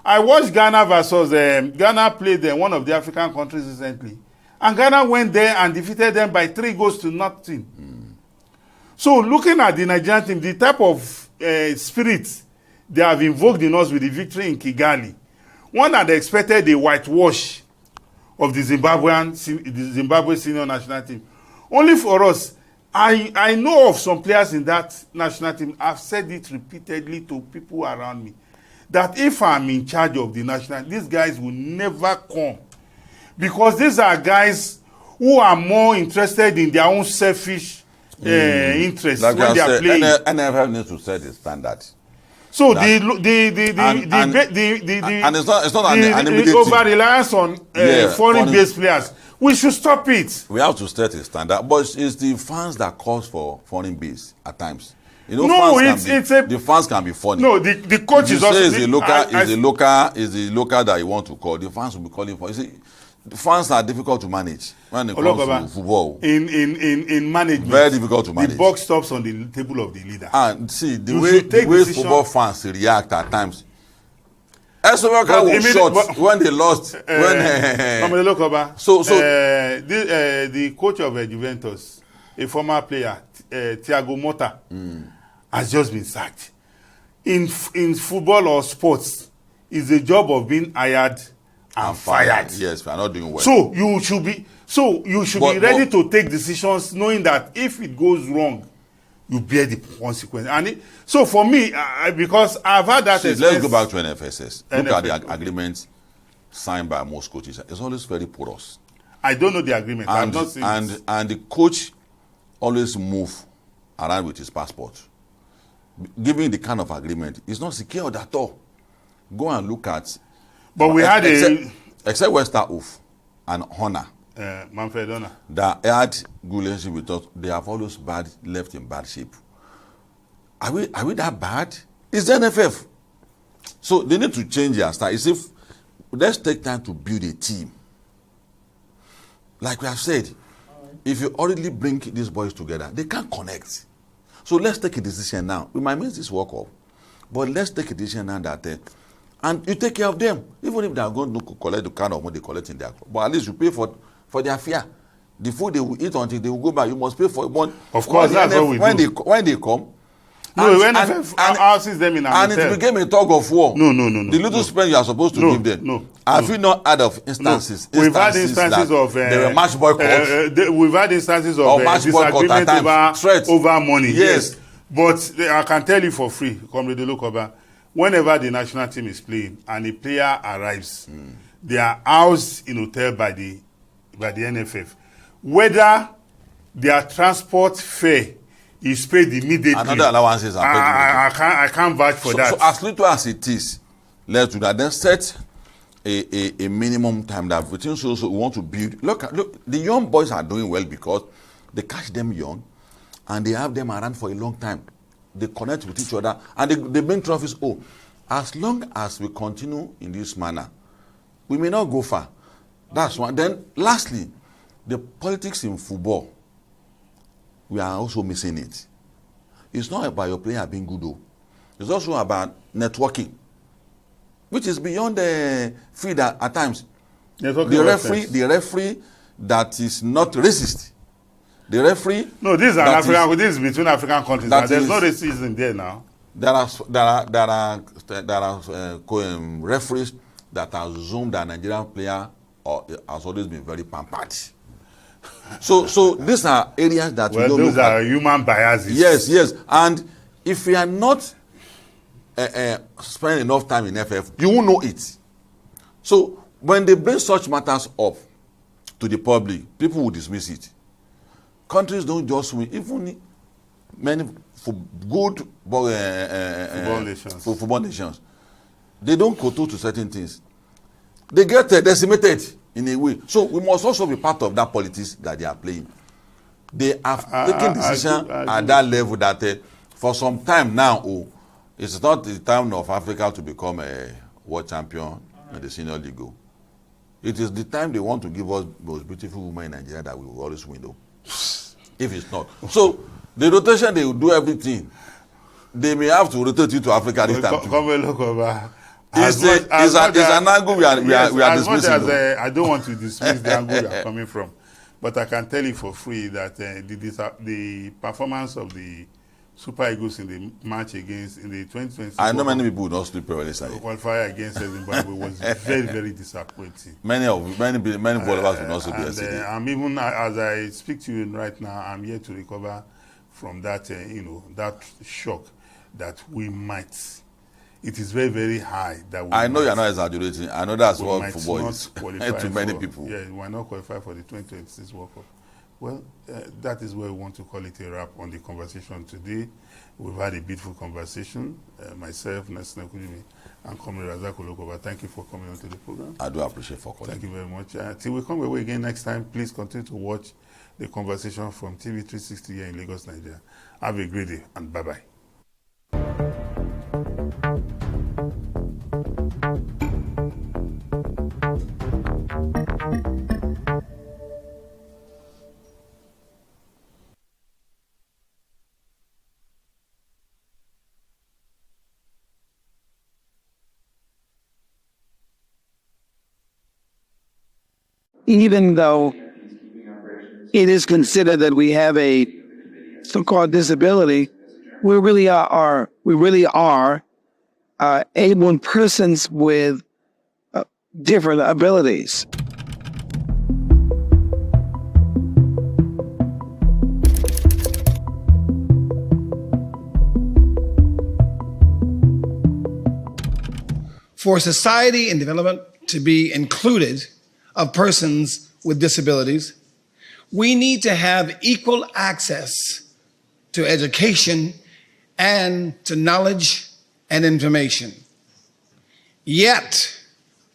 I watched Ghana versus, Ghana played one of the African countries recently. And Ghana went there and defeated them by 3-0. So looking at the Nigerian team, the type of spirit they have invoked in us with the victory in Kigali, one had expected a whitewash of the Zimbabwe senior national team. Only for us, I know of some players in that national team. I've said it repeatedly to people around me, that if I'm in charge of the national, these guys will never come. Because these are guys who are more interested in their own selfish interests like when they are playing. NFF needs to set the standard. So and it's not an immediate over reliance on foreign-based players. We should stop it. We have to set a standard, but it's the fans that calls for foreign base at times. You know, no, the fans can be funny. No, the coach is also the local that you want to call. The fans will be calling for. You see, the fans are difficult to manage when it comes to football. In management, very difficult to manage. The buck stops on the table of the leader. And see the way football fans react at times. Esomaka was shot when they lost. The coach of Juventus, a former player, Thiago Motta, has just been sacked. In football or sports, it's the job of being hired and fired. Yes, we are not doing well. So you should be ready to take decisions knowing that if it goes wrong, you bear the consequence. And so for me, because I've had that experience. Let's go back to NFSS. Look at the agreements signed by most coaches. It's always very porous. I don't know the agreement. And, I've not seen it. And the coach always move around with his passport. Given the kind of agreement, it's not secured at all. Go and look at. But we had except Western Oof and Honor. Manfred Honor. That had good relationship with us. They have always left in bad shape. Are we that bad? It's the NFF. So they need to change their style. It's if let's take time to build a team. Like we have said, if you already bring these boys together, they can't connect. So let's take a decision now. We might miss this World Cup, but let's take a decision now that and you take care of them, even if they are going to collect the kind of money they collect in their club. But at least you pay for their fare. The food they will eat until they will go back, you must pay for it. Of course, that's what we do. When they come, no, when houses them in and it became a tug of war. No. The little spend you are supposed to give them. No. Have you not heard of instances? We've had instances of there were match boycotts. We've had instances of disagreement over money. Yes. But I can tell you for free, Comrade Olokoba, whenever the national team is playing and a player arrives, they are housed in hotel by the NFF. Whether their transport fare is paid immediately. Another allowances are paid. I can't vouch for that. So as little as it is, let's do that. Then set a minimum time that within so we want to build. Look, the young boys are doing well because they catch them young and they have them around for a long time. They connect with each other and they bring trophies. Oh, as long as we continue in this manner, we may not go far. That's one. Then lastly, the politics in football, we are also missing it. It's not about your player being good though. It's also about networking, which is beyond the field at times. The referee that is not racist. The referee. No, this is an African. This is between African countries. There's no racism there now. There are referees that assume that Nigerian player has always been very pampered. So these are areas that we don't those are human biases. Yes. And if we are not spending enough time in FF, you won't know it. So when they bring such matters up to the public, people will dismiss it. Countries don't just win. Even many good football nations, they don't kowtow to certain things. They get decimated in a way. So we must also be part of that politics that they are playing. They have taken decisions at that level that for some time now, it's not the time of Africa to become a world champion in the senior league. It is the time they want to give us most beautiful women in Nigeria that we will always win. If it's not. So the rotation, they will do everything. They may have to rotate you to Africa this time. It's an angle we are dismissing. I don't want to dismiss the angle you are coming from, but I can tell you for free that the performance of the Super Eagles in the match against in the 2020. I know many people would not sleep well this time. Qualifier against Zimbabwe was very, very disappointing. Many followers will not sleep yesterday. I'm even as I speak to you right now, I'm here to recover from that that shock that we might. It is very, very high. I know you're not exaggerating. I know that's what football is to many people. Yeah, we are not qualified for the 2026 World Cup. Well, that is where we want to call it a wrap on the conversation today. We've had a beautiful conversation. Myself, Nesina Kujimi, and Comrade Razak Olokova. Thank you for coming onto the program. I do appreciate for calling. Thank you very much. Till we come away again next time, please continue to watch the conversation from TV360 here in Lagos, Nigeria. Have a great day and bye-bye. Even though it is considered that we have a so-called disability, we really are able persons with different abilities. For society and development to be included of persons with disabilities, we need to have equal access to education and to knowledge and information. Yet,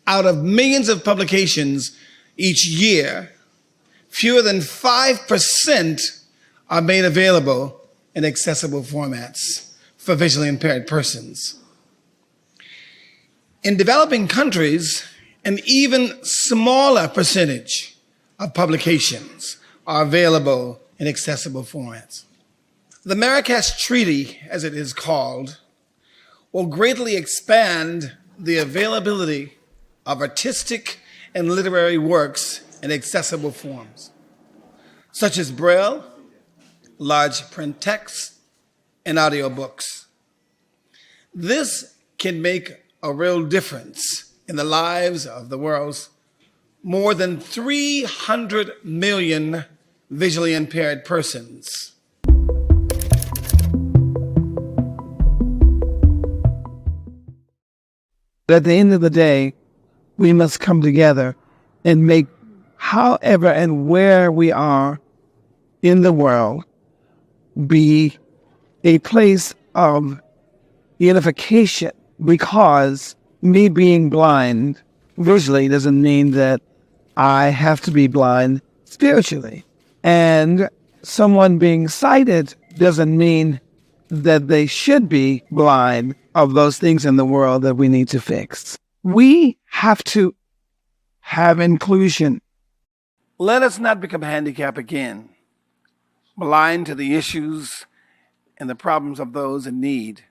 out of millions of publications each year, fewer than 5% are made available in accessible formats for visually impaired persons. In developing countries, an even smaller percentage of publications are available in accessible formats. The Marrakesh Treaty, as it is called, will greatly expand the availability of artistic and literary works in accessible forms, such as Braille, large print text, and audiobooks. This can make a real difference in the lives of the world's more than 300 million visually impaired persons. At the end of the day, we must come together and make however and where we are in the world be a place of unification, because me being blind visually doesn't mean that I have to be blind spiritually. And someone being sighted doesn't mean that they should be blind of those things in the world that we need to fix. We have to have inclusion. Let us not become handicapped again, blind to the issues and the problems of those in need.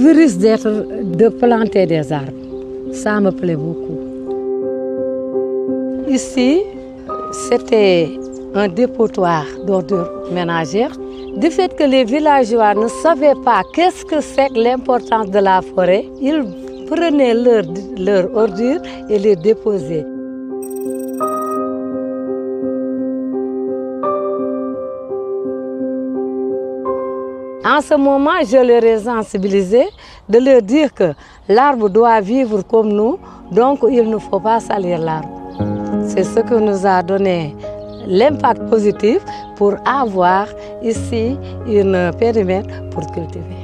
risque de planter des arbres. Ça me plaît beaucoup. Ici, c'était un dépotoir d'ordures ménagères. Du fait que les villageois ne savaient pas qu'est-ce que c'est que l'importance de la forêt, ils prenaient leurs ordures et les déposaient. En ce moment, je leur ai sensibilisé de leur dire que l'arbre doit vivre comme nous, donc il ne faut pas salir l'arbre. C'est ce que nous a donné l'impact positif pour avoir ici un périmètre pour cultiver.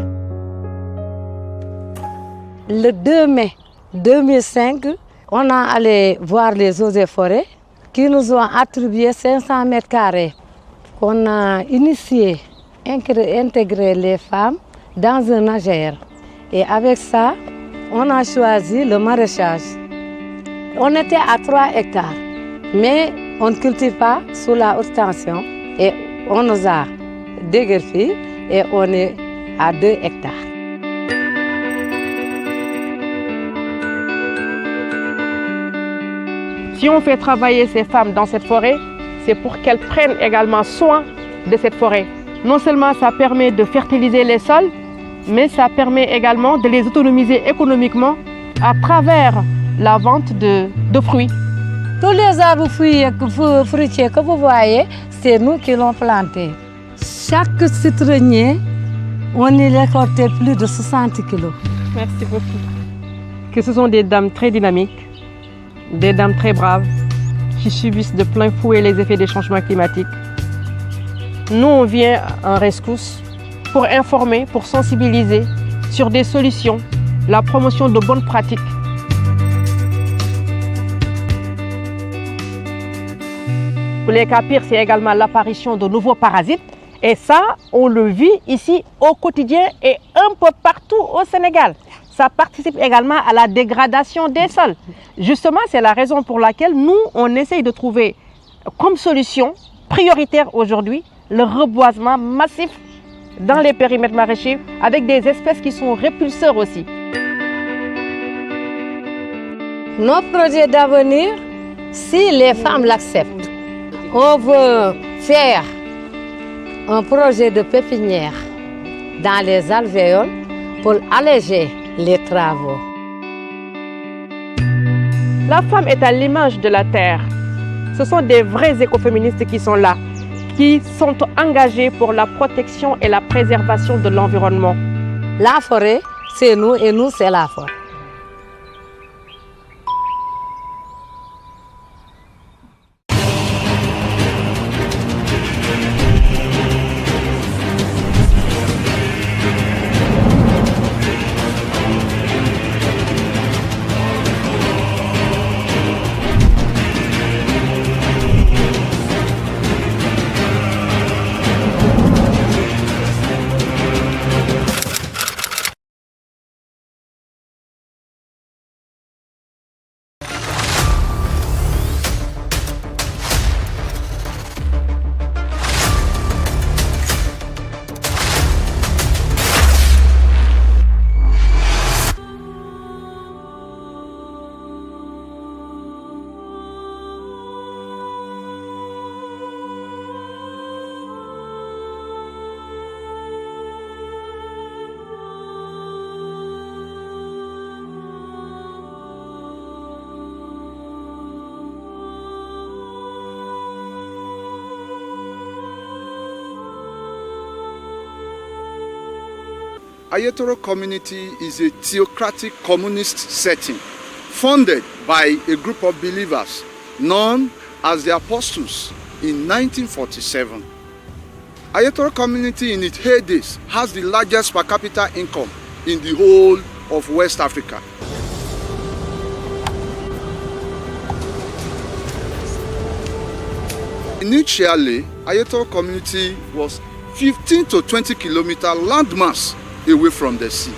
Le 2 mai 2005, on a allé voir les eaux et forêts qui nous ont attribué 500 mètres carrés. On a initié, intégré les femmes dans un AGR. Et avec ça, on a choisi le maraîchage. On était à 3 hectares, mais on ne cultive pas sous la haute tension. Et on nous a déguerpi et on est à 2 hectares. Si on fait travailler ces femmes dans cette forêt, c'est pour qu'elles prennent également soin de cette forêt. Non seulement ça permet de fertiliser les sols, mais ça permet également de les autonomiser économiquement à travers la vente de fruits. Tous les arbres fruitiers que vous voyez, c'est nous qui l'avons planté. Chaque citronnier, on y récoltait plus de 60 kilos. Merci beaucoup. Que ce sont des dames très dynamiques, des dames très braves, qui subissent de plein fouet les effets des changements climatiques. Nous, on vient en rescousse pour informer, pour sensibiliser sur des solutions, la promotion de bonnes pratiques. Pour les cas pires, c'est également l'apparition de nouveaux parasites. Et ça, on le vit ici au quotidien et un peu partout au Sénégal. Ça participe également à la dégradation des sols. Justement, c'est la raison pour laquelle nous, on essaye de trouver comme solution prioritaire aujourd'hui le reboisement massif dans les périmètres maraîchers avec des espèces qui sont répulseurs aussi. Notre projet d'avenir, si les femmes l'acceptent, on veut faire un projet de pépinière dans les alvéoles pour alléger les travaux. La femme est à l'image de la terre. Ce sont des vrais écoféministes qui sont là, qui sont engagés pour la protection et la préservation de l'environnement. La forêt, c'est nous et nous, c'est la forêt. Ayatoro community is a theocratic communist setting funded by a group of believers known as the Apostles in 1947. Ayatoro community in its heydays has the largest per capita income in the whole of West Africa. Initially, Ayatoro community was 15 to 20 kilometer landmass away from the sea.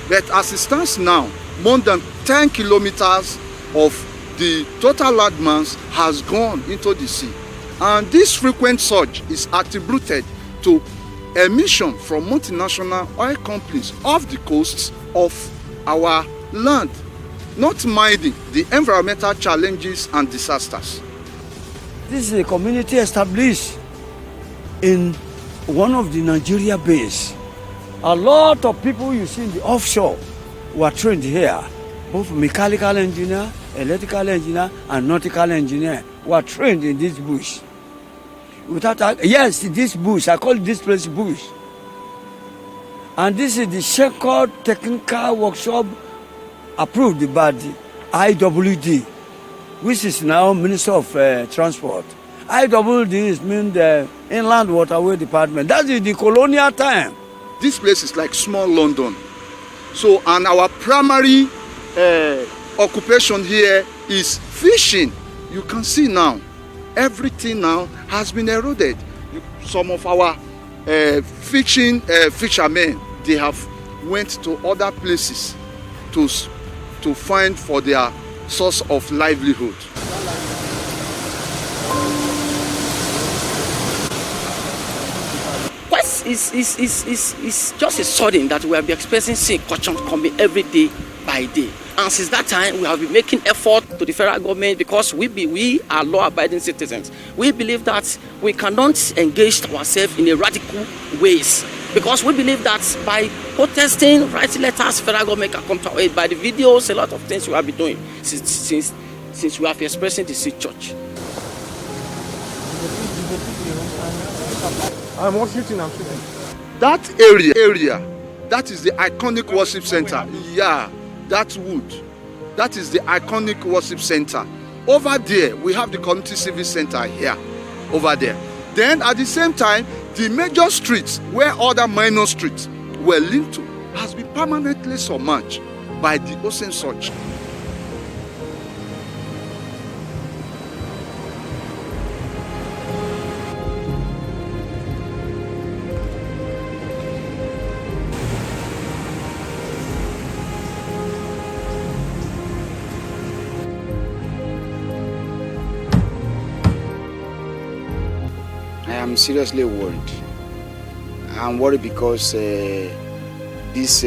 But as it stands now, more than 10 kilometers of the total landmass has gone into the sea. And this frequent surge is attributed to emission from multinational oil companies off the coasts of our land, not minding the environmental challenges and disasters. This is a community established in one of the Nigeria base. A lot of people you see in the offshore were trained here, both mechanical engineer, electrical engineer, and nautical engineer were trained in this bush. Yes, this bush, I call this place bush. And this is the Shepherd Technical Workshop approved by the IWD, which is now Minister of Transport. IWD means the Inland Waterway Department. That is the colonial time. This place is like small London. So, and our primary occupation here is fishing. You can see now, everything now has been eroded. Some of our fishermen, they have went to other places to find for their source of livelihood. It's just a sudden that we have been experiencing sea caution coming every day by day. And since that time, we have been making effort to the federal government because we are law-abiding citizens. We believe that we cannot engage ourselves in a radical ways because we believe that by protesting, writing letters, federal government can come to our aid. By the videos, a lot of things we have been doing since we have been expressing the Sea Church. I'm shooting. That area, that is the iconic worship center. Yeah, that wood. That is the iconic worship center. Over there, we have the community service center here, over there. Then at the same time, the major streets where other minor streets were linked to has been permanently submerged by the ocean surge. I'm seriously worried. I'm worried because this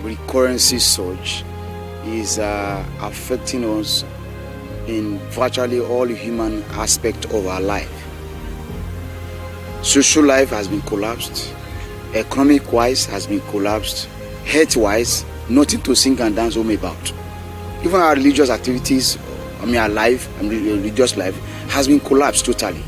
recurrency surge is affecting us in virtually all human aspects of our life. Social life has been collapsed, economic-wise has been collapsed, health-wise, nothing to sing and dance home about. Even our religious activities, our life, religious life, has been collapsed totally.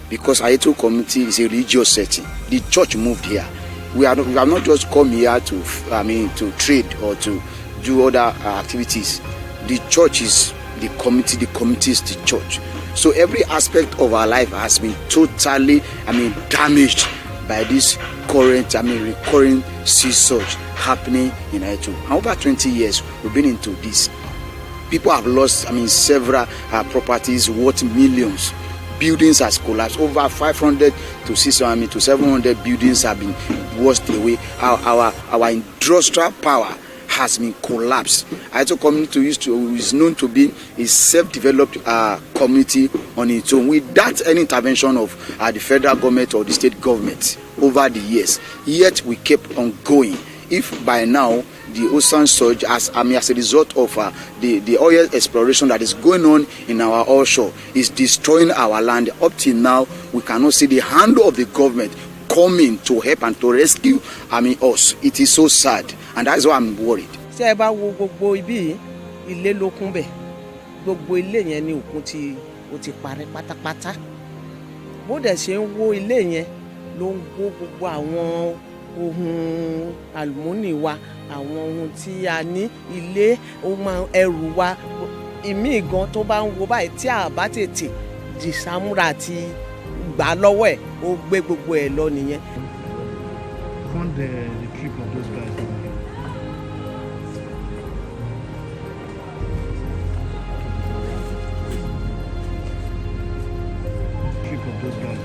Because Ayeto community is a religious setting. The church moved here. We have not just come here to trade or to do other activities. The church is the community is the church. So every aspect of our life has been totally, damaged by this current, recurring sea surge happening in Ayeto. Over 20 years, we've been into this. People have lost, several properties worth millions. Buildings has collapsed. Over 500 to 600 to 700 buildings have been washed away. Our industrial power has been collapsed. Ayeto community is known to be a self-developed community on its own without any intervention of the federal government or the state government over the years. Yet we kept on going. If by now the ocean surge as a result of the oil exploration that is going on in our offshore is destroying our land, up till now we cannot see the hand of the government coming to help and to rescue us. It is so sad, and that's why I'm worried. Ṣé ẹ bá wo gbogbo ibi ilé ló kún bẹ̀, gbogbo ilé yẹn ni òkun ti parẹ́ pátápátá. Bó dẹ̀ ṣe ń wó ilé yẹn ló ń wó gbogbo àwọn ohun àlùmọ́nì wa, àwọn ohun tí a ní ilé, ohun ẹrù wa, ìmí gan tó bá ń wo báyìí tí a bá tètè dìsámúra àti gbà lọ́wọ́ ẹ̀ ó gbé gbogbo ẹ̀ lọ nìyẹn. Fund the trip of those guys. Trip of those guys.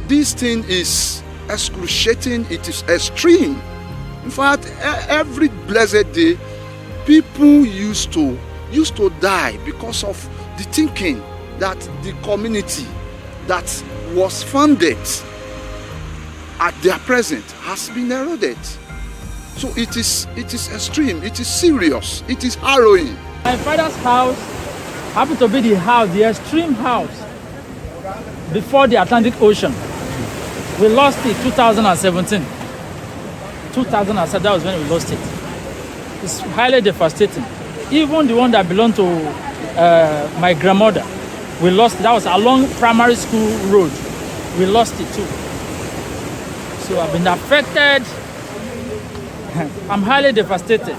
This thing is excruciating, it is extreme. In fact, every blessed day, people used to die because of the thinking that the community that was founded at their present has been eroded. So it is extreme, it is serious, it is harrowing. My father's house happened to be the extreme house before the Atlantic Ocean. We lost it 2017. 2007, that was when we lost it. It's highly devastating. Even the one that belonged to my grandmother, we lost it. That was along primary school road. We lost it too. So I've been affected. I'm highly devastated.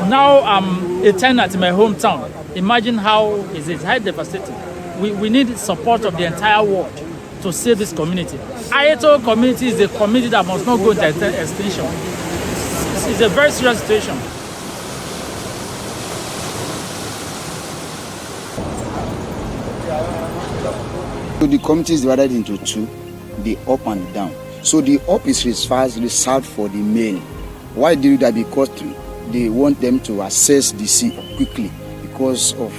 Now I'm a tenant in my hometown. Imagine how is it? Highly devastating. We need support of the entire world to save this community. Ayeto community is a community that must not go into extinction. It's a very serious situation. So the community is divided into two, the up and the down. So the up is reserved for the male. Why do that? Because they want them to access the sea quickly because of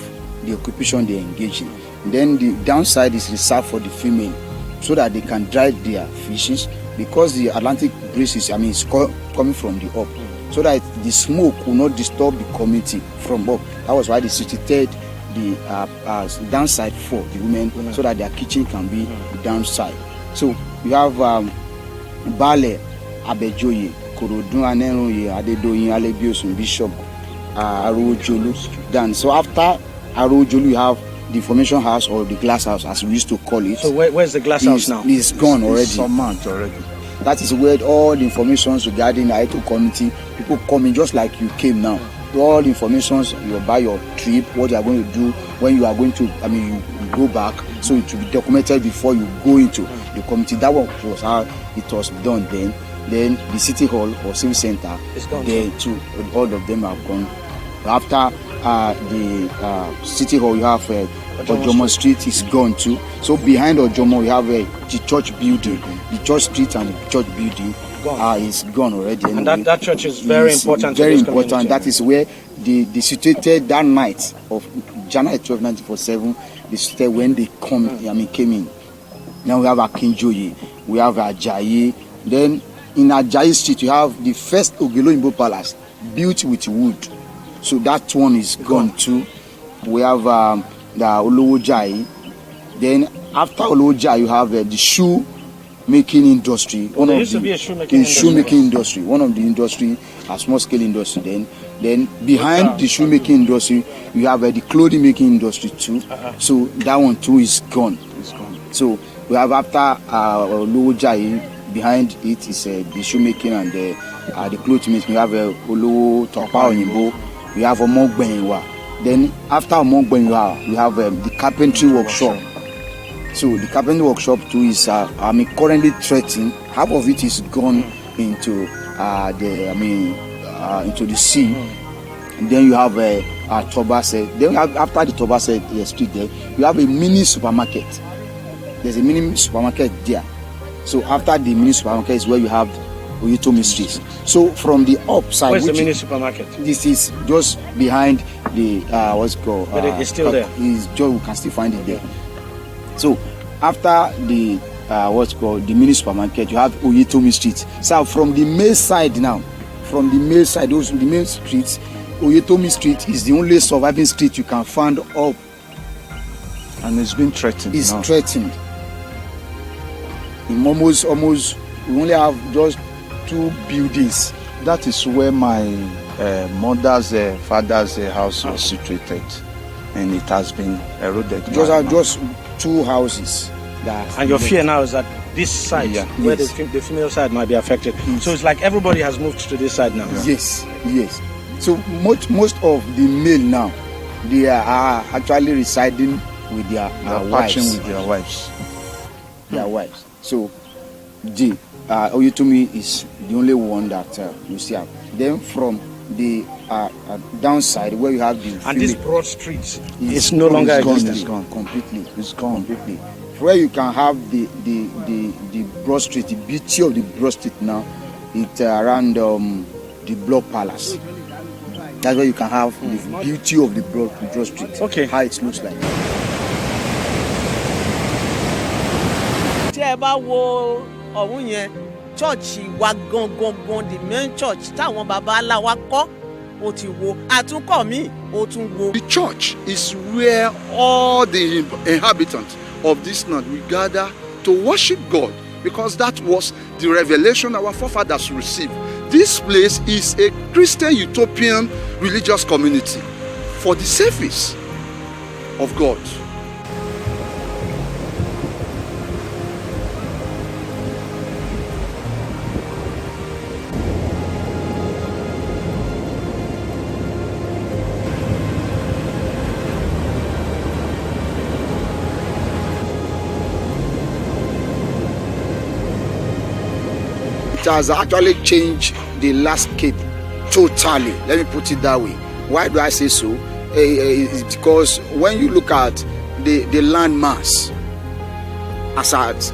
the occupation they engage in. Then the downside is reserved for the female so that they can dry their fishes because the Atlantic breeze is, coming from the up. So that the smoke will not disturb the community from up. That was why they situated the downside for the women so that their kitchen can be downside. So you have Bale, Abejoye, Korodun Aneroye, Adedoyin, Alebiosun, Bishop, Arojolu. Then so after Arojolu you have the information house or the glass house as we used to call it. So where's the glass house now? It's gone already. It's some months already. That is where all the information regarding the Ayeto community, people come in just like you came now. All the information you buy your trip, what you are going to do, when you are going to, you go back, so it will be documented before you go into the community. That was how it was done then. Then the city hall or civil center, there too, all of them have gone. After the city hall, you have Ojomo Street is gone too. So behind Ojomo, you have the church building, the church street and the church building. Is gone already. And that church is very important. Very important. Community. That is where they situated that night of January 12, 1947. They situated when they came in. Now we have Akinjoye, we have Ajayi. Then in Ajayi Street, you have the first Ogeloyinbo Palace built with wood. So that one is gone too. We have the Olowojayi. Then after Olowojayi, you have the shoe making industry. There used to be a shoemaking industry. One of the industry, a small scale industry. Then behind the shoemaking industry, you have the clothing making industry too. So that one too is gone. So we have after Olowojayi, behind it is the shoemaking and the clothing making. We have Olowo Topa Oyinbo. We have Omogbenyiwa. Then after Omogbenyiwa, we have the carpentry workshop. So the carpentry workshop too is currently threatened. Half of it is gone into into the sea. And then you have Tobase. Then you have, after the Tobase street there, you have a mini supermarket. There's a mini supermarket there. So after the mini supermarket is where you have Oyetomi Street. So from the upside, where's the mini supermarket? This is just behind the what's it called? But it's still there. We can still find it there. So after the the mini supermarket, you have Oyetomi Street. So from the main side now, the main streets, Oyetomi Street is the only surviving street you can find up. And it's been threatened. It's threatened. In almost we only have just 2 buildings. That is where my mother's father's house was situated, and it has been eroded. Just 2 houses. And your fear now is that this side, where the female side might be affected. So it's like everybody has moved to this side now. Yes. So most of the male now, they are actually residing with their wives. With their wives. Their wives. So Oyetomi is the only one that you see. Then from the downside where you have the and this broad streets is no longer existing. It's gone completely. Where you can have the broad street, the beauty of the broad street now, it's around the Block Palace. That's where you can have the beauty of the broad street. Okay. How it looks like. tẹ́ bá wo ọ̀hún yẹn church wa gangan the main church táwọn baba ńlá wa kọ́ ó ti wo àtúnkọ́ mi ó tún wo. The church is where all the inhabitants of this land will gather to worship God, because that was the revelation our forefathers received. This place is a Christian utopian religious community for the service of God. It has actually changed the landscape totally. Let me put it that way. Why do I say so? It's because when you look at the land mass, as at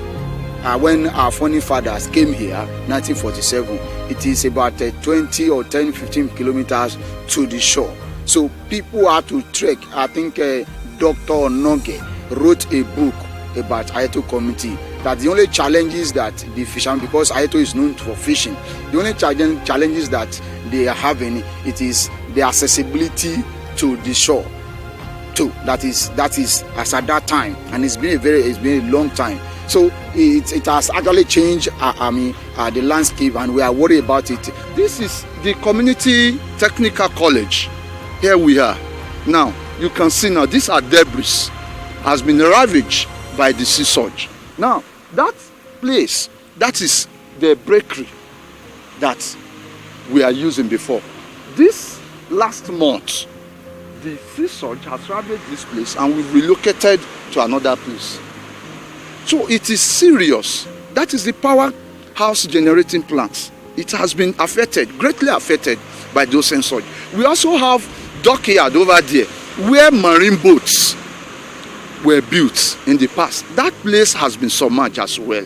when our founding fathers came here, 1947, it is about 20 or 10, 15 kilometers to the shore. So people had to trek. I think Dr. Noge wrote a book about Ayato community. That the only challenge is that the fishermen, because Ayato is known for fishing, the only challenges that they are having, it is the accessibility to the shore. Too. That is as at that time, and it's been a long time. So it has actually changed the landscape, and we are worried about it. This is the community technical college. Here we are. Now you can see now these are debris has been ravaged by the sea surge. Now that place, that is the bakery that we are using before. This last month, the sea surge has ravaged this place and we've relocated to another place. So it is serious. That is the powerhouse generating plants. It has been affected, greatly affected by those sea surge. We also have dockyard over there where marine boats were built in the past. That place has been submerged as well.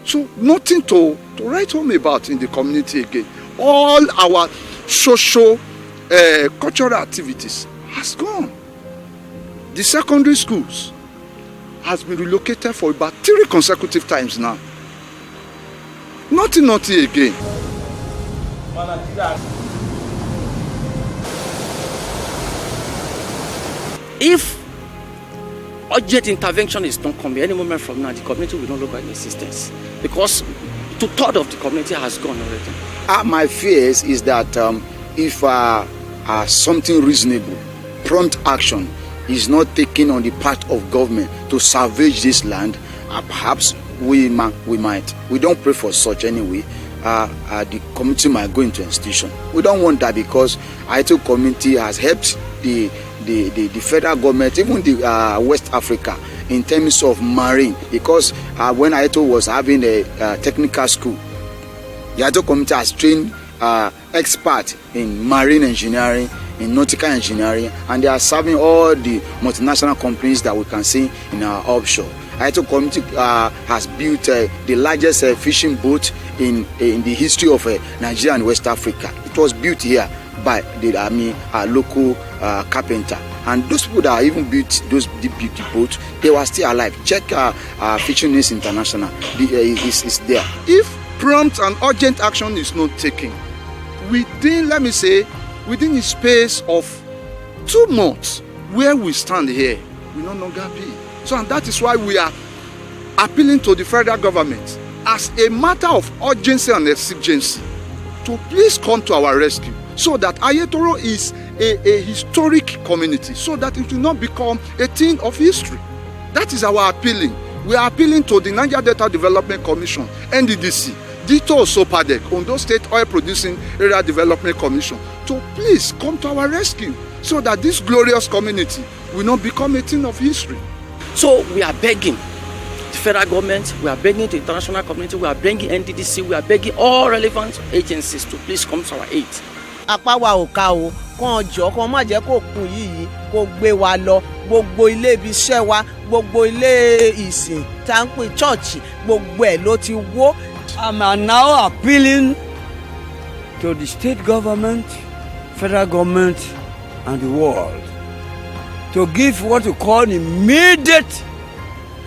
So nothing to write home about in the community again. All our social, cultural activities has gone. The secondary schools has been relocated for about 3 consecutive times now. Nothing again. If urgent intervention is not coming any moment from now, the community will no longer in existence, because 2/3 of the community has gone already. My fears is that if something reasonable, prompt action is not taken on the part of government to salvage this land, perhaps we might. We don't pray for such anyway. The community might go into institution. We don't want that, because Ayato community has helped the federal government, even the West Africa, in terms of marine, because when Ayato was having a technical school, the Ayato community has trained experts in marine engineering, in nautical engineering, and they are serving all the multinational companies that we can see in our offshore. Ayato community has built the largest fishing boat in the history of Nigeria and West Africa. It was built here by the local carpenter, and those people that even built those beauty boats, they were still alive. Check Fishing News International, is there. If prompt and urgent action is not taken within, let me say, within the space of 2 months, where we stand here will no longer be. So, and that is why we are appealing to the federal government as a matter of urgency and exigency to please come to our rescue, so that Ayetoro is a historic community, so that it will not become a thing of history. That is our appealing. We are appealing to the Niger Delta Development Commission, NDDC, Dito Sopadek, Ondo State Oil Producing Area Development Commission, to please come to our rescue, so that this glorious community will not become a thing of history. So we are begging the federal government, we are begging the international community, we are begging NDDC, we are begging all relevant agencies to please come to our aid. Apá wa ò ká o, kàn jọ kàn má jẹ́ kó kùn yìí kó gbé wa lọ, gbogbo ilé ibi iṣẹ́ wa, gbogbo ilé ìsìn tá ń pè church, gbogbo ẹ̀ ló ti wó. I'm now appealing to the state government, federal government, and the world to give what we call immediate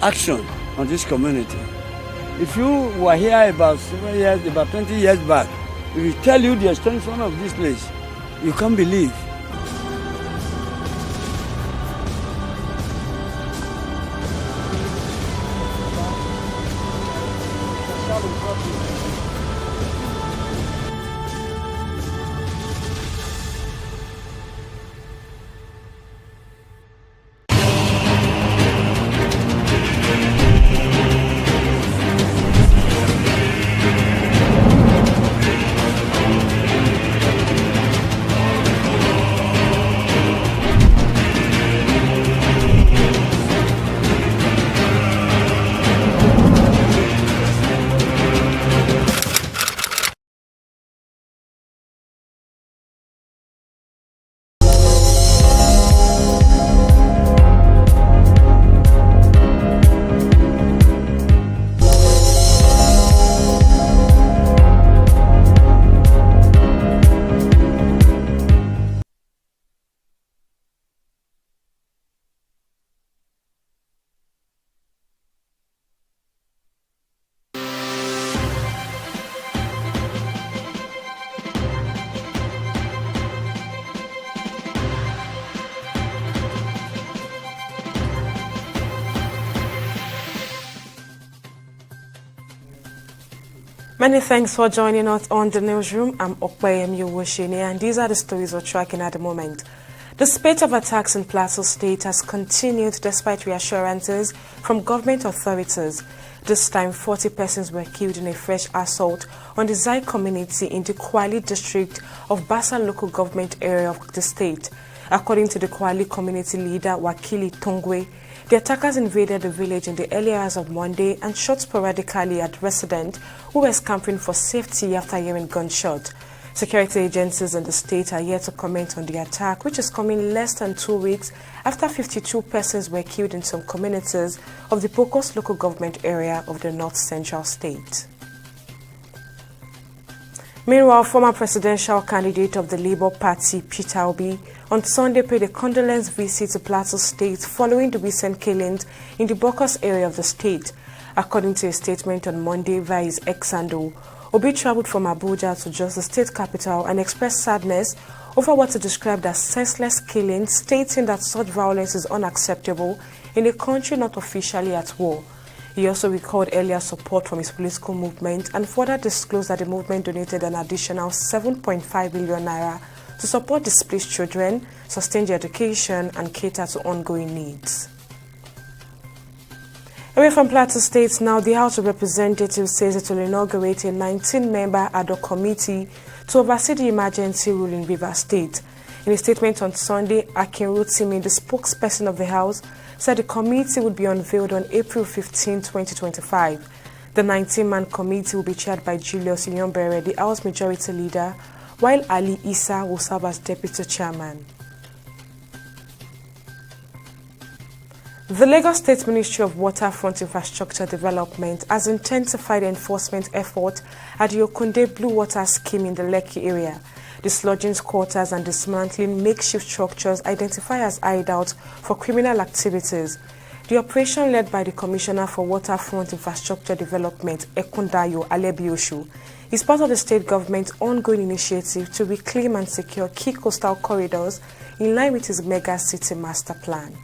action on this community. If you were here about 7 years, about 20 years back, if we tell you the extension of this place, you can't believe. Many thanks for joining us on the newsroom. I'm Okpeyem Yowoshini, and these are the stories we're tracking at the moment. The spate of attacks in Plateau State has continued despite reassurances from government authorities. This time, 40 persons were killed in a fresh assault on the Zai community in the Kwali district of Basa local government area of the state. According to the Kwali community leader, Wakili Tongwe, the attackers invaded the village in the early hours of Monday and shot sporadically at residents who were scampering for safety after hearing gunshots. Security agencies in the state are yet to comment on the attack, which is coming less than 2 weeks after 52 persons were killed in some communities of the Pokos local government area of the north central state. Meanwhile, former presidential candidate of the Labour Party, Peter Obi, on Sunday paid a condolence visit to Plateau State following the recent killings in the Bokos area of the state. According to a statement on Monday via his ex-handle, Obi traveled from Abuja to Jos, the state capital, and expressed sadness over what he described as senseless killings, stating that such violence is unacceptable in a country not officially at war. He also recalled earlier support from his political movement and further disclosed that the movement donated an additional 7.5 billion naira to support displaced children, sustain their education, and cater to ongoing needs. Away from Plateau State now, the House of Representatives says it will inaugurate a 19-member ad hoc committee to oversee the emergency rule in Rivers State. In a statement on Sunday, Akin Rotimi, the spokesperson of the House, said the committee would be unveiled on April 15, 2025. The 19-man committee will be chaired by Julius Iyombere, the House Majority Leader, while Ali Issa will serve as Deputy Chairman. The Lagos State Ministry of Waterfront Infrastructure Development has intensified enforcement efforts at the Okunde Blue Water Scheme in the Lekki area. Dislodging quarters and dismantling makeshift structures identified as hideouts for criminal activities. The operation, led by the Commissioner for Waterfront Infrastructure Development, Ekundayo Alebioshu, is part of the state government's ongoing initiative to reclaim and secure key coastal corridors in line with its mega city master plan.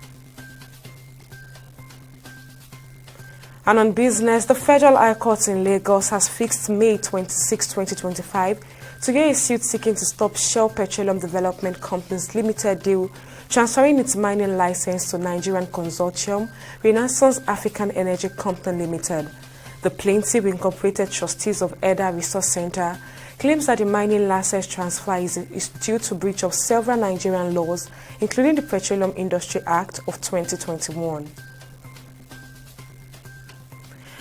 And on business, the Federal High Court in Lagos has fixed May 26, 2025 to hear a suit seeking to stop Shell Petroleum Development Companies Limited deal transferring its mining license to Nigerian consortium Renaissance African Energy Company Limited. The plaintiff, Incorporated Trustees of Eda Resource Center, claims that the mining license transfer is due to breach of several Nigerian laws, including the Petroleum Industry Act of 2021.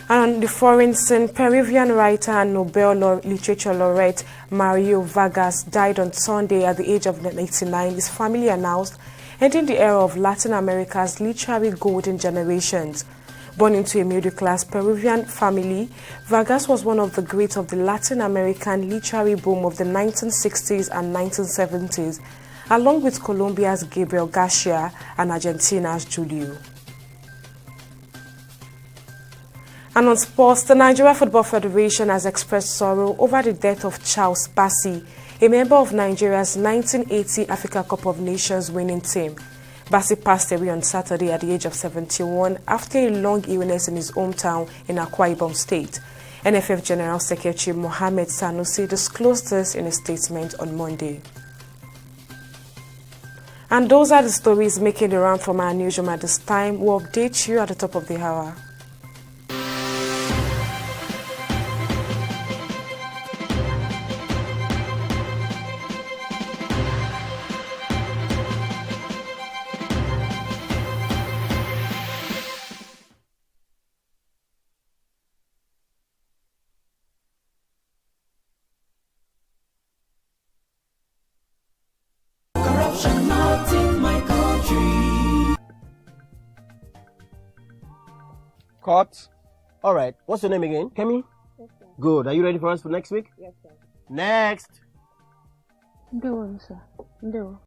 And on the foreign scene, Peruvian writer and Nobel Literature laureate Mario Vargas died on Sunday at the age of 89, his family announced, ending the era of Latin America's literary golden generations. Born into a middle-class Peruvian family, Vargas was one of the greats of the Latin American literary boom of the 1960s and 1970s, along with Colombia's Gabriel Garcia and Argentina's Julio. And on sports, the Nigeria Football Federation has expressed sorrow over the death of Charles Bassey, a member of Nigeria's 1980 Africa Cup of Nations winning team. Bassey passed away on Saturday at the age of 71 after a long illness in his hometown in Akwa Ibom State. NFF General Secretary Mohammed Sanusi disclosed this in a statement on Monday. And those are the stories making the round from our newsroom at this time. We'll update you at the top of the hour. Court. All right. What's your name again? Kemi? Yes, sir. Good. Are you ready for us for next week? Yes, sir. Next. Ndewo, sir. Ndewo.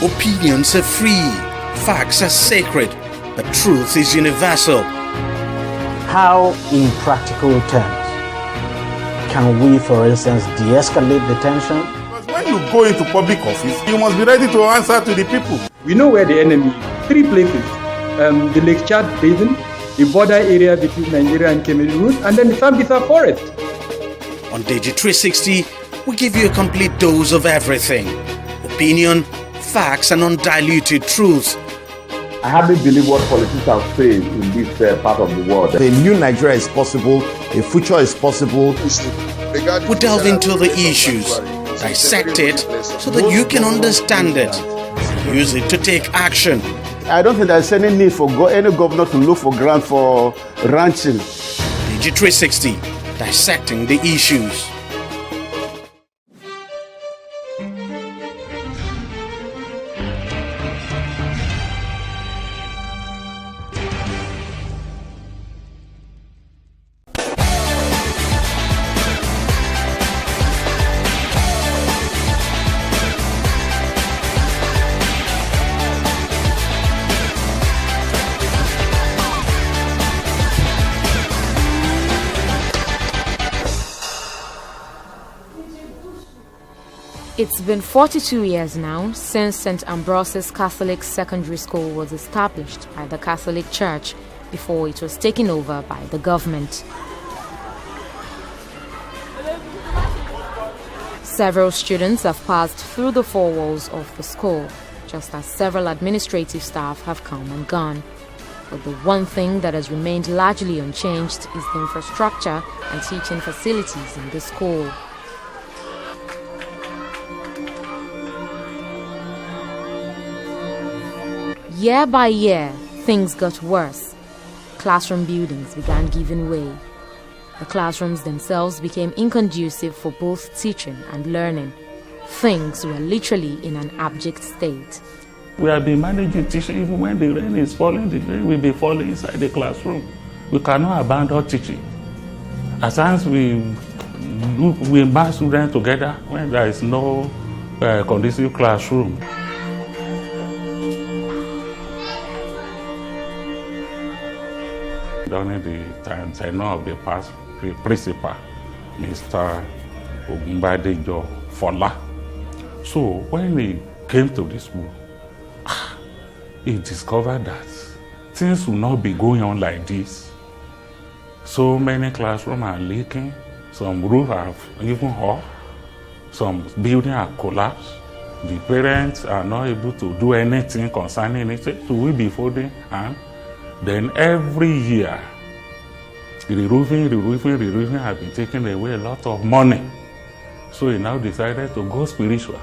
Opinions are free, facts are sacred, but truth is universal. How, in practical terms, can we, for instance, de-escalate the tension? Because when you go into public office, you must be ready to answer to the people. We know where the enemy is. 3 places. The Lake Chad Basin, the border area between Nigeria and Cameroon, and then the Sambisa Forest. On TV360, we give you a complete dose of everything. Opinion, facts, and undiluted truth. I hardly believe what politicians are saying in this part of the world. A new Nigeria is possible, a future is possible. We delve into the issues, dissect it so that you can understand it, use it to take action. I don't think there's any need for any governor to look for grant for ranching. TV360, dissecting the issues. It's been 42 years now since St. Ambrose's Catholic Secondary School was established by the Catholic Church before it was taken over by the government. Several students have passed through the four walls of the school, just as several administrative staff have come and gone. But the one thing that has remained largely unchanged is the infrastructure and teaching facilities in the school. Year by year, things got worse. Classroom buildings began giving way. The classrooms themselves became inconducive for both teaching and learning. Things were literally in an abject state. We have been managing teaching even when the rain is falling, the rain will be falling inside the classroom. We cannot abandon teaching. At times we mass students together when there is no conducive classroom. During the tenure of the past principal, Mr. Ogunbadejo Fola. So when he came to the school, he discovered that things will not be going on like this. So many classrooms are leaking, some roofs have even off, some buildings are collapsed. The parents are not able to do anything concerning it. So we be folding hands. Then every year, the roofing have been taking away a lot of money. So he now decided to go spiritual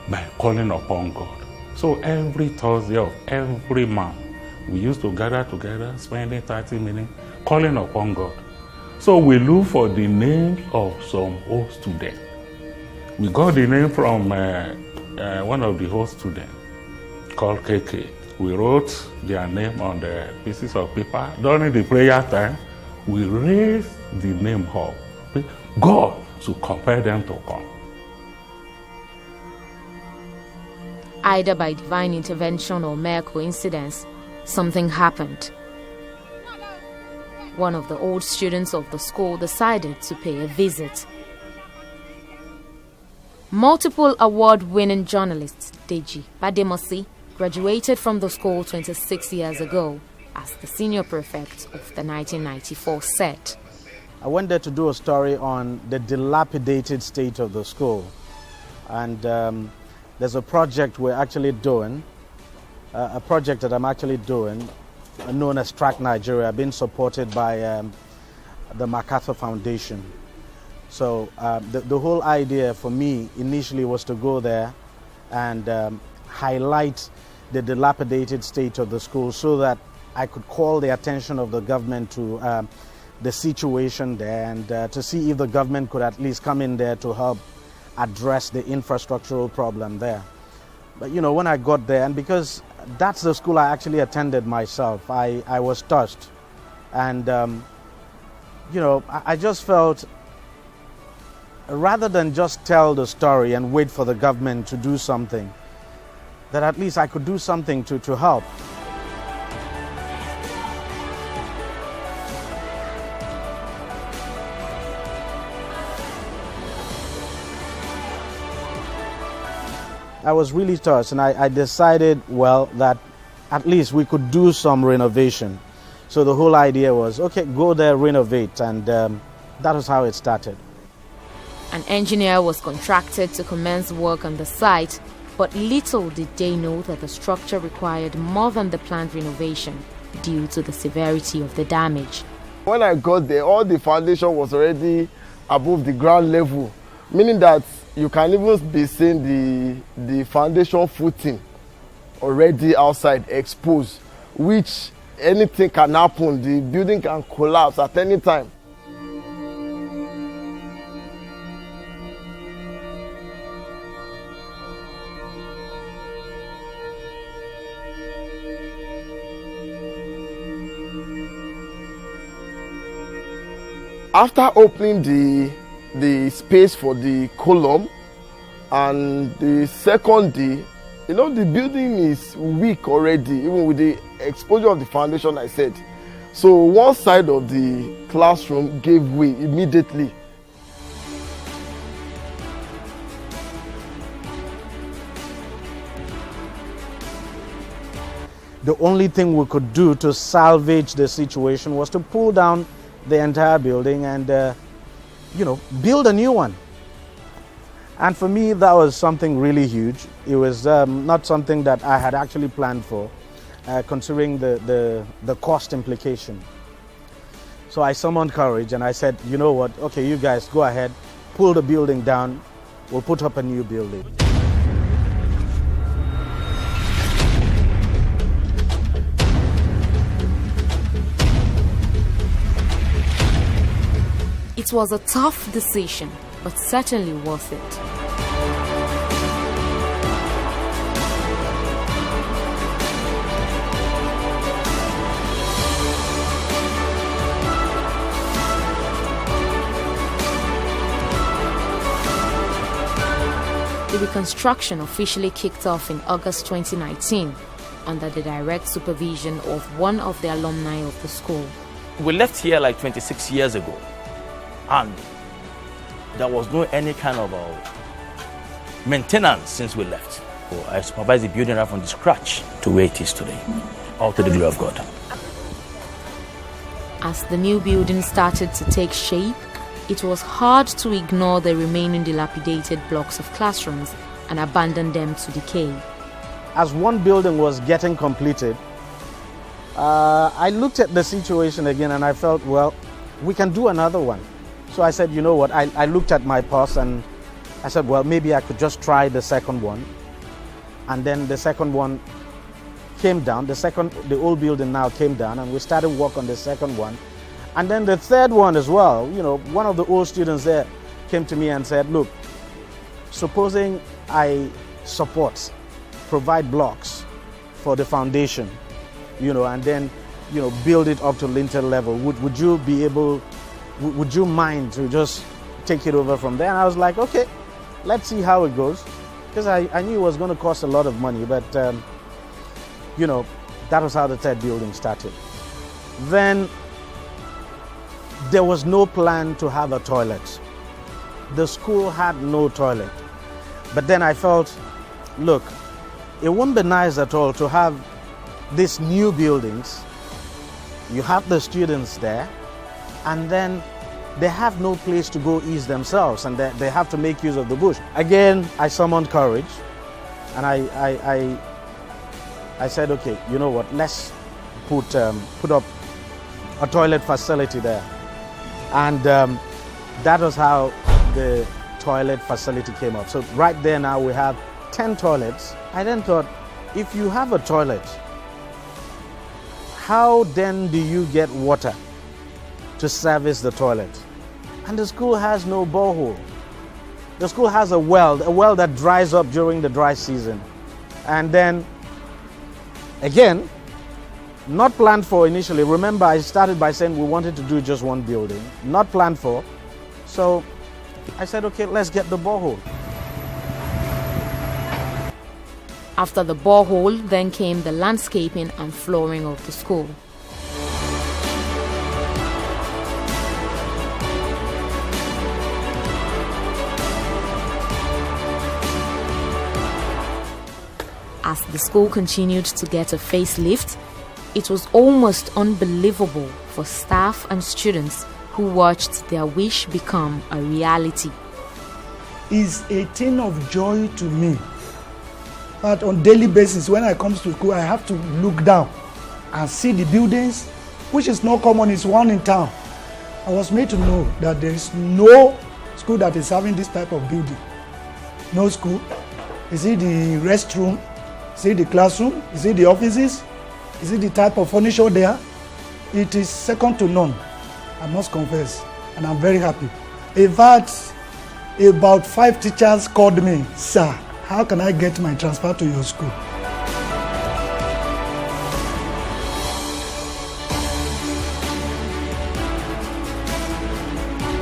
by calling upon God. So every Thursday of every month, we used to gather together, spending 30 minutes, calling upon God. So we look for the names of some old students. We got the name from one of the old students called KK. We wrote their name on the pieces of paper. During the prayer time, we raised the name up. God to compel them to come. Either by divine intervention or mere coincidence, something happened. One of the old students of the school decided to pay a visit. Multiple award-winning journalist Deji Bademosi graduated from the school 26 years ago as the senior prefect of the 1994 set. I went there to do a story on the dilapidated state of the school. And there's a project we're actually doing, a project that I'm actually doing, known as Track Nigeria, being supported by the MacArthur Foundation. So the whole idea for me initially was to go there and highlight the dilapidated state of the school so that I could call the attention of the government to the situation there and to see if the government could at least come in there to help address the infrastructural problem there. But you know, when I got there, and because that's the school I actually attended myself, I was touched. And you know, I just felt rather than just tell the story and wait for the government to do something, that at least I could do something to help. I was really touched, and I decided, well, that at least we could do some renovation. So the whole idea was, okay, go there, renovate, and that was how it started. An engineer was contracted to commence work on the site, but little did they know that the structure required more than the planned renovation due to the severity of the damage. When I got there, all the foundation was already above the ground level, meaning that you can even be seeing the foundation footing already outside exposed, which anything can happen. The building can collapse at any time. After opening the space for the column and the second day, you know, the building is weak already, even with the exposure of the foundation, I said. So one side of the classroom gave way immediately. the only thing we could do to salvage the situation was to pull down the entire building and, build a new one. And for me, that was something really huge. It was not something that I had actually planned for, considering the cost implication. So I summoned courage and I said, you know what, okay, you guys go ahead, pull the building down, we'll put up a new building. It was a tough decision, but certainly worth it. The reconstruction officially kicked off in August 2019 under the direct supervision of one of the alumni of the school. We left here like 26 years ago, and there was no any kind of maintenance since we left. So I supervised the building right from the scratch to where it is today, all to the glory of God. As the new building started to take shape, it was hard to ignore the remaining dilapidated blocks of classrooms and abandon them to decay. As one building was getting completed, I looked at the situation again and I felt, well, we can do another one. So I said, you know what, I looked at my pulse and I said, well, maybe I could just try the second one. And then the second one came down. The old building now came down and we started work on the second one. And then the third one as well, one of the old students there came to me and said, look, supposing I provide blocks for the foundation, and then, build it up to lintel level, would you mind to just take it over from there? And I was like, okay, let's see how it goes. Because I knew it was going to cost a lot of money, but, that was how the third building started. Then there was no plan to have a toilet. The school had no toilet. But then I felt, look, it wouldn't be nice at all to have these new buildings. You have the students there, and then they have no place to go ease themselves, and they have to make use of the bush. Again, I summoned courage, and I said, okay, you know what, let's put up a toilet facility there. And that was how the toilet facility came up. So right there now we have 10 toilets. I then thought, if you have a toilet, how then do you get water to service the toilet? And the school has no borehole. The school has a well that dries up during the dry season. And then, again, not planned for initially. Remember, I started by saying we wanted to do just one building. Not planned for. So I said, okay, let's get the borehole. After the borehole, then came the landscaping and flooring of the school. As the school continued to get a facelift, it was almost unbelievable for staff and students who watched their wish become a reality. It's a thing of joy to me. But on a daily basis, when I come to school, I have to look down and see the buildings, which is not common, it's one in town. I was made to know that there is no school that is having this type of building. No school. Is it the restroom? Is it the classroom? Is it the offices? Is it the type of furniture there? It is second to none, I must confess, and I'm very happy. In fact, about 5 teachers called me, sir, how can I get my transfer to your school?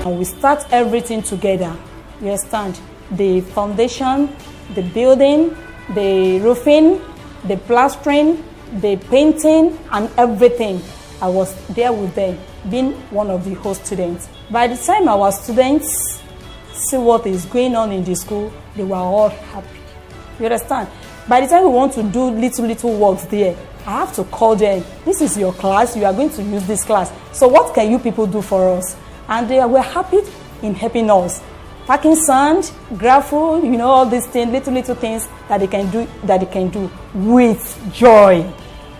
And we start everything together. You understand? The foundation, the building, the roofing, the plastering, the painting, and everything. I was there with them, being one of the host students. By the time our students see what is going on in the school, they were all happy. You understand? By the time we want to do little works there, I have to call them. This is your class. You are going to use this class. So what can you people do for us? And they were happy in helping us. Packing sand, gravel, you know, all these things, little things that they can do with joy.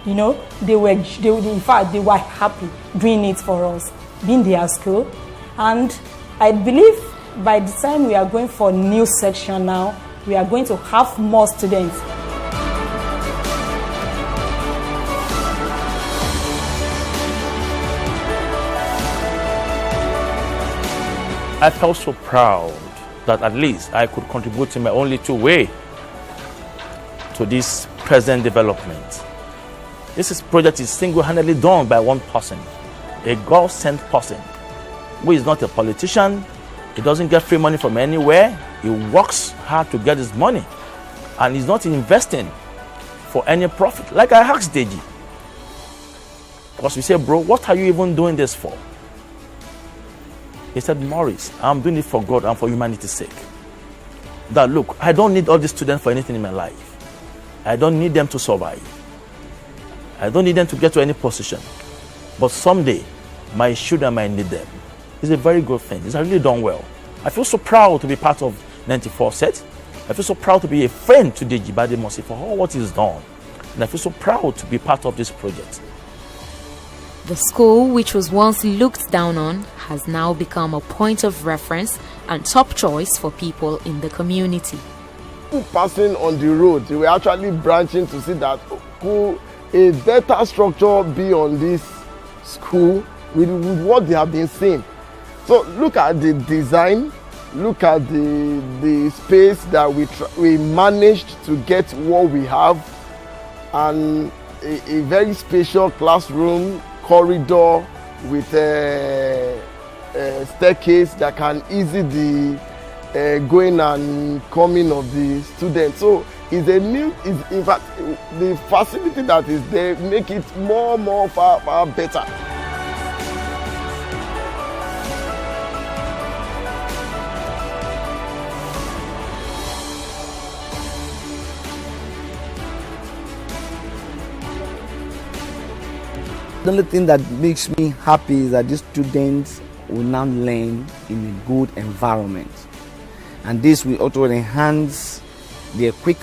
You know, in fact, they were happy doing it for us, being their school. And I believe by the time we are going for a new section now, we are going to have more students. I felt so proud that at least I could contribute in my own little way to this present development. This project is single-handedly done by one person, a God-sent person, who is not a politician. He doesn't get free money from anywhere. He works hard to get his money, and he's not investing for any profit. Like I asked Deji, because we said, bro, what are you even doing this for? He said, Maurice, I'm doing it for God and for humanity's sake. That look, I don't need all these students for anything in my life. I don't need them to survive. I don't need them to get to any position. But someday, my children might need them. It's a very good thing. It's really done well. I feel so proud to be part of 94 set. I feel so proud to be a friend to Deji Bademosi for all what he's done. And I feel so proud to be part of this project. The school, which was once looked down on, has now become a point of reference and top choice for people in the community. People passing on the road, they were actually branching to see that could a better structure be on this school with what they have been seeing. So look at the design, look at the space that we managed to get what we have, and a very spacious classroom, corridor with a staircase that can ease the going and coming of the students. So it's in fact, the facility that is there make it far better. The only thing that makes me happy is that these students will now learn in a good environment. And this will also enhance their quick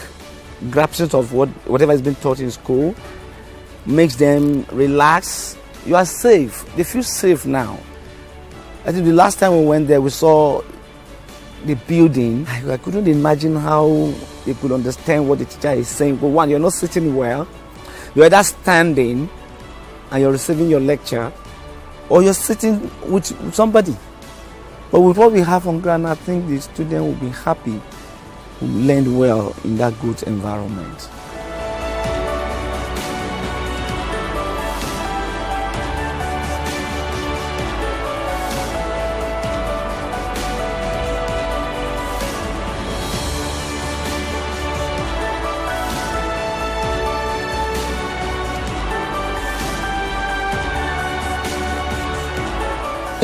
grasp of whatever has been taught in school, makes them relax. You are safe. They feel safe now. I think the last time we went there, we saw the building. I couldn't imagine how they could understand what the teacher is saying. But one, you're not sitting well. You're either standing and you're receiving your lecture, or you're sitting with somebody. But with what we have on ground, I think the student will be happy, will learn well in that good environment.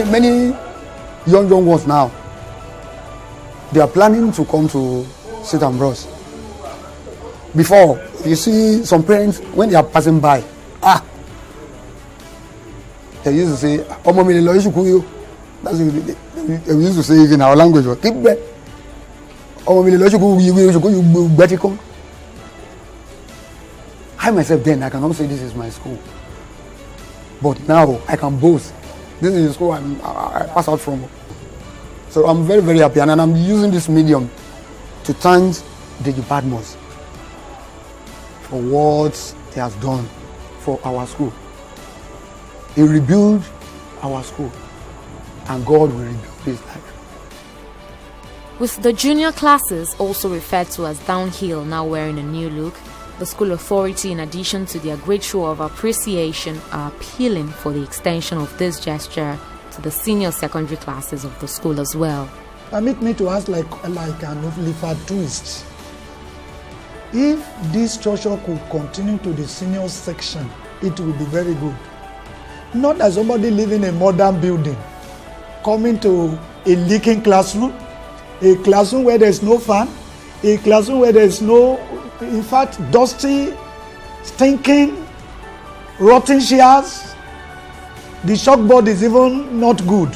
Many young ones now, they are planning to come to St. Ambrose. Before, you see some parents, when they are passing by, they used to say, that's what we used to say in our language. I myself then, I cannot say this is my school. But now I can boast. This is the school I passed out from. So I'm very, very happy, and I'm using this medium to thank Deji Badmus for what he has done for our school. He rebuilt our school, and God will rebuild his life. With the junior classes, also referred to as downhill, now wearing a new look, the school authority, in addition to their great show of appreciation, are appealing for the extension of this gesture to the senior secondary classes of the school as well. Permit me to ask like an Oliver twist. If this structure could continue to the senior section, it will be very good. Not as somebody living in a modern building, coming to a leaking classroom, a classroom where there's no fan, a classroom where there's no, in fact, dusty, stinking, rotten shares. The chalkboard is even not good.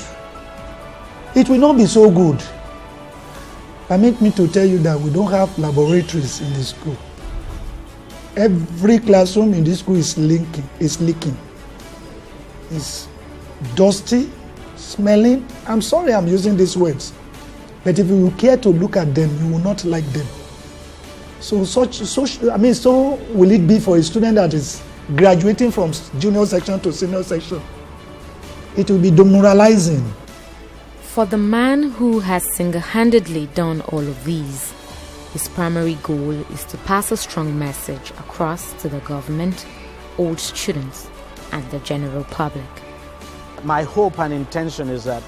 It will not be so good. Permit me to tell you that we don't have laboratories in the school. Every classroom in this school is leaking. It's dusty, smelling. I'm sorry I'm using these words. But if you care to look at them, you will not like them. So will it be for a student that is graduating from junior section to senior section? It will be demoralizing. For the man who has single-handedly done all of these, his primary goal is to pass a strong message across to the government, old students, and the general public. My hope and intention is that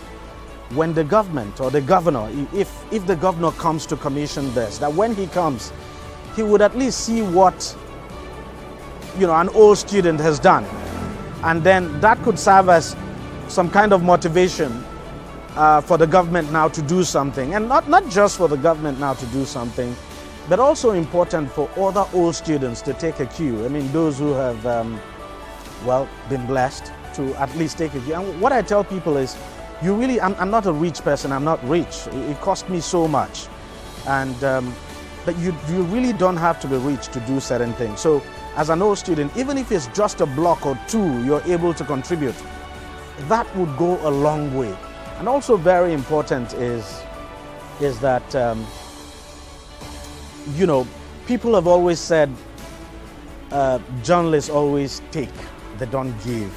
when the government or the governor, if the governor comes to commission this, that when he comes, he would at least see what an old student has done. And then that could serve as some kind of motivation for the government now to do something. And not just for the government now to do something, but also important for other old students to take a cue. I mean, those who have, been blessed to at least take a cue. And what I tell people is, I'm not a rich person, I'm not rich. It cost me so much. And, but you really don't have to be rich to do certain things. So as an old student, even if it's just a block or two you're able to contribute, that would go a long way. And also very important is that, people have always said journalists always take, they don't give.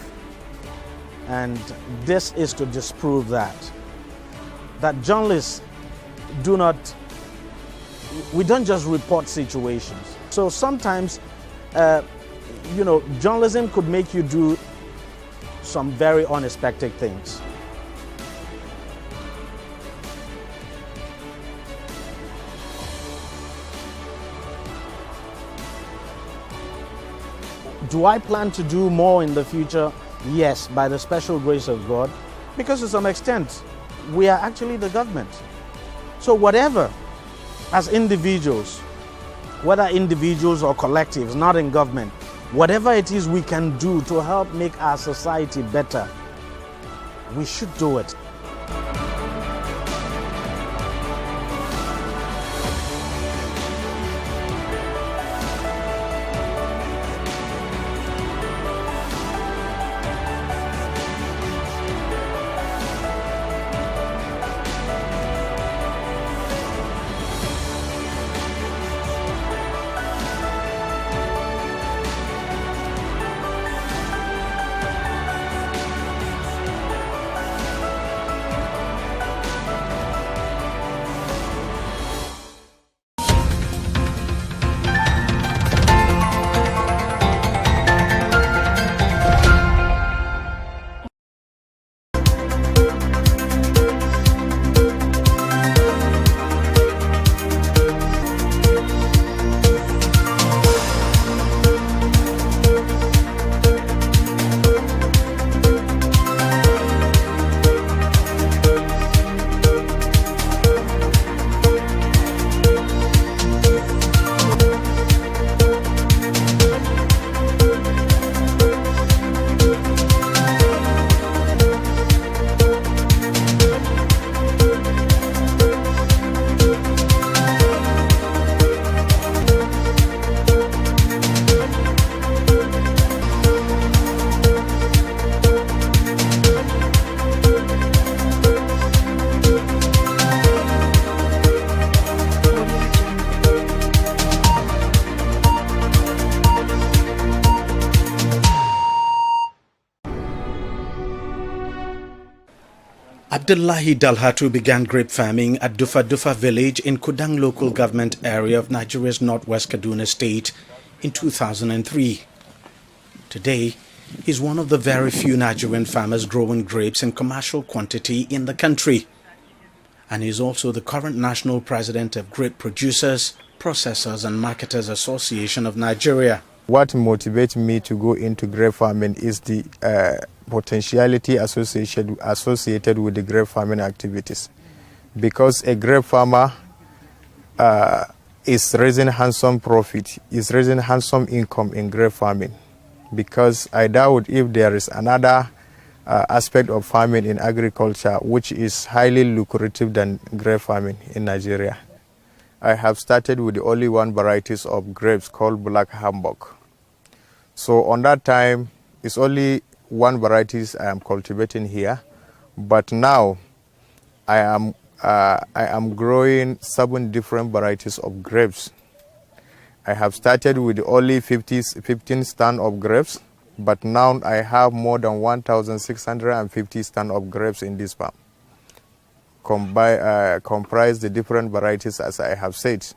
And this is to disprove that journalists we don't just report situations. So sometimes, journalism could make you do some very unexpected things. Do I plan to do more in the future? Yes, by the special grace of God, because to some extent, we are actually the government. So whatever, as individuals, whether individuals or collectives, not in government, whatever it is we can do to help make our society better, we should do it. Abdullahi Dalhatu began grape farming at Dufa Dufa village in Kudang local government area of Nigeria's northwest Kaduna state in 2003. Today, he's one of the very few Nigerian farmers growing grapes in commercial quantity in the country. And he's also the current national president of Grape Producers, Processors and Marketers Association of Nigeria. What motivates me to go into grape farming is the potentiality associated with the grape farming activities. Because a grape farmer is raising handsome profit, is raising handsome income in grape farming. because I doubt if there is another aspect of farming in agriculture which is highly lucrative than grape farming in Nigeria. I have started with the only one varieties of grapes called Black Hamburg. So on that time, it's only one varieties I am cultivating here, but now I am growing 7 different varieties of grapes. I have started with only 15 stand of grapes, but now I have more than 1,650 stand of grapes in this farm. Comprise the different varieties as I have said.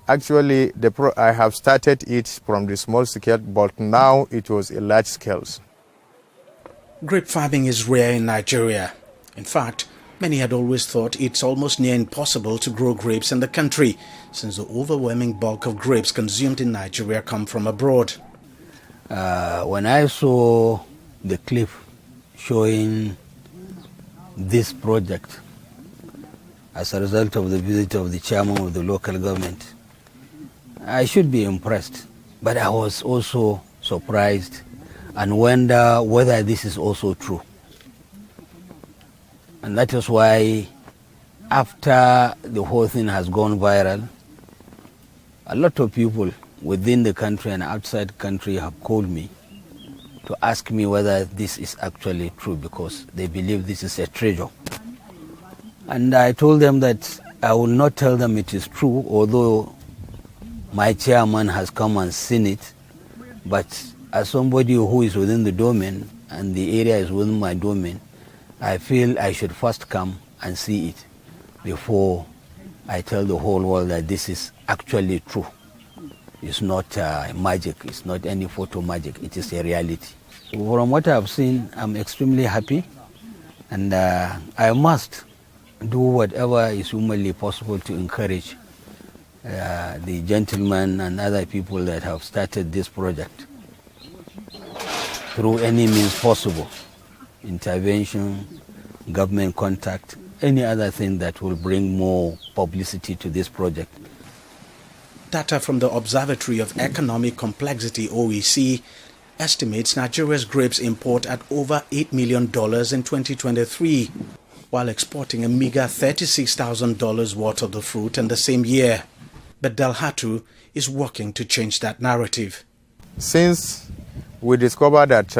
Actually, I have started it from the small scale, but now it was a large scale. Grape farming is rare in Nigeria. In fact, many had always thought it's almost near impossible to grow grapes in the country, since the overwhelming bulk of grapes consumed in Nigeria come from abroad. When I saw the clip showing this project as a result of the visit of the chairman of the local government, I should be impressed, but I was also surprised and wonder whether this is also true. And that is why after the whole thing has gone viral, a lot of people within the country and outside the country have called me to ask me whether this is actually true, because they believe this is a treasure. And I told them that I will not tell them it is true, although my chairman has come and seen it. But as somebody who is within the domain and the area is within my domain, I feel I should first come and see it before I tell the whole world that this is actually true. It's not magic, it's not any photo magic, it is a reality. So from what I've seen, I'm extremely happy, and I must do whatever is humanly possible to encourage the gentlemen and other people that have started this project through any means possible. Intervention, government contact, any other thing that will bring more publicity to this project. Data from the Observatory of Economic Complexity, OEC, estimates Nigeria's grapes import at over $8 million in 2023, while exporting a meager $36,000 worth of the fruit in the same year. But Dalhatu is working to change that narrative. Since we discovered that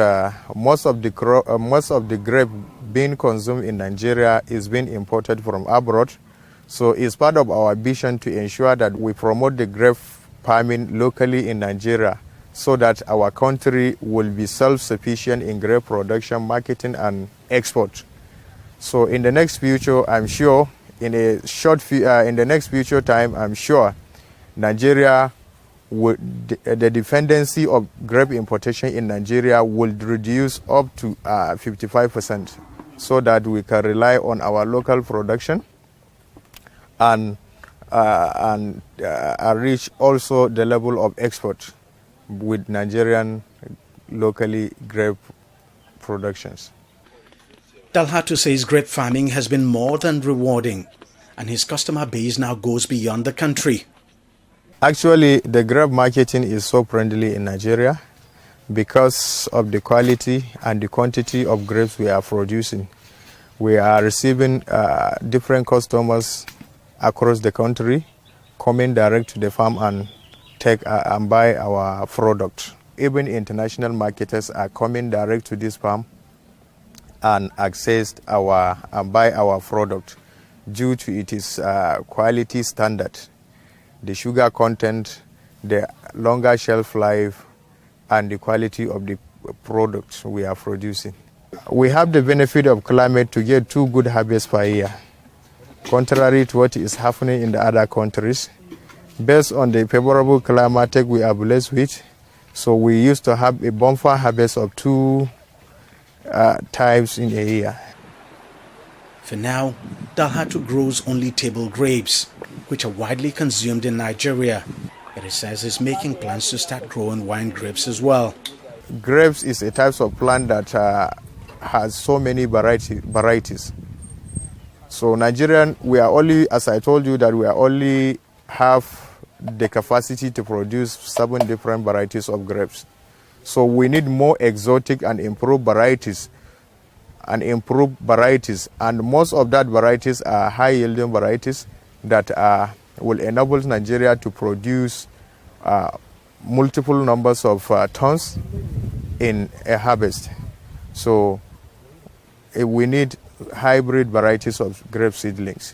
most of the grape being consumed in Nigeria is being imported from abroad, so it's part of our vision to ensure that we promote the grape farming locally in Nigeria, so that our country will be self-sufficient in grape production, marketing, and export. So in the next future, I'm sure, in the next future time, I'm sure Nigeria the dependency of grape importation in Nigeria will reduce up to 55%, so that we can rely on our local production and reach also the level of export with Nigerian locally grape productions. Dalhatu says grape farming has been more than rewarding, and his customer base now goes beyond the country. Actually, the grape marketing is so friendly in Nigeria because of the quality and the quantity of grapes we are producing. We are receiving different customers across the country coming direct to the farm and take and buy our product. Even international marketers are coming direct to this farm and access and buy our product due to its quality standard, the sugar content, the longer shelf life, and the quality of the products we are producing. We have the benefit of climate to get 2 good harvests per year, contrary to what is happening in the other countries. Based on the favorable climate we are blessed with, so we used to have a bumper harvest of 2 times in a year. For now, Dalhatu grows only table grapes, which are widely consumed in Nigeria. But he says he's making plans to start growing wine grapes as well. Grapes is a type of plant that has so many varieties. So Nigerian, we are only, as I told you, that we are only have the capacity to produce 7 different varieties of grapes. So we need more exotic and improved varieties. And most of that varieties are high-yielding varieties that will enable Nigeria to produce multiple numbers of tons in a harvest. So we need hybrid varieties of grape seedlings.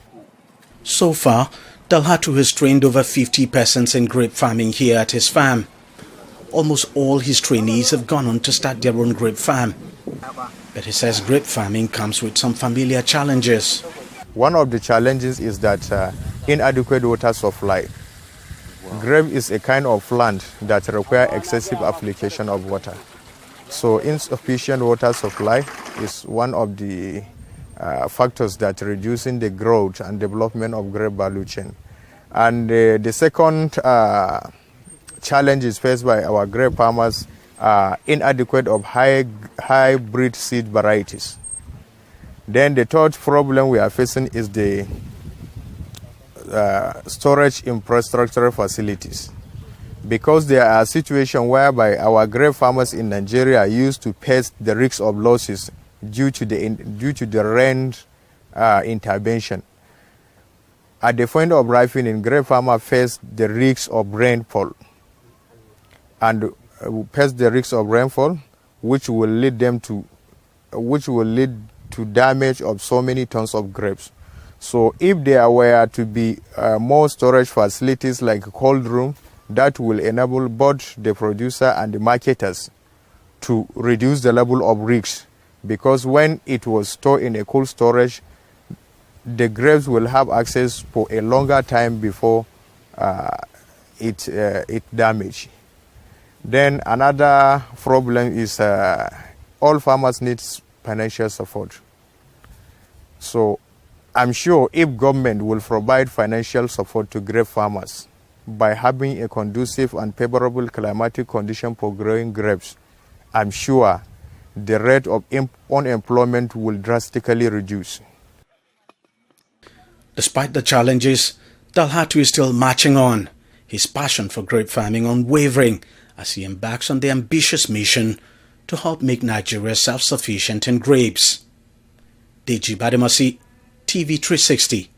So far, Dalhatu has trained over 50 persons in grape farming here at his farm. Almost all his trainees have gone on to start their own grape farm. But he says grape farming comes with some familiar challenges. One of the challenges is that inadequate water supply. Grape is a kind of plant that requires excessive application of water. So insufficient water supply is one of the factors that reducing the growth and development of grape value chain. And the second challenge is faced by our grape farmers inadequate of hybrid seed varieties. Then the third problem we are facing is the storage infrastructure facilities. Because there are situations whereby our grape farmers in Nigeria used to face the risk of losses due to the rain intervention. At the point of ripening, grape farmers face the risk of rainfall, which will lead to damage of so many tons of grapes. So if there were to be more storage facilities like a cold room, that will enable both the producer and the marketers to reduce the level of risk, because when it was stored in a cold storage, the grapes will have access for a longer time before it damage. Then another problem is all farmers need financial support. So I'm sure if government will provide financial support to grape farmers by having a conducive and favorable climatic condition for growing grapes, I'm sure the rate of unemployment will drastically reduce. Despite the challenges, Dalhatu is still marching on, his passion for grape farming unwavering as he embarks on the ambitious mission to help make Nigeria self-sufficient in grapes. Deji Bademasi, TV360.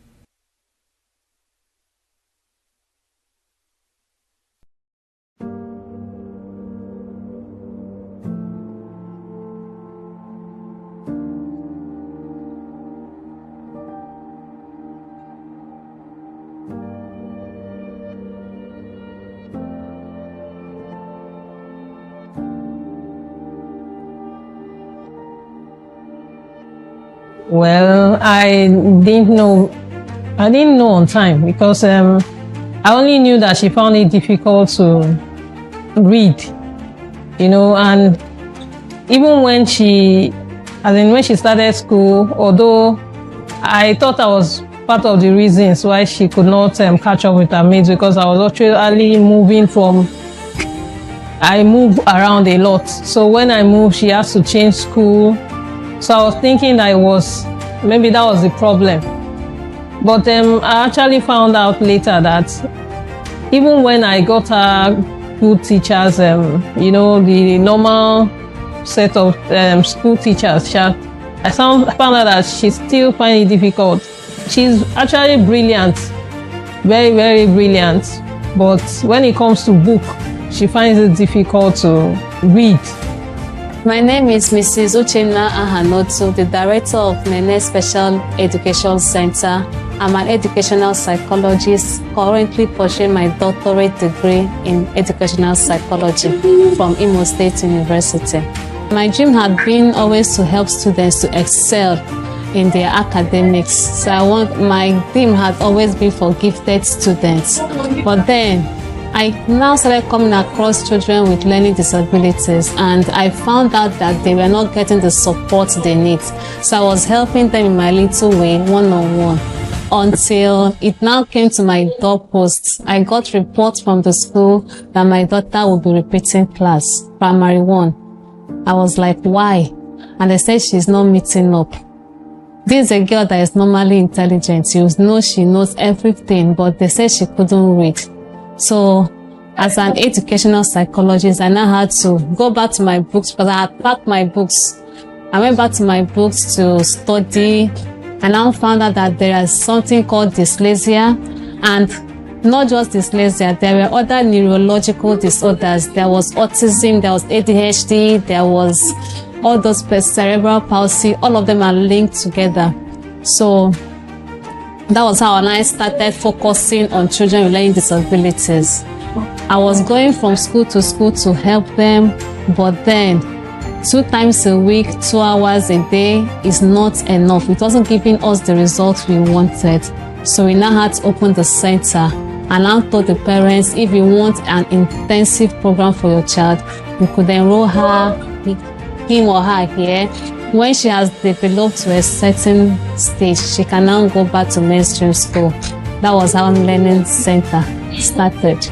Well, I didn't know on time because I only knew that she found it difficult to read, and even when she started school, although I thought I was part of the reasons why she could not catch up with her mates, because I was actually I move around a lot. So when I moved, she has to change school. So I was thinking maybe that was the problem. But I actually found out later that even when I got her good teachers, the normal set of school teachers, I found out that she still finds it difficult. She's actually brilliant, very, very brilliant. But when it comes to book, she finds it difficult to read. My name is Mrs. Uchenna Ahanotu, the director of Nene Special Education Center. I'm an educational psychologist, currently pursuing my doctorate degree in educational psychology from Imo State University. My dream had been always to help students to excel in their academics. So my dream had always been for gifted students. But then I now started coming across children with learning disabilities, and I found out that they were not getting the support they need. So I was helping them in my little way, one-on-one, until it now came to my doorpost. I got reports from the school that my daughter would be repeating class, primary 1. I was like, why? And they said she's not meeting up. This is a girl that is normally intelligent. You know she knows everything, but they said she couldn't read. So as an educational psychologist, I now had to go back to my books because I had packed my books. I went back to my books to study, and now found out that there is something called dyslexia, and not just dyslexia, there were other neurological disorders. There was autism, there was ADHD, there was all those cerebral palsy. All of them are linked together. So that was how I started focusing on children with learning disabilities. I was going from school to help them, but then 2 times a week, 2 hours a day is not enough. It wasn't giving us the results we wanted. So we now had to open the center, and I told the parents, if you want an intensive program for your child, you could enroll him or her here. When she has developed to a certain stage, she can now go back to mainstream school. That was how Learning Center started.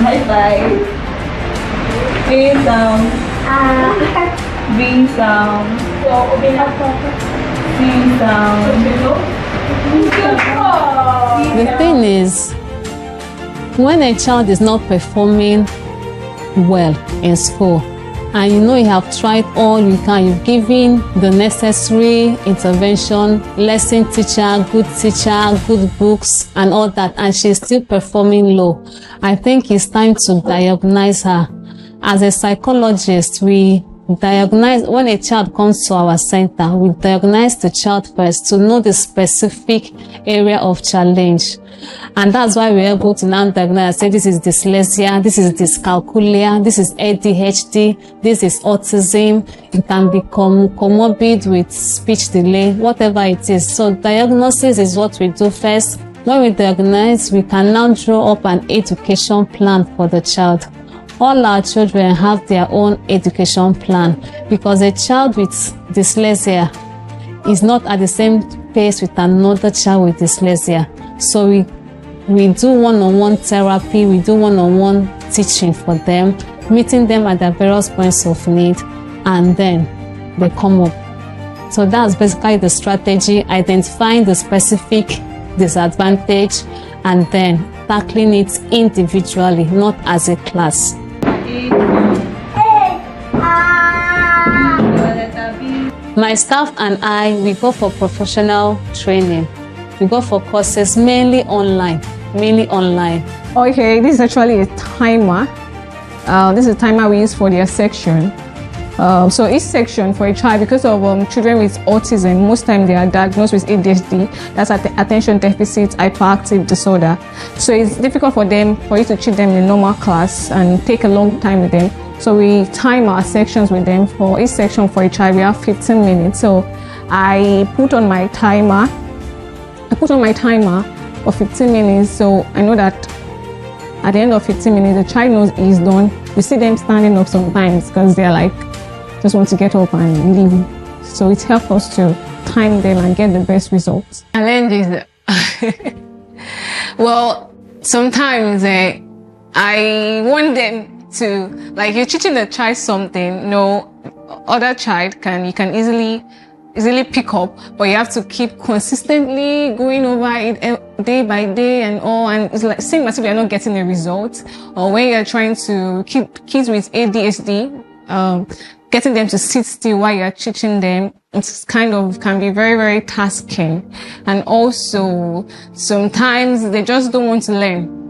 High five. A sound. B sound. C sound. The thing is, when a child is not performing well in school, and you know you have tried all you can, you've given the necessary intervention, lesson teacher, good books and all that, and she's still performing low, I think it's time to diagnose her. As a psychologist, we diagnose, when a child comes to our center, we diagnose the child first to know the specific area of challenge. And that's why we're able to now diagnose, say this is dyslexia, this is dyscalculia, this is ADHD, this is autism. It can become comorbid with speech delay, whatever it is. So diagnosis is what we do first. When we diagnose, we can now draw up an education plan for the child. All our children have their own education plan, because a child with dyslexia is not at the same pace with another child with dyslexia. So we do one-on-one therapy, we do one-on-one teaching for them, meeting them at their various points of need, and then they come up. So that's basically the strategy, identifying the specific disadvantage and then tackling it individually, not as a class. My staff and I, we go for professional training. We go for courses mainly online. Okay, this is actually a timer. This is a timer we use for their section. So each section for a child, because of children with autism, most times they are diagnosed with ADHD, that's attention deficit hyperactive disorder. So it's difficult for you to treat them in a normal class and take a long time with them. So we time our sections with them. For each section for a child, we have 15 minutes. So I put on my timer for 15 minutes. So I know that at the end of 15 minutes, the child knows he's done. We see them standing up sometimes because they're like, just want to get up and leave. So it helps us to time them and get the best results. Challenges. Well, sometimes I want them to, like, you're teaching the child something, no other child you can easily pick up, but you have to keep consistently going over it day by day and all, and it's like same as if you're not getting a result. Or when you're trying to keep kids with ADHD, getting them to sit still while you're teaching them, it's kind of can be very, very tasking. And also sometimes they just don't want to learn.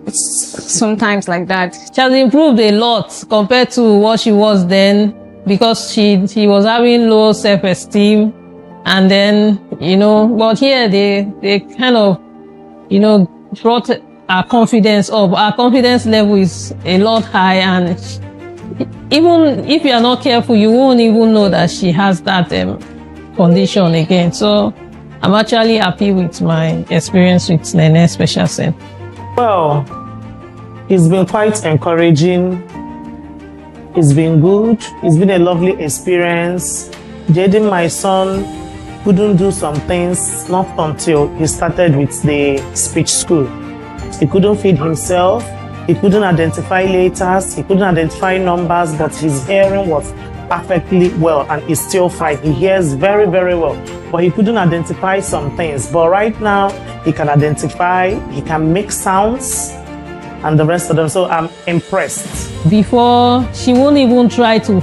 It's sometimes like that. She has improved a lot compared to what she was then, because she was having low self-esteem, and then, but here they kind of, brought our confidence up. Our confidence level is a lot high, and even if you are not careful, you won't even know that she has that condition again. So I'm actually happy with my experience with Nene Special Center. Well, it's been quite encouraging. It's been good. It's been a lovely experience. Jaden, my son, couldn't do some things not until he started with the speech school. He couldn't feed himself. He couldn't identify letters, he couldn't identify numbers, but his hearing was perfectly well and he's still fine. He hears very, very well, but he couldn't identify some things. But right now, he can identify, he can make sounds and the rest of them. So I'm impressed. Before, she won't even try to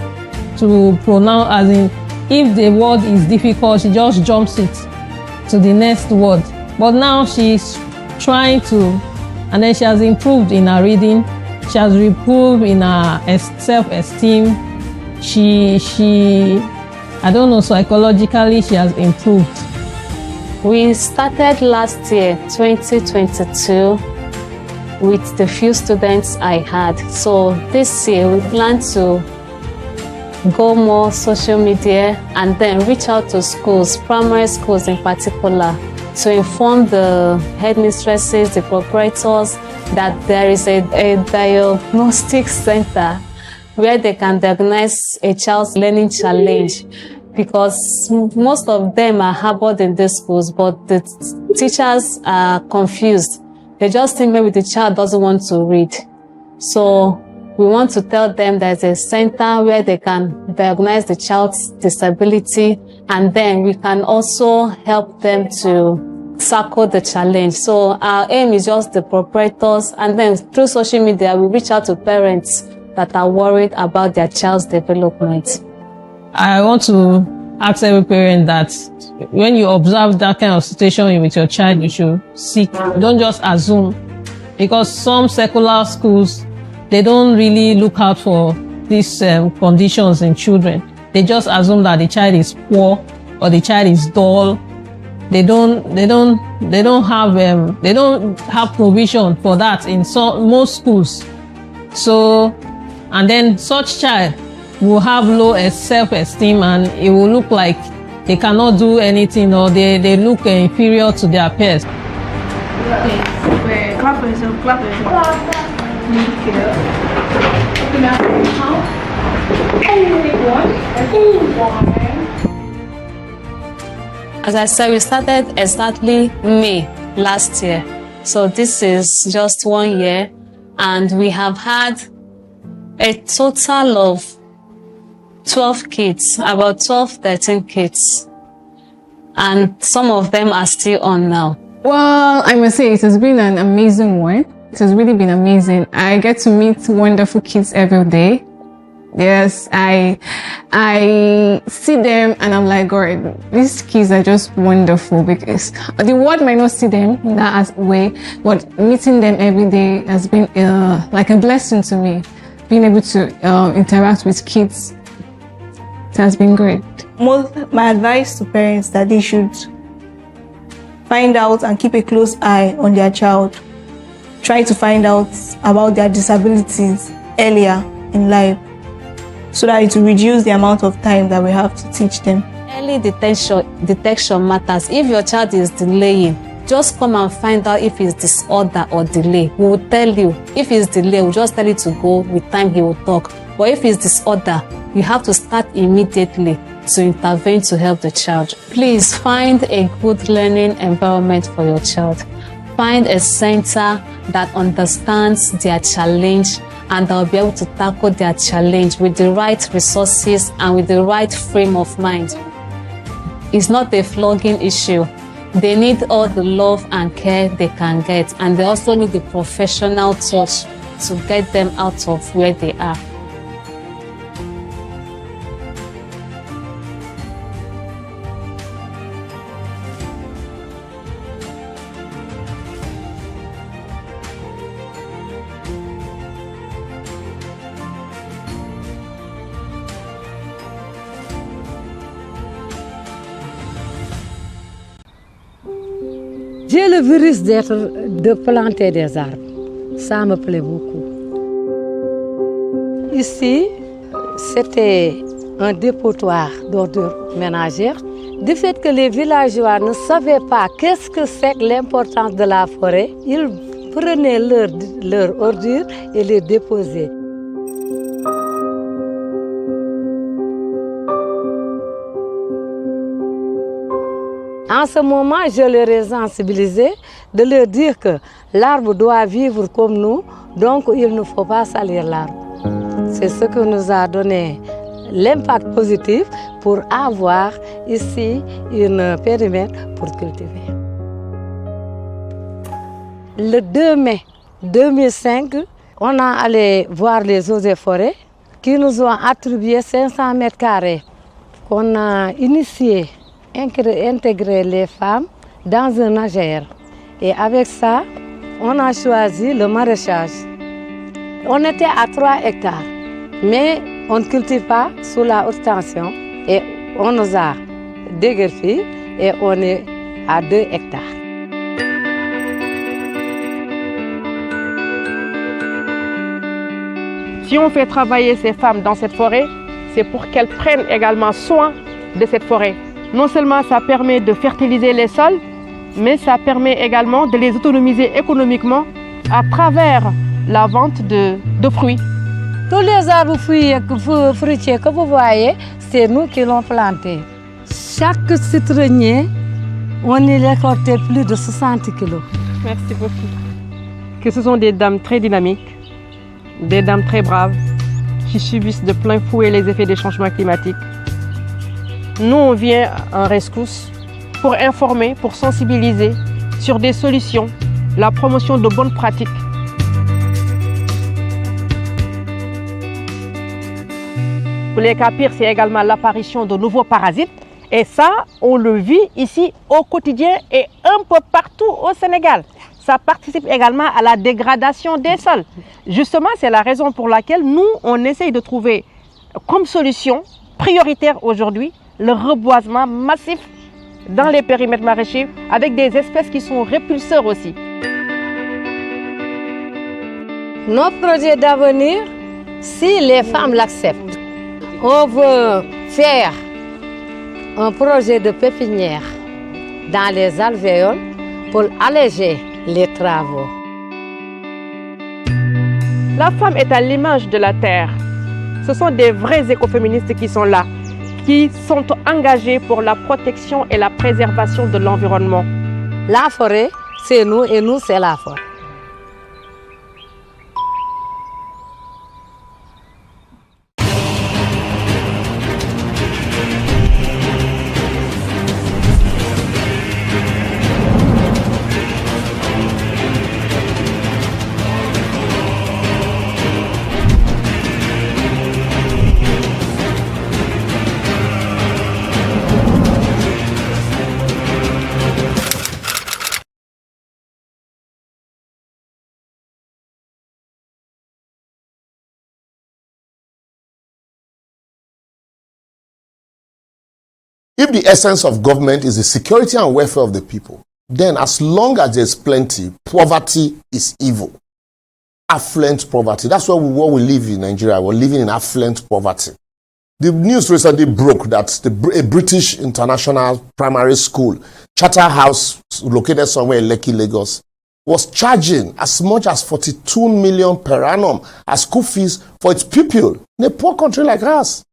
pronounce, as in, if the word is difficult, she just jumps it to the next word. But now she's trying to, and then she has improved in her reading. She has improved in her self-esteem. I don't know, psychologically, she has improved. We started last year, 2022, with the few students I had. So this year, we plan to go more social media and then reach out to schools, primary schools in particular, to inform the headmistresses, the proprietors, that there is a diagnostic center where they can diagnose a child's learning challenge, because most of them are harbored in these schools, but the teachers are confused. They just think maybe the child doesn't want to read. So we want to tell them there's a center where they can diagnose the child's disability, and then we can also help them to tackle the challenge. So our aim is just the proprietors, and then through social media, we reach out to parents that are worried about their child's development. I want to ask every parent that when you observe that kind of situation with your child, you should seek. Don't just assume, because some secular schools, they don't really look out for these conditions in children. They just assume that the child is poor or the child is dull. They don't have provision for that in most schools. So, and then such child will have low self-esteem, and it will look like they cannot do anything, or they look inferior to their peers. Okay, clap for yourself, clap for yourself. As I said, we started exactly May last year. So this is just 1 year, and we have had a total of 12 kids, about 12, 13 kids. And some of them are still on now. Well, I must say it has been an amazing one. It has really been amazing. I get to meet wonderful kids every day. Yes, I see them and I'm like, God, these kids are just wonderful, because the world might not see them in that way, but meeting them every day has been like a blessing to me. Being able to interact with kids, it has been great. My advice to parents that they should find out and keep a close eye on their child. Try to find out about their disabilities earlier in life, so that it will reduce the amount of time that we have to teach them. Early detection matters. If your child is delaying, just come and find out if it's disorder or delay. We will tell you. If it's delay, we'll just tell you to go. With time, he will talk. But if it's disorder, you have to start immediately to intervene to help the child. Please find a good learning environment for your child. Find a center that understands their challenge and they'll be able to tackle their challenge with the right resources and with the right frame of mind. It's not a flogging issue. They need all the love and care they can get, and they also need the professional touch to get them out of where they are. J'ai le virus de planter des arbres. Ça me plaît beaucoup. Ici, c'était un dépotoir d'ordures ménagères. Du fait que les villageois ne savaient pas qu'est-ce que c'est que l'importance de la forêt, ils prenaient leurs ordures et les déposaient. En ce moment, je leur ai sensibilisé de leur dire que l'arbre doit vivre comme nous, Donc, il ne faut pas salir l'arbre. C'est ce que nous a donné l'impact positif pour avoir ici un périmètre pour cultiver. Le 2 mai 2005, on a allé voir les eaux et forêts qui nous ont attribué 500 mètres carrés. On a initié, intégré les femmes dans un AGR. Et avec ça, on a choisi le maraîchage. On était à 3 hectares, mais on ne cultive pas sous la haute tension. Et on nous a déguerpi et on est à 2 hectares. Si on fait travailler ces femmes dans cette forêt, c'est pour qu'elles prennent également soin de cette forêt. Non seulement ça permet de fertiliser les sols, mais ça permet également de les autonomiser économiquement à travers la vente de fruits. Tous les arbres fruitiers que vous voyez, c'est nous qui l'avons planté. Chaque citronnier, on y récoltait plus de 60 kilos. Merci beaucoup. Que ce sont des dames très dynamiques, des dames très braves, qui subissent de plein fouet les effets des changements climatiques. Nous, on vient en rescousse pour informer, pour sensibiliser sur des solutions, la promotion de bonnes pratiques. Pour les cas pires, c'est également l'apparition de nouveaux parasites. Et ça, on le vit ici au quotidien et un peu partout au Sénégal. Ça participe également à la dégradation des sols. Justement, c'est la raison pour laquelle nous, on essaye de trouver comme solution prioritaire aujourd'hui le reboisement massif dans les périmètres maraîchers avec des espèces qui sont répulseurs aussi. Notre projet d'avenir, si les femmes l'acceptent, on veut faire un projet de pépinière dans les alvéoles pour alléger les travaux. La femme est à l'image de la terre. Ce sont des vrais écoféministes qui sont là, qui sont engagés pour la protection et la préservation de l'environnement. La forêt, c'est nous et nous, c'est la forêt. If the essence of government is the security and welfare of the people, then as long as there's plenty, poverty is evil. Affluent poverty. That's what we live in Nigeria. We're living in affluent poverty. The news recently broke that a British international primary school, Charterhouse, located somewhere in Lekki, Lagos, was charging as much as 42 million per annum as school fees for its pupil in a poor country like ours.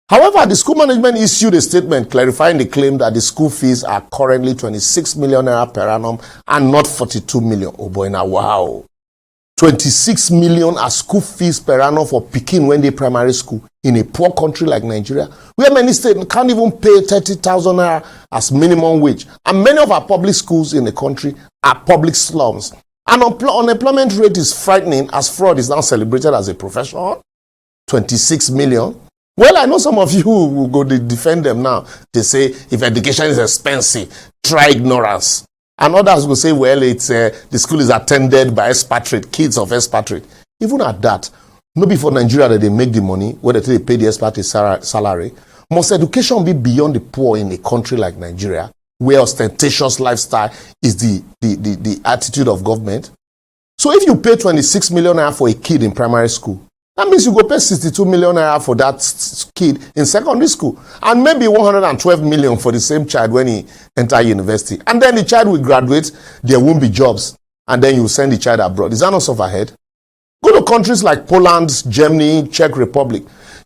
However, the school management issued a statement clarifying the claim that the school fees are currently 26 million naira per annum and not 42 million. Oh boy, now wow. 26 million as school fees per annum for Pekin when they primary school in a poor country like Nigeria, where many states can't even pay 30,000 naira as minimum wage. And many of our public schools in the country are public slums. And unemployment rate is frightening as fraud is now celebrated as a profession. 26 million. Well, I know some of you will go to defend them now. They say, if education is expensive, try ignorance. And others will say, well, it's the school is attended by expatriate, kids of expatriate. Even at that, not before Nigeria that they make the money, whether they pay the expatriate salary. Must education be beyond the poor in a country like Nigeria, where ostentatious lifestyle is the attitude of government? So if you pay 26 million naira for a kid in primary school, that means you go pay 62 million naira for that kid in secondary school. And maybe 112 million for the same child when he enter university. And then the child will graduate, there won't be jobs. And then you send the child abroad. Is that not overhead? Go to countries like Poland, Germany, Czech Republic.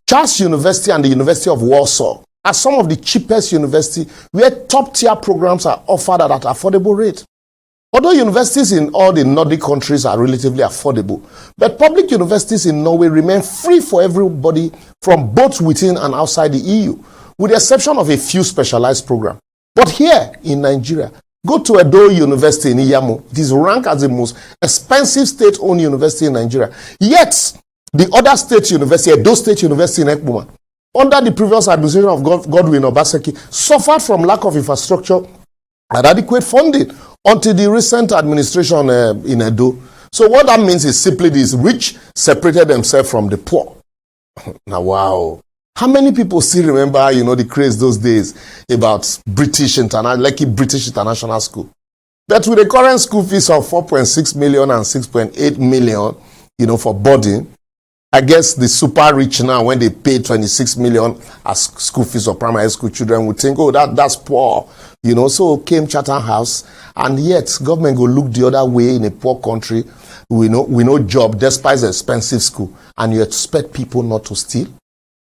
Charles University and the University of Warsaw are some of the cheapest universities where top-tier programs are offered at an affordable rate. Although universities in all the Nordic countries are relatively affordable, but public universities in Norway remain free for everybody from both within and outside the EU, with the exception of a few specialized programs. But here in Nigeria, go to Edo University in Iyamo. It is ranked as the most expensive state-owned university in Nigeria. Yet, the other state university, Edo State University in Ekpoma, under the previous administration of Godwin Obaseki, suffered from lack of infrastructure and adequate funding until the recent administration in Edo. So what that means is simply this: rich separated themselves from the poor. Now, wow. How many people still remember, the craze those days about British International School? But with the current school fees of 4.6 million and 6.8 million, for boarding, I guess the super rich now, when they pay 26 million as school fees of primary school children, would think, oh, that's poor. So came Chatham House, and yet government go look the other way in a poor country. We know job despite the expensive school, and you expect people not to steal?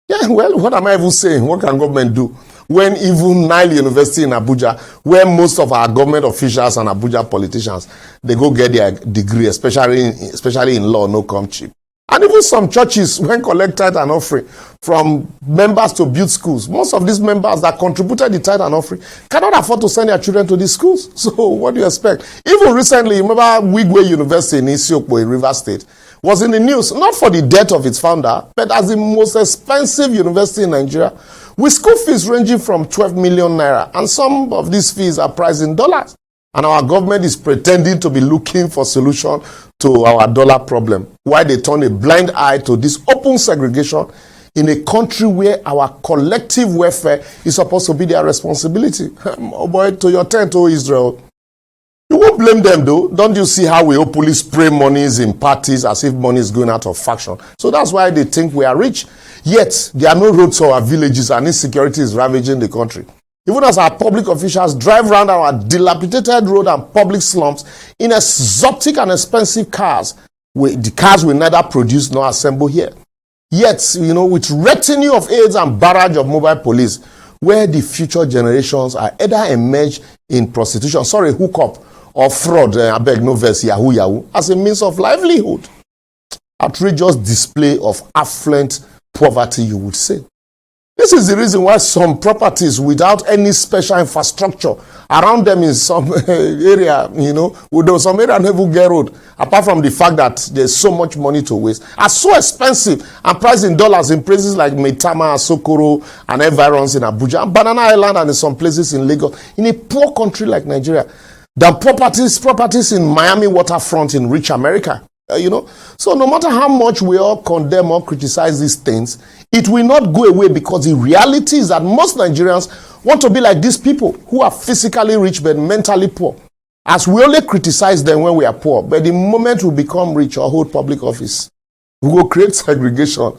Yeah, well, what am I even saying? What can government do? When even Nile University in Abuja, where most of our government officials and Abuja politicians, they go get their degree, especially in law, no come cheap. And even some churches, when collect tithe and offering from members to build schools, most of these members that contributed the tithe and offering cannot afford to send their children to these schools. So what do you expect? Even recently, remember Wigwe University in Isiokpo in Rivers State was in the news, not for the death of its founder, but as the most expensive university in Nigeria, with school fees ranging from 12 million naira. And some of these fees are priced in dollars. And our government is pretending to be looking for solution to our dollar problem, while they turn a blind eye to this open segregation in a country where our collective welfare is supposed to be their responsibility. Oh boy, to your tent, oh Israel. You won't blame them though. Don't you see how we openly spray monies in parties as if money is going out of faction? So that's why they think we are rich. Yet, there are no roads to our villages and insecurity is ravaging the country. Even as our public officials drive around our dilapidated road and public slums in exotic and expensive cars, the cars will neither produce nor assemble here. Yet, with retinue of aides and barrage of mobile police, where the future generations are either emerged in prostitution, hookup, or fraud, I beg no verse, yahoo, as a means of livelihood. Outrageous display of affluent poverty, you would say. This is the reason why some properties without any special infrastructure around them in some area, some area never get road, apart from the fact that there's so much money to waste, are so expensive and priced in dollars in places like Maitama, Sokoro, and environs in Abuja, and Banana Island, and in some places in Lagos, in a poor country like Nigeria, than properties in Miami waterfront in rich America. So no matter how much we all condemn or criticize these things, it will not go away, because the reality is that most Nigerians want to be like these people who are physically rich but mentally poor. As we only criticize them when we are poor, but the moment we become rich or hold public office, we will create segregation,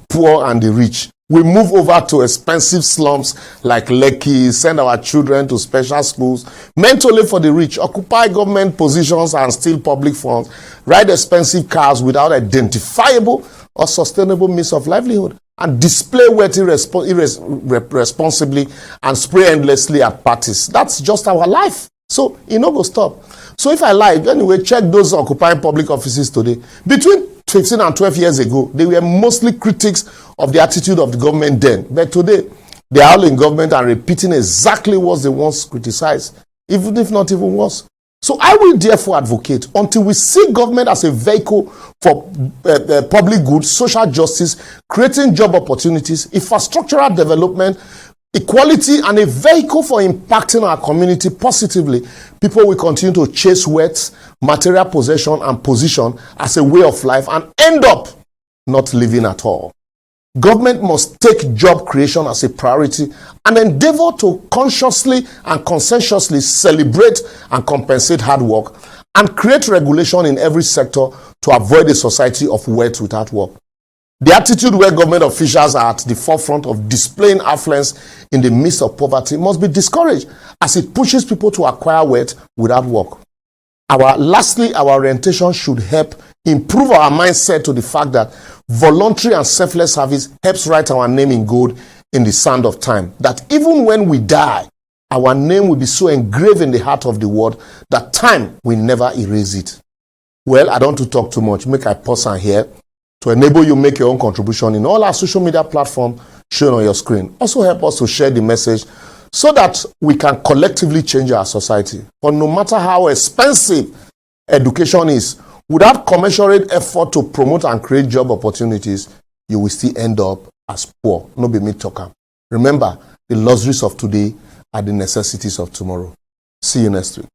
poor and the rich. We move over to expensive slums like Lekki, send our children to special schools, meant only for the rich, occupy government positions and steal public funds, ride expensive cars without identifiable or sustainable means of livelihood, and display wealth irresponsibly and spray endlessly at parties. That's just our life. So, go stop. So if I lie, anyway, check those occupying public offices today. Between 15 and 12 years ago, they were mostly critics of the attitude of the government then. But today, they are all in government and repeating exactly what they once criticized, even if not even worse. So I will therefore advocate, until we see government as a vehicle for public good, social justice, creating job opportunities, infrastructural development, equality, and a vehicle for impacting our community positively, people will continue to chase wealth, material possession, and position as a way of life and end up not living at all. Government must take job creation as a priority and endeavor to consciously and consensuously celebrate and compensate hard work, and create regulation in every sector to avoid a society of wealth without work. The attitude where government officials are at the forefront of displaying affluence in the midst of poverty must be discouraged, as it pushes people to acquire wealth without work. Lastly, our orientation should help improve our mindset to the fact that voluntary and selfless service helps write our name in gold in the sand of time. That even when we die, our name will be so engraved in the heart of the world that time will never erase it. Well, I don't want to talk too much. Make I pause and here to enable you make your own contribution in all our social media platforms shown on your screen. Also help us to share the message so that we can collectively change our society. For no matter how expensive education is, without commensurate effort to promote and create job opportunities, you will still end up as poor. No be me talker. Remember, the luxuries of today are the necessities of tomorrow. See you next week.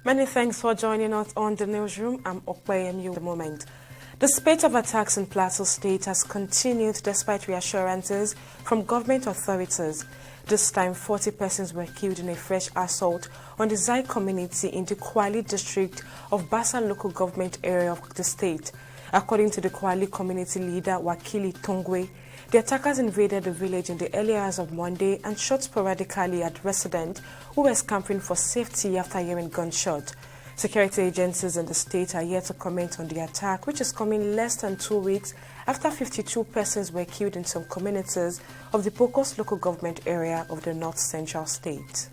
Many thanks for joining us on the newsroom. I'm Okpeyemi at the moment. The spate of attacks in Plateau State has continued despite reassurances from government authorities. This time, 40 persons were killed in a fresh assault on the Zai community in the Kwali district of Bassa local government area of the state. According to the Kwali community leader, Wakili Tongwe, the attackers invaded the village in the early hours of Monday and shot sporadically at residents who were scampering for safety after hearing gunshots. Security agencies in the state are yet to comment on the attack, which is coming less than 2 weeks after 52 persons were killed in some communities of the Pokos local government area of the North Central state.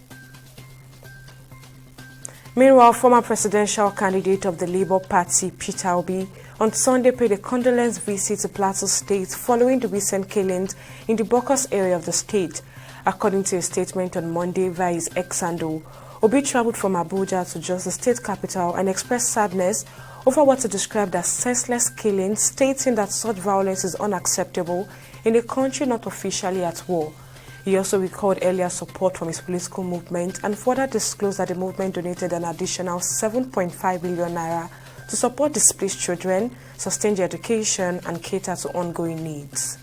Meanwhile, former presidential candidate of the Labour Party, Peter Obi, on Sunday paid a condolence visit to Plateau State following the recent killings in the Bokos area of the state. According to a statement on Monday via his ex-handle, Obi traveled from Abuja to Jos, the state capital, and expressed sadness over what he described as senseless killings, stating that such violence is unacceptable in a country not officially at war. He also recalled earlier support from his political movement and further disclosed that the movement donated an additional 7.5 billion naira to support displaced children, sustain their education, and cater to ongoing needs.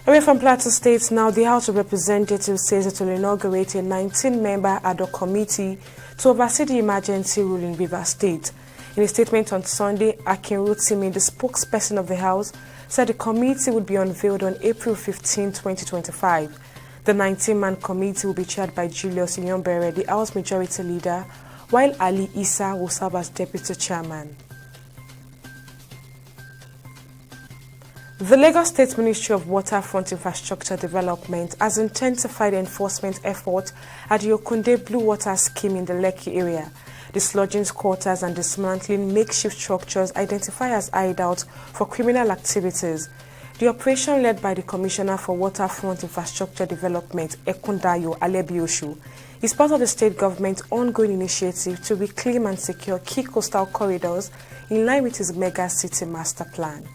Away from Plateau State now, the House of Representatives says it will inaugurate a 19-member ad hoc committee to oversee the emergency rule in Rivers State. In a statement on Sunday, Akin Rotimi, the spokesperson of the House, said the committee would be unveiled on April 15, 2025. The 19-man committee will be chaired by Julius Inyombere, the House Majority Leader, while Ali Issa will serve as Deputy Chairman. The Lagos State Ministry of Waterfront Infrastructure Development has intensified enforcement efforts at the Okunde Blue Water Scheme in the Lekki area. Dislodging quarters and dismantling makeshift structures identified as hideouts for criminal activities. The operation, led by the Commissioner for Waterfront Infrastructure Development, Ekundayo Alebioshu, is part of the state government's ongoing initiative to reclaim and secure key coastal corridors in line with its mega city master plan.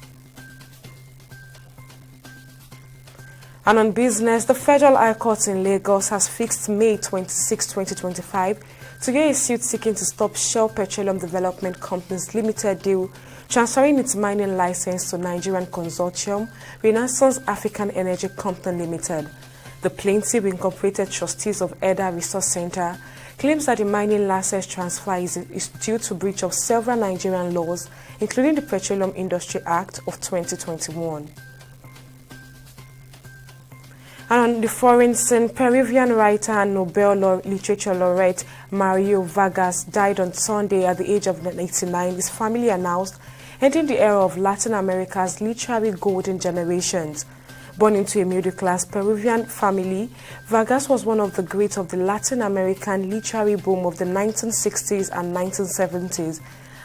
And on business, the Federal High Court in Lagos has fixed May 26, 2025 to hear a suit seeking to stop Shell Petroleum Development Companies Limited deal transferring its mining license to Nigerian consortium Renaissance African Energy Company Limited. The plaintiff, incorporated trustees of Eda Resource Center, claims that the mining license transfer is due to breach of several Nigerian laws, including the Petroleum Industry Act of 2021. And on the foreign scene, Peruvian writer and Nobel Literature laureate Mario Vargas died on Sunday at the age of 89, his family announced, ending the era of Latin America's literary golden generations. Born into a middle-class Peruvian family, Vargas was one of the greats of the Latin American literary boom of the 1960s and 1970s,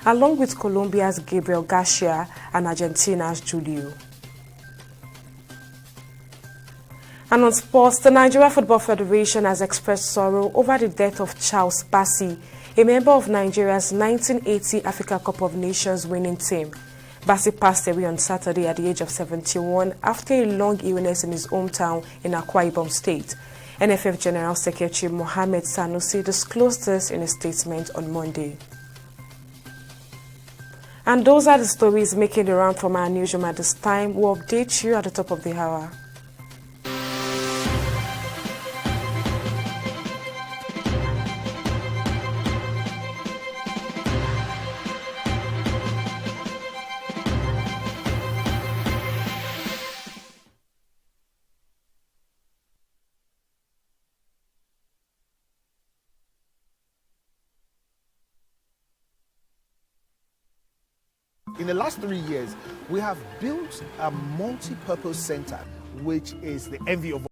along with Colombia's Gabriel Garcia and Argentina's Julio. And on sports, the Nigeria Football Federation has expressed sorrow over the death of Charles Bassey, a member of Nigeria's 1980 Africa Cup of Nations winning team. Bassey passed away on Saturday at the age of 71 after a long illness in his hometown in Akwa Ibom State. NFF General Secretary Mohammed Sanusi disclosed this in a statement on Monday. And those are the stories making the round from our newsroom at this time. We'll update you at the top of the hour. In the last 3 years, we have built a multi-purpose center, which is the envy of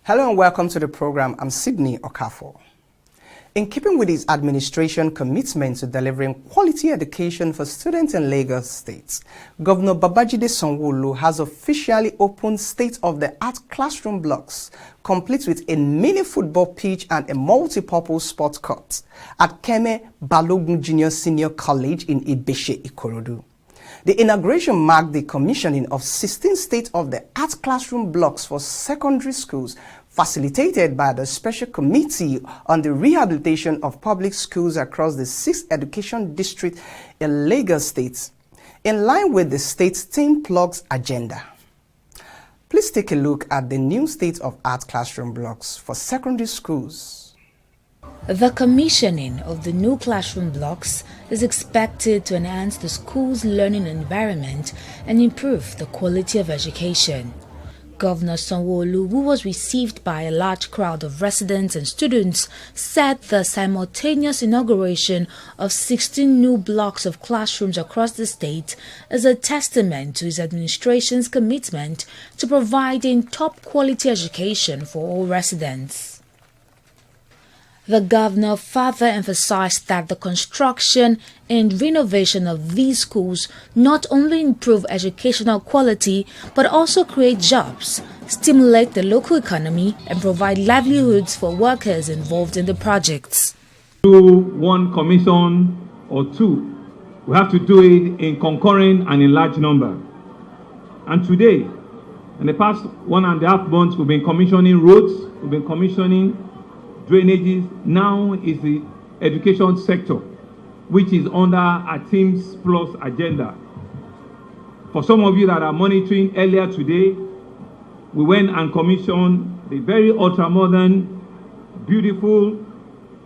Hello and welcome to the program. I'm Sydney Okafor. In keeping with his administration commitment to delivering quality education for students in Lagos State, Governor Babajide Sanwo-Olu has officially opened state-of-the-art classroom blocks, complete with a mini football pitch and a multi-purpose sports court at Keme Balogun Junior Senior College in Ibeshe, Ikorodu. The inauguration marked the commissioning of 16 state-of-the-art classroom blocks for secondary schools, facilitated by the Special Committee on the Rehabilitation of Public Schools across the 6th Education District in Lagos State, in line with the state's 10 plugs agenda. Please take a look at the new state-of-art classroom blocks for secondary schools. The commissioning of the new classroom blocks is expected to enhance the school's learning environment and improve the quality of education. Governor Sanwo-Olu, who was received by a large crowd of residents and students, said the simultaneous inauguration of 16 new blocks of classrooms across the state is a testament to his administration's commitment to providing top-quality education for all residents. The governor further emphasized that the construction and renovation of these schools not only improve educational quality but also create jobs, stimulate the local economy, and provide livelihoods for workers involved in the projects. Do one commission or two, we have to do it in concurrent and in large number. And today, in the past 1.5 months, we've been commissioning roads, we've been commissioning drainages. Now is the education sector, which is under a Teams Plus agenda. For some of you that are monitoring, earlier today, we went and commissioned the very ultra-modern, beautiful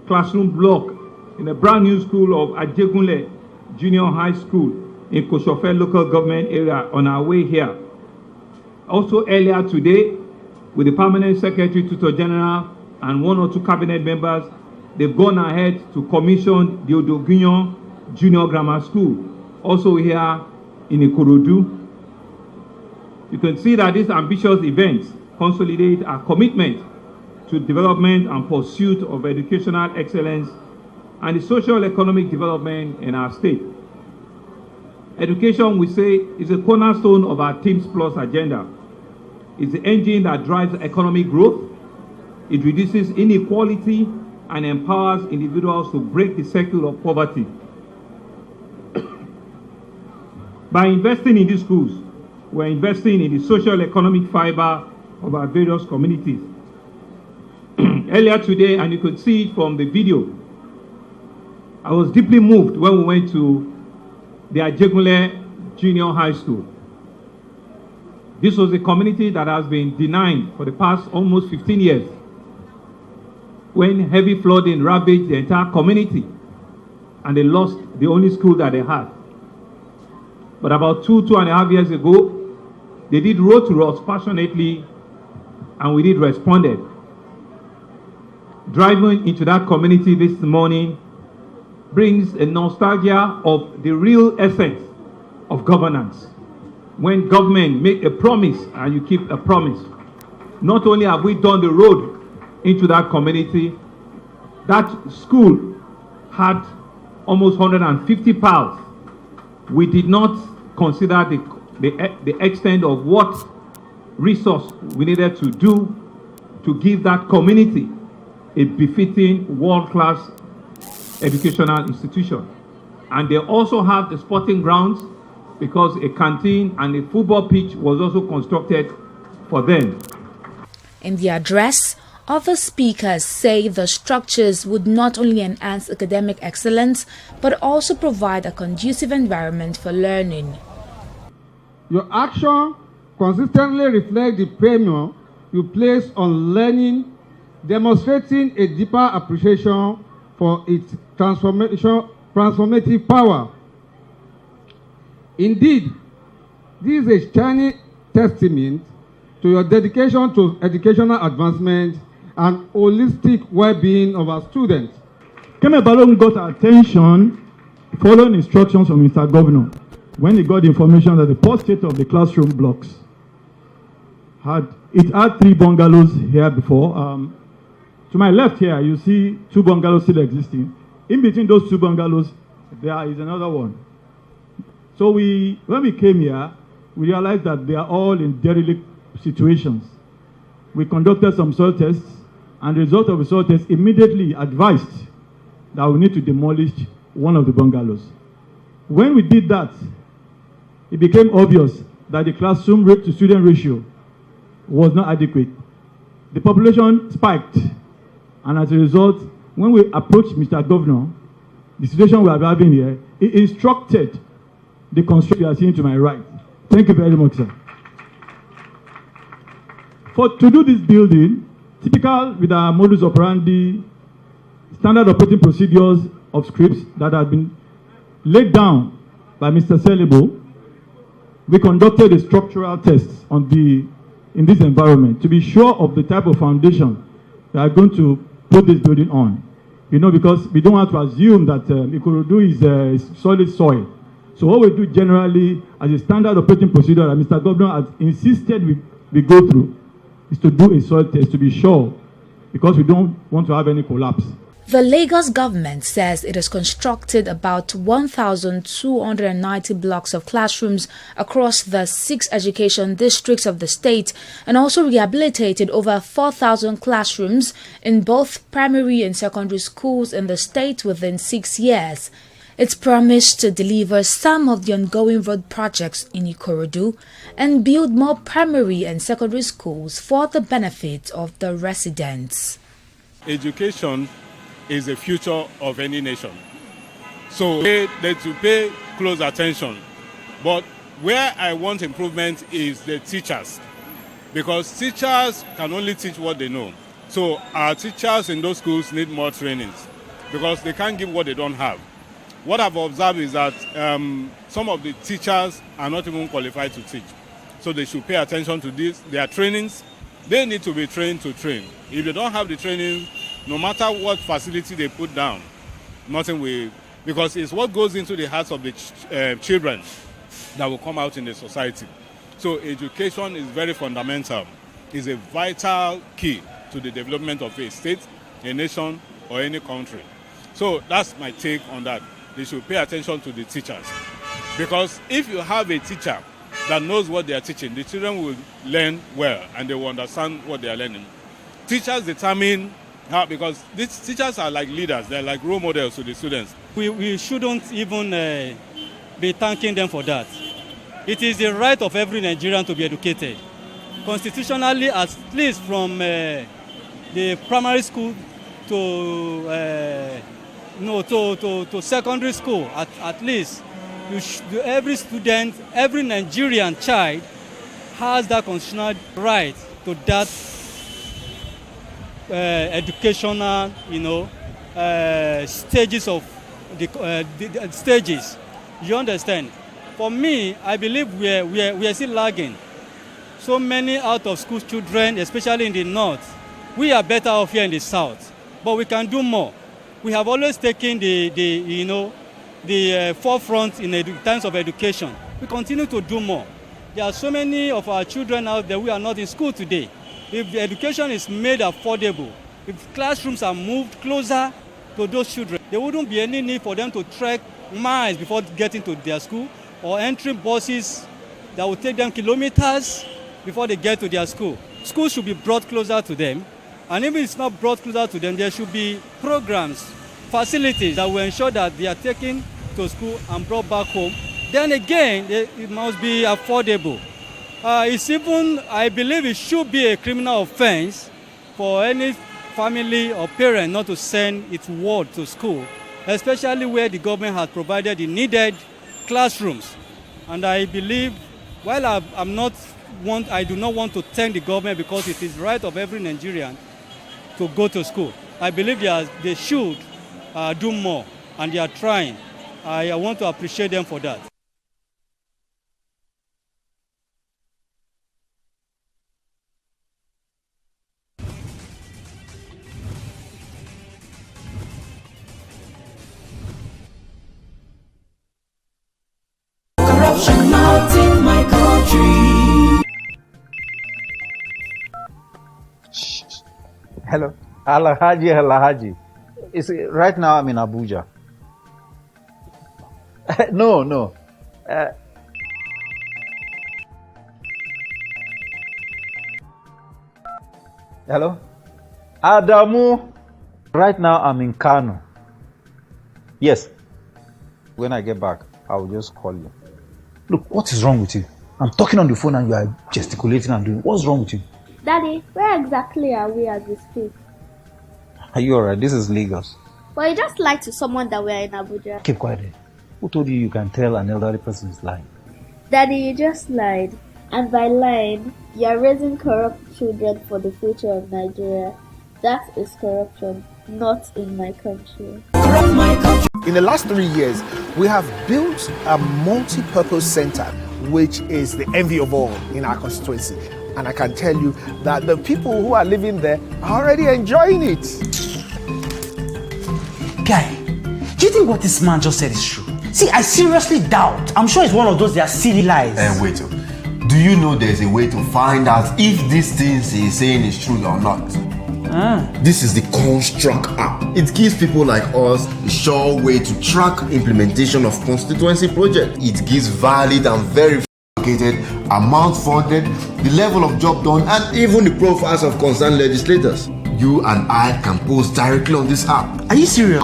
classroom block in a brand new school of Ajegunle Junior High School in Koshofe local government area on our way here. Also earlier today, with the Permanent Secretary, Tutor General, and 1 or 2 cabinet members, they've gone ahead to commission the Odogunyo Junior Grammar School, also here in Ikorodu. You can see that these ambitious events consolidate our commitment to development and pursuit of educational excellence and the social economic development in our state. Education, we say, is a cornerstone of our Teams Plus agenda. It's the engine that drives economic growth. It reduces inequality and empowers individuals to break the cycle of poverty. By investing in these schools, we're investing in the social economic fiber of our various communities. Earlier today, and you could see it from the video, I was deeply moved when we went to the Ajegunle Junior High School. This was a community that has been denied for the past almost 15 years. When heavy flooding ravaged the entire community and they lost the only school that they had. But about 2.5 years ago, they did road to us passionately and we did responded. Driving into that community this morning brings a nostalgia of the real essence of governance. When government make a promise and you keep a promise. Not only have we done the road into that community, that school had almost 150 pals. We did not consider the extent of what resource we needed to do to give that community a befitting world-class educational institution. And they also have the sporting grounds because a canteen and a football pitch was also constructed for them. In the address, other speakers say the structures would not only enhance academic excellence, but also provide a conducive environment for learning. Your action consistently reflects the premium you place on learning, demonstrating a deeper appreciation for its transformative power. Indeed, this is a shining testament to your dedication to educational advancement and holistic well-being of our students. Keme Balong got attention following instructions from Mr. Governor when he got information that the post state of the classroom blocks had 3 bungalows here before. To my left here, you see 2 bungalows still existing. In between those 2 bungalows, there is another one. So when we came here, we realized that they are all in derelict situations. We conducted some soil tests, and the result of the soil test immediately advised that we need to demolish one of the bungalows. When we did that, it became obvious that the classroom to student ratio was not adequate. The population spiked, and as a result, when we approached Mr. Governor, the situation we are having here, he instructed the construction you are seeing to my right. Thank you very much, sir. To do this building, typical with our modus operandi, standard operating procedures of scripts that have been laid down by Mr. Selebo, we conducted a structural test on the in this environment to be sure of the type of foundation we are going to put this building on. You know, because we don't want to assume that Ikorodu is solid soil. So what we do generally as a standard operating procedure that Mr. Governor has insisted we go through is to do a soil test to be sure, because we don't want to have any collapse. The Lagos government says it has constructed about 1,290 blocks of classrooms across the 6 education districts of the state and also rehabilitated over 4,000 classrooms in both primary and secondary schools in the state within 6 years. It's promised to deliver some of the ongoing road projects in Ikorodu and build more primary and secondary schools for the benefit of the residents. Education is the future of any nation. So they to pay close attention. But where I want improvement is the teachers, because teachers can only teach what they know. So our teachers in those schools need more trainings because they can't give what they don't have. What I've observed is that some of the teachers are not even qualified to teach. So they should pay attention to this. Their trainings, they need to be trained to train. If they don't have the training, no matter what facility they put down, nothing will, because it's what goes into the hearts of the children that will come out in the society. So education is very fundamental. It's a vital key to the development of a state, a nation, or any country. So that's my take on that. They should pay attention to the teachers. Because if you have a teacher that knows what they are teaching, the children will learn well and they will understand what they are learning. Teachers determine how, because these teachers are like leaders, they're like role models to the students. We shouldn't even be thanking them for that. It is the right of every Nigerian to be educated. Constitutionally, at least from the primary school to secondary school, at least, every student, every Nigerian child has that constitutional right to that educational, stages of the stages. You understand? For me, I believe we are still lagging. So many out-of-school children, especially in the north, we are better off here in the south, but we can do more. We have always taken the forefront in terms of education. We continue to do more. There are so many of our children out there who are not in school today. If the education is made affordable, if classrooms are moved closer to those children, there wouldn't be any need for them to trek miles before getting to their school or entering buses that will take them kilometers before they get to their school. Schools should be brought closer to them. And if it's not brought closer to them, there should be programs, facilities that will ensure that they are taken to school and brought back home. Then again, it must be affordable. It's even, I believe it should be a criminal offense for any family or parent not to send its ward to school, especially where the government has provided the needed classrooms. And I believe, while I do not want to thank the government because it is right of every Nigerian to go to school. I believe they should do more, and they are trying. I want to appreciate them for that. Corruption not in my country. Hello, Alhaji. Right now I'm in Abuja. No. Hello, Adamu. Right now I'm in Kano. Yes. When I get back, I will just call you. Look, what is wrong with you? I'm talking on the phone and you are gesticulating and doing. What's wrong with you? Daddy, where exactly are we as we speak? Are you alright? This is Lagos. Well, you just lied to someone that we are in Abuja. Keep quiet. Who told you can tell an elderly person is lying? Daddy, you just lied. And by lying, you are raising corrupt children for the future of Nigeria. That is corruption, not in my country. In the last 3 years, we have built a multi-purpose center which is the envy of all in our constituency. And I can tell you that the people who are living there are already enjoying it. Guy, do you think what this man just said is true? See, I seriously doubt. I'm sure it's one of those their silly lies. Wait, do you know there's a way to find out if these things he's saying is true or not? This is the Construct app. It gives people like us a sure way to track implementation of constituency projects. It gives valid and verified amount funded, the level of job done, and even the profiles of concerned legislators. You and I can post directly on this app. Are you serious?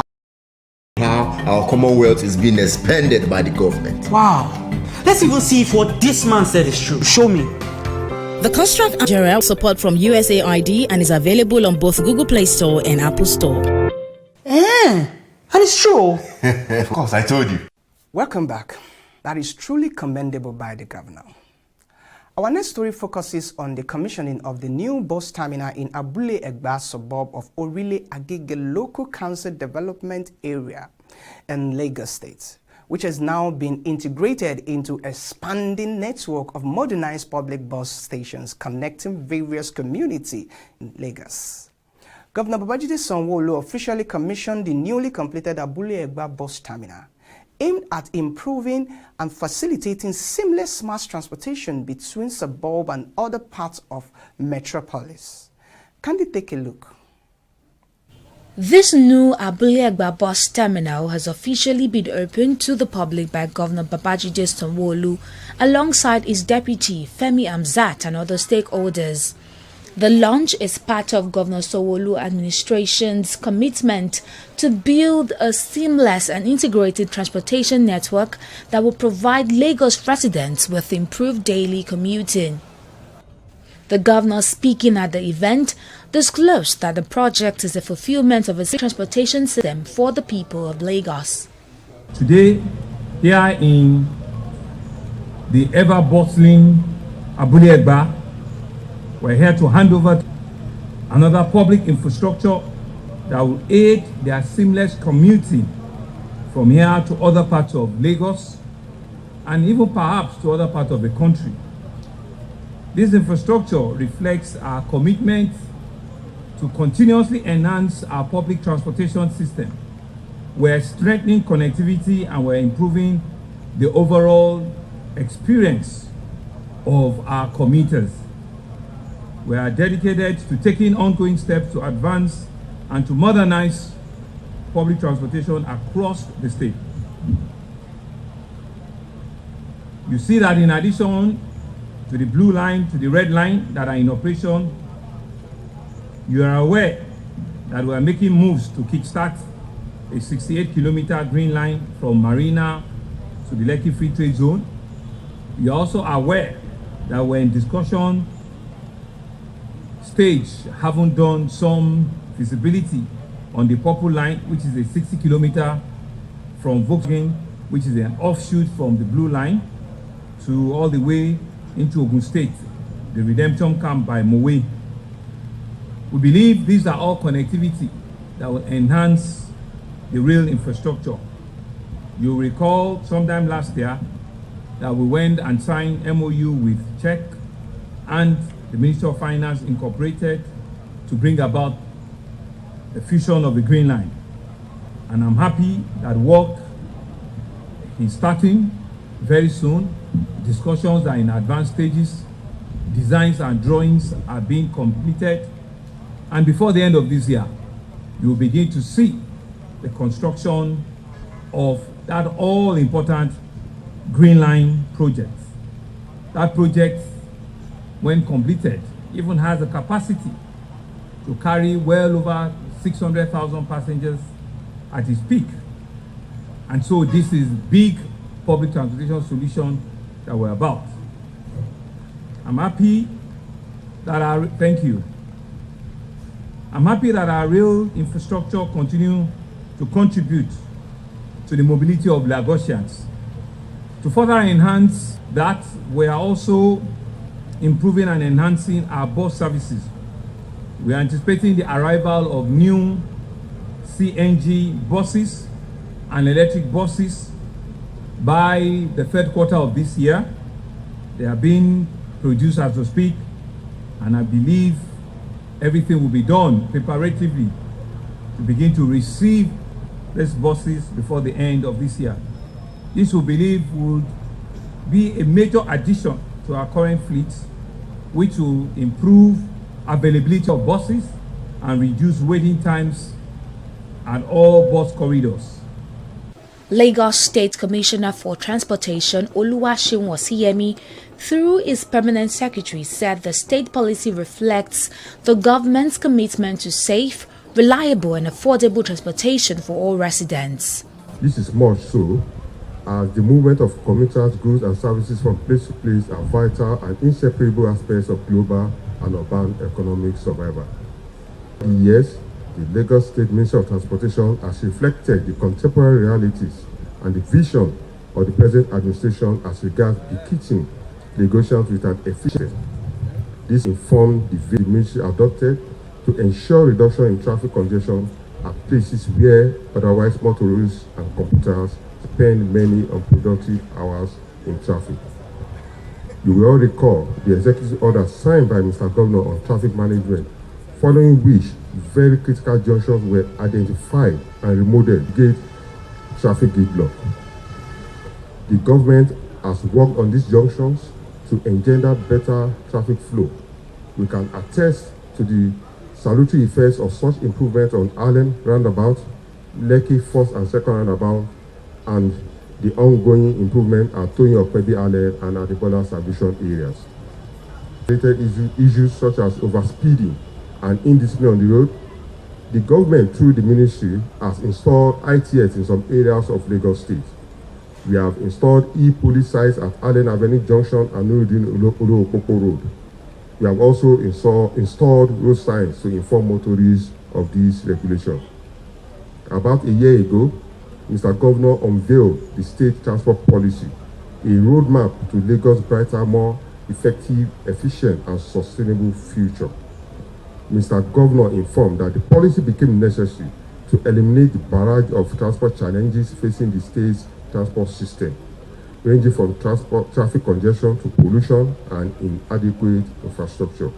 How our Commonwealth is being expanded by the government. Wow. Let's even see if what this man said is true. Show me. The Construct Nigeria support from USAID and is available on both Google Play Store and Apple Store. And it's true. Of course, I told you. Welcome back. That is truly commendable by the governor. Our next story focuses on the commissioning of the new bus terminal in Abule Egba suburb of Orile Agege Local Council Development Area in Lagos State, which has now been integrated into a expanding network of modernized public bus stations connecting various communities in Lagos. Governor Babajide Sanwo-Olu officially commissioned the newly completed Abule Egba bus terminal, aimed at improving and facilitating seamless mass transportation between suburb and other parts of metropolis. Can we take a look? This new Abule Egba bus terminal has officially been opened to the public by Governor Babajide Sanwo-Olu alongside his deputy Femi Amzat and other stakeholders. The launch is part of Governor Sanwo-Olu administration's commitment to build a seamless and integrated transportation network that will provide Lagos residents with improved daily commuting. The governor, speaking at the event, disclosed that the project is a fulfillment of a transportation system for the people of Lagos. Today, here in the ever-bustling Abule Egba, we're here to hand over another public infrastructure that will aid their seamless commuting from here to other parts of Lagos and even perhaps to other parts of the country. This infrastructure reflects our commitment to continuously enhance our public transportation system. We're strengthening connectivity and we're improving the overall experience of our commuters. We are dedicated to taking ongoing steps to advance and to modernize public transportation across the state. You see that in addition to the blue line, to the red line that are in operation, you are aware that we are making moves to kickstart a 68-kilometer green line from Marina to the Lekki Free Trade Zone. You are also aware that we're in discussion stage, haven't done some feasibility on the purple line, which is a 60-kilometer from Volkswagen, which is an offshoot from the blue line, to all the way into Ogun State, the redemption camp by Mowe. We believe these are all connectivity that will enhance the rail infrastructure. You'll recall sometime last year that we went and signed MOU with Czech and the Ministry of Finance Incorporated to bring about the fusion of the Green Line. And I'm happy that work is starting very soon. Discussions are in advanced stages. Designs and drawings are being completed. And before the end of this year, you will begin to see the construction of that all-important Green Line project. That project, when completed, even has a capacity to carry well over 600,000 passengers at its peak. And so this is big public transportation solution that we're about. I'm happy that I'm happy that our rail infrastructure continue to contribute to the mobility of Lagosians. To further enhance that, we are also improving and enhancing our bus services. We are anticipating the arrival of new CNG buses and electric buses by the third quarter of this year. They are being produced as we speak, and I believe everything will be done preparatively to begin to receive these buses before the end of this year. This we believe would be a major addition to our current fleets, which will improve availability of buses and reduce waiting times at all bus corridors. Lagos State Commissioner for Transportation Oluwaseun Osiyemi, through his permanent secretary, said the state policy reflects the government's commitment to safe, reliable and affordable transportation for all residents. This is more so as the movement of commuters, goods and services from place to place are vital and inseparable aspects of global and urban economic survival. Yes, the Lagos State Ministry of Transportation has reflected the contemporary realities and the vision of the present administration as regards beginning negotiations with an efficient. This informed the ministry adopted to ensure reduction in traffic congestion at places where otherwise motorists and computers spend many unproductive hours in traffic. You will all recall the executive order signed by Mr. Governor on traffic management, following which very critical junctions were identified and remodeled to gate traffic gridlock. The government has worked on these junctions to engender better traffic flow. We can attest to the salutary effects of such improvements on Allen roundabout, Lekki first and second roundabout, and the ongoing improvement at Toyin Okpebi Allen and at the Bola Salvation areas. Related issues such as overspeeding and indiscipline on the road, the government through the ministry has installed ITS in some areas of Lagos State. We have installed e-police sites at Allen Avenue Junction and Nuruddin Olookoko Road. We have also installed road signs to inform motorists of these regulations. About a year ago, Mr. Governor unveiled the state transport policy, a roadmap to Lagos' brighter, more effective, efficient, and sustainable future. Mr. Governor informed that the policy became necessary to eliminate the barrage of transport challenges facing the state's transport system, ranging from traffic congestion to pollution and inadequate infrastructure.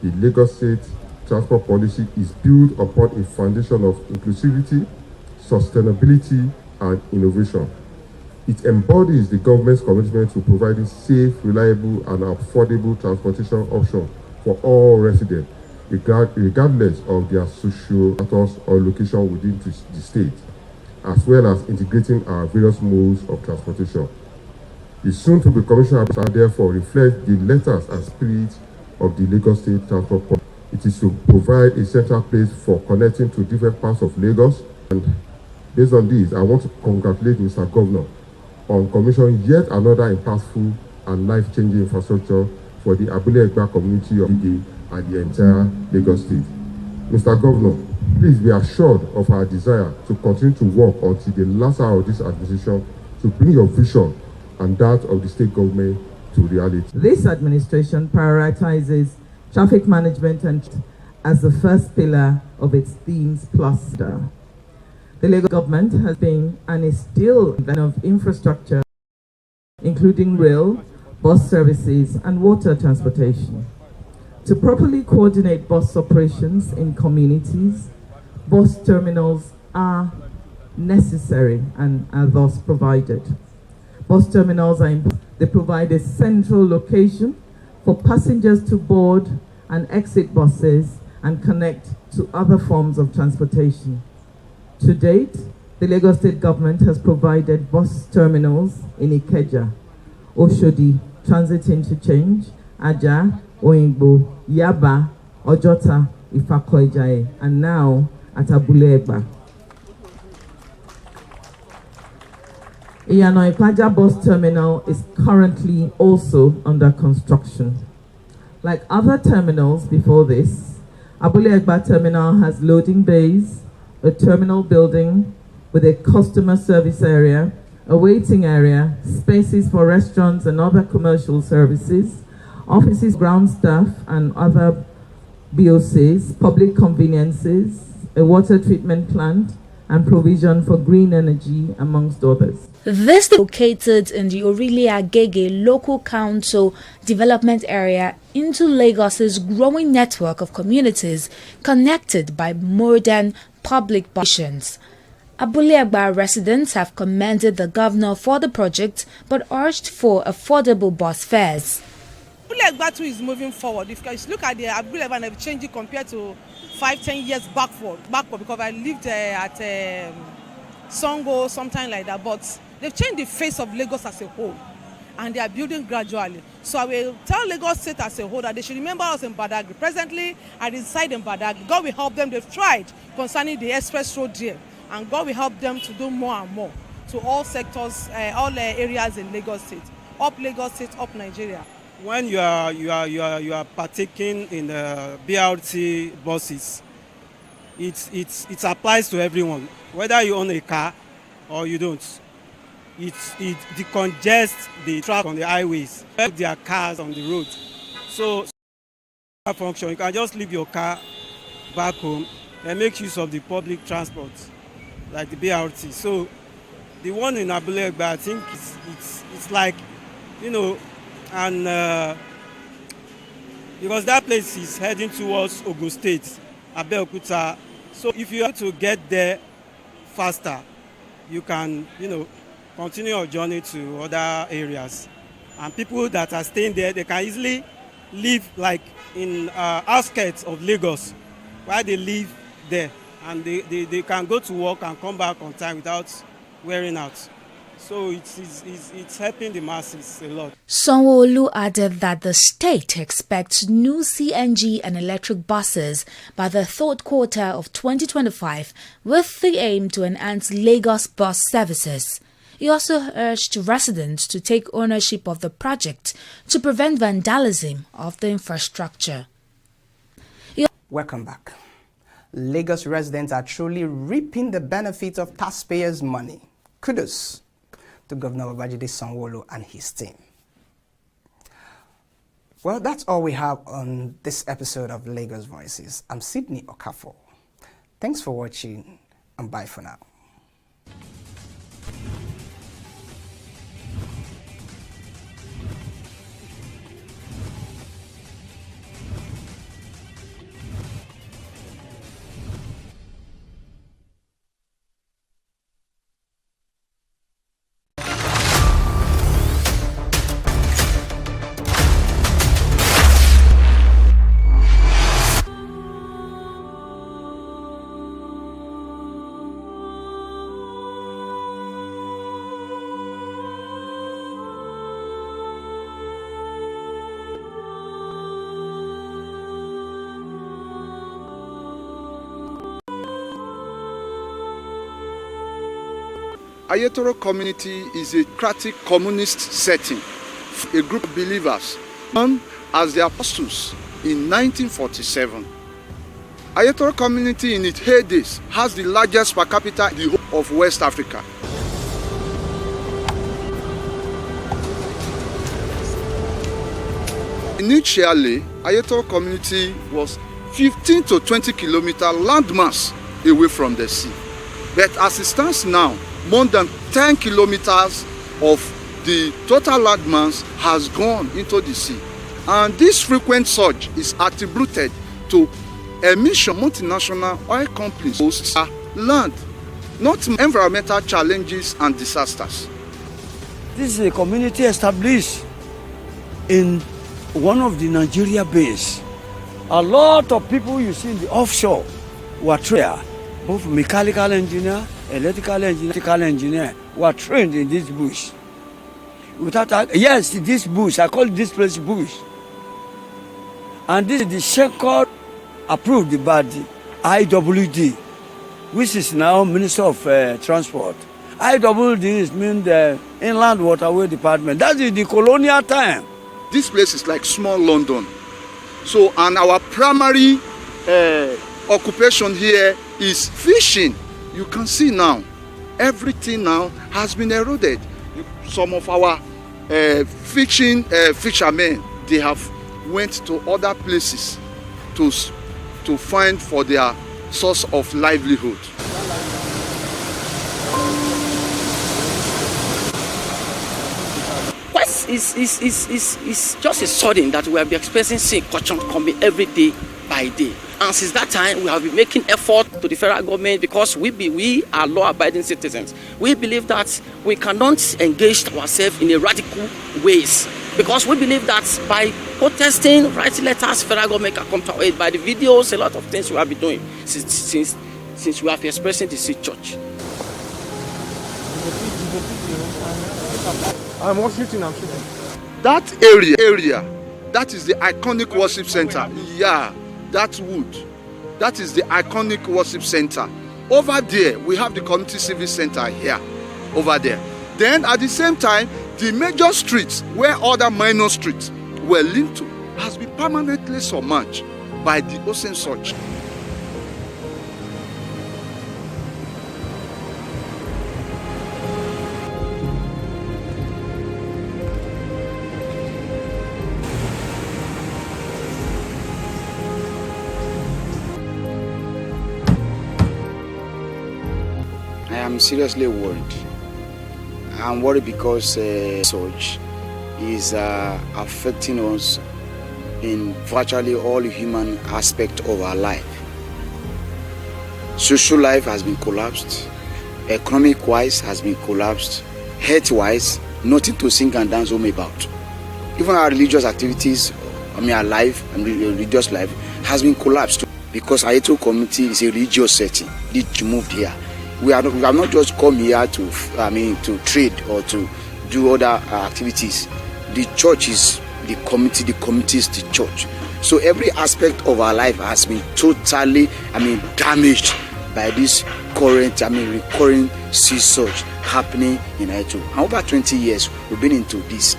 The Lagos State transport policy is built upon a foundation of inclusivity, sustainability, and innovation. It embodies the government's commitment to providing safe, reliable, and affordable transportation options for all residents, regardless of their social status or location within the state, as well as integrating our various modes of transportation. The soon-to-be commissioner therefore reflects the letters and spirit of the Lagos State Transport Policy. It is to provide a central place for connecting to different parts of Lagos, and based on this, I want to congratulate Mr. Governor on commissioning yet another impactful and life-changing infrastructure for the Abule Egba community of Ige and the entire Lagos State. Mr. Governor, please be assured of our desire to continue to work until the last hour of this administration to bring your vision and that of the state government to reality. This administration prioritizes traffic management and as the first pillar of its themes plus. The Lagos government has been and is still of infrastructure, including rail, bus services, and water transportation. To properly coordinate bus operations in communities, bus terminals are necessary and are thus provided. Bus terminals they provide a central location for passengers to board and exit buses and connect to other forms of transportation. To date, the Lagos State government has provided bus terminals in Ikeja, Oshodi, Transit Interchange, Aja, Oyingbo, Yaba, Ojota, Ifakoijaye, and now at Abule Egba. Iyano Ipaja bus terminal is currently also under construction. Like other terminals before this, Abule Egba terminal has loading bays, a terminal building with a customer service area, a waiting area, spaces for restaurants and other commercial services, offices, ground staff and other BOCs, public conveniences, a water treatment plant, and provision for green energy, amongst others. This is located in the Orile-Agege Local Council Development Area into Lagos's growing network of communities connected by modern public functions. Abule-Agba residents have commended the governor for the project but urged for affordable bus fares. Abule-Agba too is moving forward. If you look at the Abule-Agba, they've changed it compared to 5-10 years backward because I lived at Songo, something like that. But they've changed the face of Lagos as a whole, and they are building gradually. So I will tell Lagos State as a whole that they should remember us in Badagry. Presently, I reside in Badagry. God will help them. They've tried concerning the express road there, and God will help them to do more and more to all sectors, all areas in Lagos State, up Lagos State, up Nigeria. When you are partaking in BRT buses, it applies to everyone, whether you own a car or you don't. It decongests the traffic on the highways. There are cars on the road, so function. You can just leave your car back home and make use of the public transport, like the BRT. So the one in Abule-Agba, I think it's like, you know, and because that place is heading towards Ogun State, Abeokuta. So if you have to get there faster, you can, you know, continue your journey to other areas. And people that are staying there, they can easily live like in outskirts of Lagos, while they live there, and they can go to work and come back on time without wearing out. So it's helping the masses a lot. Sanwo-Olu added that the state expects new CNG and electric buses by the third quarter of 2025 with the aim to enhance Lagos bus services. He also urged residents to take ownership of the project to prevent vandalism of the infrastructure. Welcome back. Lagos residents are truly reaping the benefits of taxpayers' money. Kudos to Governor Babajide Sanwo-Olu and his team. Well, that's all we have on this episode of Lagos Voices. I'm Sydney Okafor. Thanks for watching, and bye for now. Ayetoro community is a democratic communist setting. A group of believers known as the Apostles in 1947. Ayetoro community in its heydays has the largest per capita in the whole of West Africa. Initially, Ayetoro community was 15 to 20 kilometer landmass away from the sea. But as it stands now, more than 10 kilometers of the total landmass has gone into the sea. And this frequent surge is attributed to emission multinational oil companies hosts land, not environmental challenges and disasters. This is a community established in one of the Nigeria base. A lot of people you see in the offshore were trained, both mechanical engineer, electrical engineer were trained in this bush. Yes, this bush, I call this place bush. And this is the second approved by the IWD, which is now Minister of Transport. IWD means the Inland Waterway Department. That is the colonial time. This place is like small London. So, and our primary occupation here is fishing. You can see now, everything now has been eroded. Some of our fishermen, they have went to other places to find for their source of livelihood. it's just a sudden that we have been experiencing sin culture coming every day by day. And since that time, we have been making effort to the federal government because we are law-abiding citizens. We believe that we cannot engage ourselves in a radical ways because we believe that by protesting, writing letters, federal government can come to our aid. By the videos, a lot of things we have been doing since we have been expressing the Seed Church. I'm shooting. That area, that is the iconic worship center. Yeah. That wood, that is the iconic worship center. Over there, we have the community service center here, over there. Then at the same time, the major streets where other minor streets were linked to has been permanently submerged by the ocean surge. I'm seriously worried. I'm worried because surge is affecting us in virtually all human aspects of our life. Social life has been collapsed, economic-wise has been collapsed, health-wise, nothing to sing and dance home about. Even our religious activities, our life and religious life has been collapsed because Ayeto community is a religious setting. It moved here. We have not just come here to trade or to do other activities. The church is the community is the church. So every aspect of our life has been totally, damaged by this current, recurring sea surge happening in Ayeto. And over 20 years, we've been into this.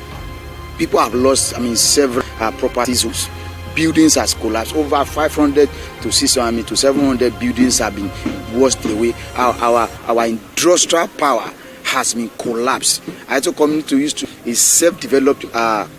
People have lost, several properties. Buildings has collapsed. Over 500 to 600 to 700 buildings have been washed away. Our industrial power has been collapsed. Ayeto community is self-developed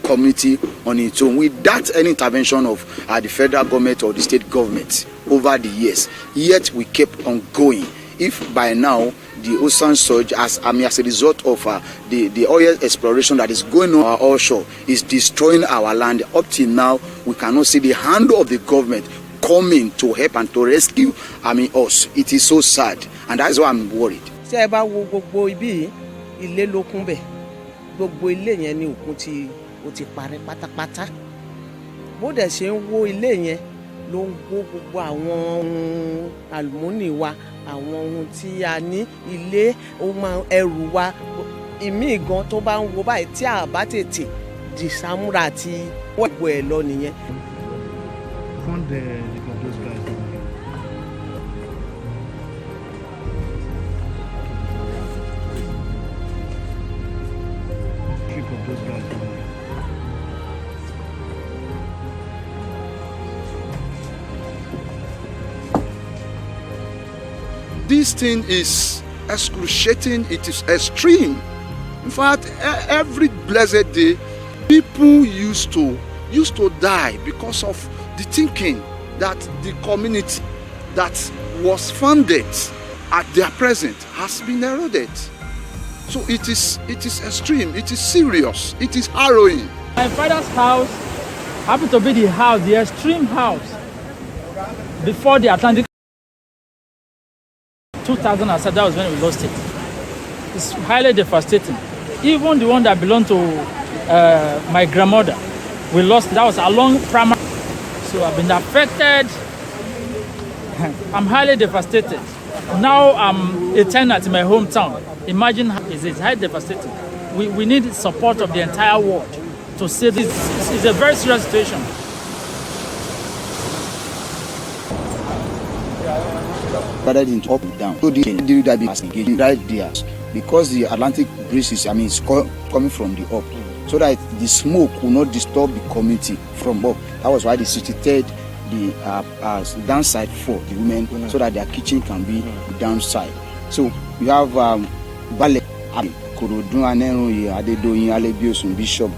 community on its own without any intervention of the federal government or the state government over the years. Yet we kept on going. If by now the ocean surge, as a result of the oil exploration that is going on our offshore, is destroying our land. Up till now, we cannot see the hand of the government coming to help and to rescue us. It is so sad, and that's why I'm worried. Ṣé ẹ bá wo gbogbo ibi ilé ló kún bẹ̀, gbogbo ilé yẹn ni òkun ti parẹ́ pátápátá. Bó dẹ̀ ṣe ń wó ilé yẹn ló ń wó gbogbo àwọn ohun àlùmọ́nì wa, àwọn ohun tí a ní ilé, ẹrù wa, ìmíì gan tó bá ń wo báyìí tí a bá tètè dìsámúra àti gbogbo ẹ̀ lọ nìyẹn. Fund the those guys. Of those guys. This thing is excruciating, it is extreme. In fact, every blessed day, people used to die because of the thinking that the community that was founded at their present has been eroded. So it is extreme, it is serious, it is harrowing. My father's house happened to be the extreme house before the Atlantic 2007, that was when we lost it. It's highly devastating. Even the one that belonged to my grandmother, we lost. That was along primary. So I've been affected. I'm highly devastated. Now I'm a tenant in my hometown. Imagine how it is. It's highly devastating. We need support of the entire world to save this. It's a very serious situation. Rather than up and down. So the right there, because the Atlantic breeze is coming from the up, so that the smoke will not disturb the community from up. That was why they situated the downside for the women, so that their kitchen can be downside. So we have Bale, Korodun, Aneroye, Adedoyin, Alebiosun, Bishop,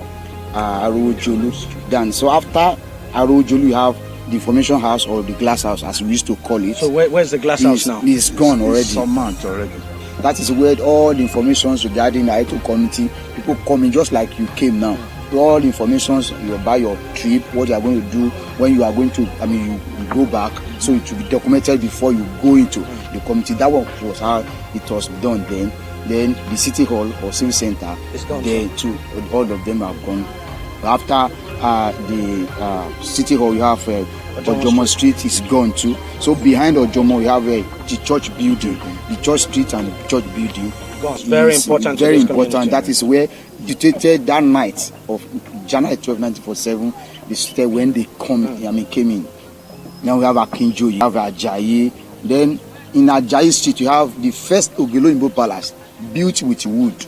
Arojolu. Then so after Arojolu, you have the information house or the glass house, as we used to call it. So where's the glass house now? It's gone already. It's submerged already. That is where all the information regarding the Ayeto community, people coming just like you came now. All the information about your trip, what you are going to do, when you are going to, you go back, so it will be documented before you go into the community. That was how it was done then. Then the city hall or civil center, they too, all of them have gone. After the city hall, you have Ojomo Street is gone too. So behind Ojomo, we have the church building, the church street and the church building. Very important. Very important. That is where dictated that night of January 12, 1947. They started when they came in. Now we have Akinjo, you have Ajayi. Then in Ajayi Street, you have the first Ogelo Palace built with wood.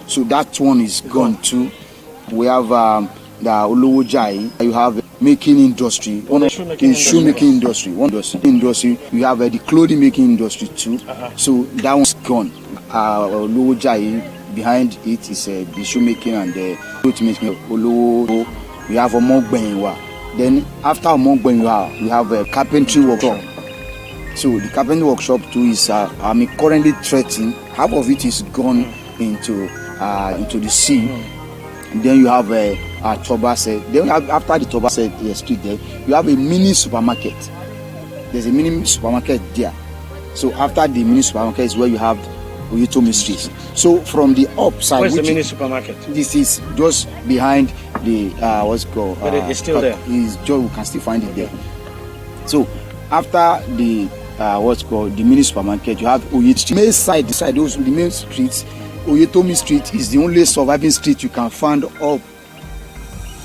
So that one is gone too. We have the Olowo Jai. You have making industry, shoemaking industry. One industry. You have the clothing making industry too. So that one's gone. Olowo Jai, behind it is the shoemaking and the cloth making. Olowo. We have Omogbenwa. Then after Omogbenwa, we have a carpentry workshop. So the carpentry workshop too is currently threatened. Half of it is gone into the sea. And then you have Tobase. Then after the Tobase street there, you have a mini supermarket. There's a mini supermarket there. So after the mini supermarket is where you have Oyetomi Street. So from the upside, where's the mini supermarket? This is just behind the what's it called? But it's still there. We can still find it there. So after the what's called the mini supermarket, you have Oyetomi main side. The main streets. Oyetomi Street is the only surviving street you can find up,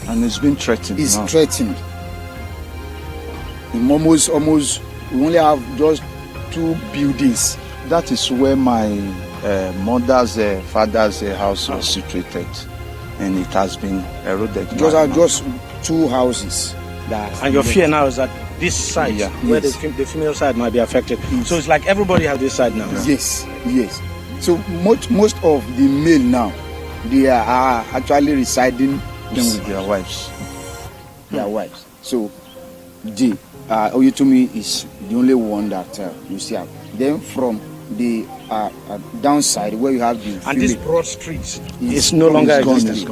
and it's been threatened. It's threatened. In almost we only have just 2 buildings. That is where my mother's father's house was situated, and it has been eroded. Just 2 houses. And your fear now is that this side, where the female side might be affected. So it's like everybody has this side now. Yes. So most of the male now, they are actually residing with their wives. Their wives. So the Oyetomi is the only one that you see. Then from the downside where you have the and this broad street is no longer existing. It's